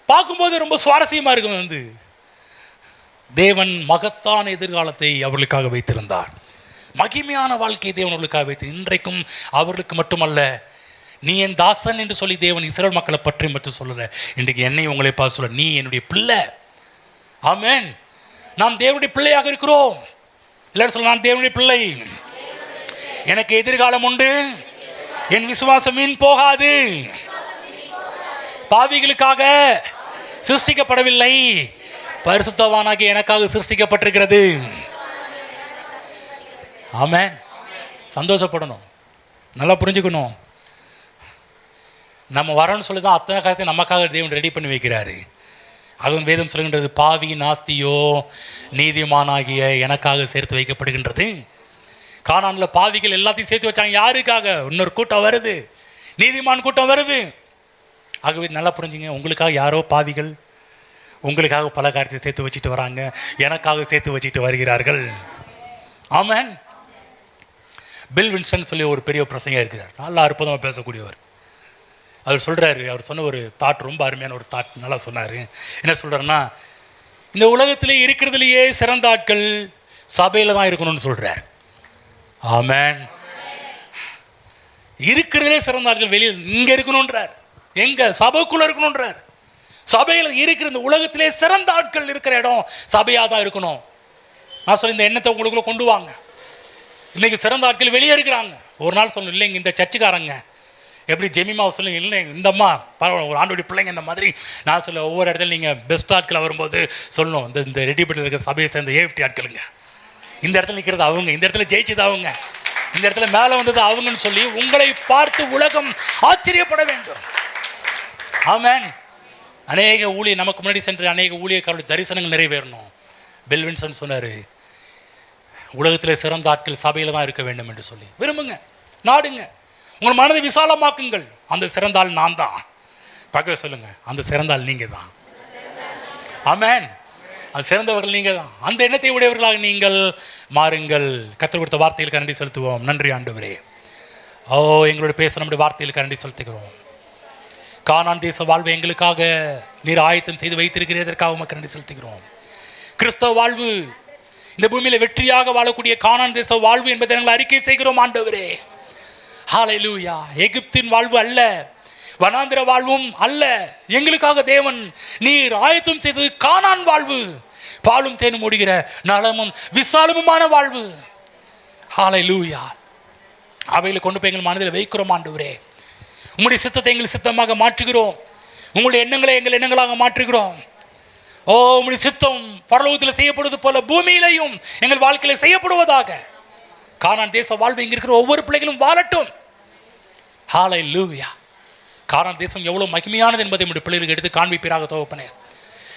பார்க்கும்போது ரொம்ப சுவாரஸ்யமா இருக்கும். வந்து தேவன் மகத்தான எதிர்காலத்தை அவர்களுக்காக வைத்திருந்தார். மகிமையான வாழ்க்கையை தேவன் அவர்களுக்காக வைத்து, இன்றைக்கும் அவர்களுக்கு மட்டுமல்ல, நீ என் தாசன் என்று சொல்லி தேவன் இஸ்ரவேல் மக்களை பற்றி மட்டும் சொல்லல, இன்றைக்கு என்னை உங்களை பார்த்து சொல்ல, நீ என்னுடைய பிள்ளை. ஆமென். நாம் தேவனுடைய பிள்ளையாக இருக்கிறோம். எல்லாரும் சொல்ல, நான் தேவனுடைய பிள்ளை, எனக்கு எதிர்காலம் உண்டு, என் விசுவாசம் வீண் போகாது, பாவிகளுக்காக சிருஷ்டிக்கப்படவில்லை, பரிசுத்தவானாகிய எனக்காக சிருஷ்டிக்கப்பட்டிருக்கிறது. ஆமென். சந்தோஷப்படணும், நல்லா புரிஞ்சுக்கணும். நம்ம வரோன்னு சொல்லி தான் அத்தனை காரியத்தை நமக்காக தேவன் ரெடி பண்ணி வைக்கிறாரு. அதுவும் வேதம் சொல்கின்றது, பாவி நாஸ்தியோ நீதிமானாகிய எனக்காக சேர்த்து வைக்கப்படுகின்றது. கானானில் பாவிகள் எல்லாத்தையும் சேர்த்து வச்சாங்க. யாருக்காக? இன்னொரு கூட்டம் வருது, நீதிமான் கூட்டம் வருது. ஆகவே நல்லா புரிஞ்சுங்க, உங்களுக்காக யாரோ பாவிகள் உங்களுக்காக பல காரியத்தை சேர்த்து வச்சுட்டு வராங்க, எனக்காக சேர்த்து வச்சுட்டு வருகிறார்கள். ஆமென். பில் வின்ஸ்டன் சொல்லி ஒரு பெரிய பிரசங்க இருக்கிறார், நல்லா அற்புதமாக பேசக்கூடியவர். அவர் சொல்கிறாரு, அவர் சொன்ன ஒரு தாட் ரொம்ப அருமையான ஒரு தாட், நல்லா சொன்னார். என்ன சொல்கிறாருன்னா, இந்த உலகத்திலே இருக்கிறதுலையே சிறந்த ஆட்கள் சபையில் தான் இருக்கணும்னு சொல்கிறார். ஆமென். இருக்கிறதுலே சிறந்த ஆட்கள் வெளியில் இங்கே இருக்கணுன்றார். எங்க? சபைக்குள்ள இருக்கணுன்றார். சபையில் இருக்கிற இந்த உலகத்திலே சிறந்த ஆட்கள் இருக்கிற இடம் சபையாக தான் இருக்கணும். நான் சொல்லி இந்த எண்ணத்தை உங்களுக்குள்ள கொண்டு வாங்க. இன்னைக்கு சிறந்த ஆட்கள் வெளியே இருக்கிறாங்க. ஒரு நாள் சொல்லணும், இல்லைங்க இந்த சர்ச்சுக்காரங்க எப்படி ஜெமிமாவை சொல்லுங்க, இல்லை இந்த அம்மா பரவாயில்ல ஒரு ஆண்டோடைய பிள்ளைங்க இந்த மாதிரி நான் சொல்ல ஒவ்வொரு இடத்துல நீங்கள் பெஸ்ட் ஆட்களை வரும்போது சொல்லணும், இந்த ரெடிபட்டில் இருக்கிற சபையை சேர்ந்த ஏஎஃப்டி ஆட்களுங்க, இந்த இடத்துல நிற்கிறது அவங்க, இந்த இடத்துல ஜெயிச்சது அவங்க, இந்த இடத்துல மேலே வந்தது அவங்கன்னு சொல்லி உங்களை பார்த்து உலகம் ஆச்சரியப்பட வேண்டும். ஆமென். அநேக ஊழிய நமக்கு முன்னாடி சென்று அநேக ஊழியக்காரருடைய தரிசனங்கள் நிறைவேறணும். பெல்வின்சன் சொன்னார், உலகத்தில் சிறந்த ஆட்கள் சபையில் தான் இருக்க வேண்டும் என்று சொல்லி விரும்புங்க, நாடுங்க, உங்கள் மனதை விசாலமாக்குங்கள். அந்த சிறந்தாள் நான் தான். பக்கவே சொல்லுங்க, அந்த சிறந்தாள் நீங்கள் தான். ஆமென். அது சிறந்தவர்கள் நீங்கள் தான். அந்த எண்ணத்தை உடையவர்களாக நீங்கள் மாறுங்கள். கற்றுக் கொடுத்த வார்த்தைகளுக்கு நன்றி செலுத்துவோம். நன்றி ஆண்டவரே. ஓ, எங்களோட பேச நம்முடைய வார்த்தைகளுக்கு நன்றி செலுத்துகிறோம். கானான் தேச வாழ்வை எங்களுக்காக நீர் ஆயத்தம் செய்து வைத்திருக்கிறதற்காக உமக்கு நன்றி செலுத்துகிறோம். கிறிஸ்தவ வாழ்வு இந்த பூமியில் வெற்றியாக வாழக்கூடிய கானான் தேச வாழ்வு என்பதை நாங்கள் அறிக்கை செய்கிறோம் ஆண்டவரே. ஹல்லேலூயா. எகிப்தின் வாழ்வு அல்ல, வனாந்திர வாழ்வும் அல்ல, எங்களுக்காக தேவன் நீர் ஆயத்தம் செய்தது கானான் வாழ்வு, பாலும் தேனும் ஓடுகிற நலமும் விசாலமுமான வாழ்வு. ஹல்லேலூயா. அவைகளை கொண்டு போய் எங்கள் மனதில் வைக்கிறோம் ஆண்டவரே. உங்களுடைய சித்தத்தை எங்கள் சித்தமாக மாற்றுகிறோம், உங்களுடைய எண்ணங்களை எங்கள் எண்ணங்களாக மாற்றுகிறோம். ஓ, உங்களுடைய சித்தம் பரலோகத்தில் செய்யப்படுவது போல பூமியிலையும் எங்கள் வாழ்க்கையில் செய்யப்படுவதாக. கானான் தேச வாழ்வு இங்கே இருக்கிற ஒவ்வொரு பிள்ளைகளும் வாழட்டும். ஹல்லேலூயா. கானான் தேசம் எவ்வளவு மகிமையானது என்பதை நம்முடைய பிள்ளைகளுக்கு எடுத்து காண்பிப்பீராக தகப்பனே.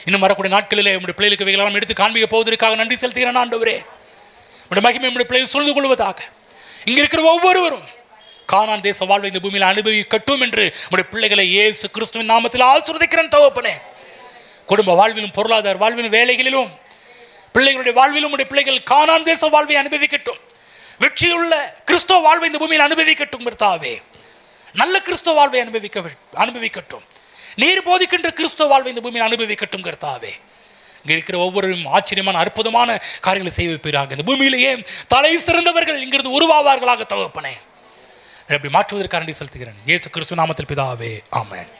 இன்னும் வரக்கூடிய நாட்களில் நம்முடைய பிள்ளைகளுக்கு இவைகளெல்லாம் எடுத்து காண்பிக்க போவதற்காக நன்றி செலுத்துகிறேன் ஆண்டவரே. நம்முடைய மகிமை நம்முடைய பிள்ளைகள் சொல்ந்து கொள்வதாக. இங்கே இருக்கிற ஒவ்வொருவரும் கானான் தேச வாழ்வை இந்த பூமியில் அனுபவிக்கட்டும் என்று நம்முடைய பிள்ளைகளை இயேசு கிறிஸ்துவின் நாமத்தில் ஆசீர்வதிக்கிறேன் தகப்பனே. குடும்ப வாழ்விலும் பொருளாதார வாழ்விலும் வேலைகளிலும் பிள்ளைகளுடைய வாழ்விலும் உடைய பிள்ளைகள் கானான் தேச வாழ்வை அனுபவிக்கட்டும். வெற்றியுள்ள கிறிஸ்தவ வாழ்வை இந்த பூமியில் அனுபவிக்கட்டும் கர்த்தாவே. நல்ல கிறிஸ்தவ வாழ்வை அனுபவிக்கட்டும். நீர் போதிக்கின்ற கிறிஸ்தவ வாழ்வை இந்த பூமியில் அனுபவிக்கட்டும் கர்த்தாவே. இங்கே இருக்கிற ஒவ்வொருவரும் ஆச்சரியமான அற்புதமான காரியங்களை செய்ய வைப்பீராக. இந்த பூமியிலேயே தலை சிறந்தவர்கள் இங்கிருந்து உருவாவார்களாக தகப்பனே. அப்படி மாற்றுவதற்காக நன்றி செலுத்துகிறேன். இயேசு கிறிஸ்து நாமத்தில் பிதாவே, ஆமென்.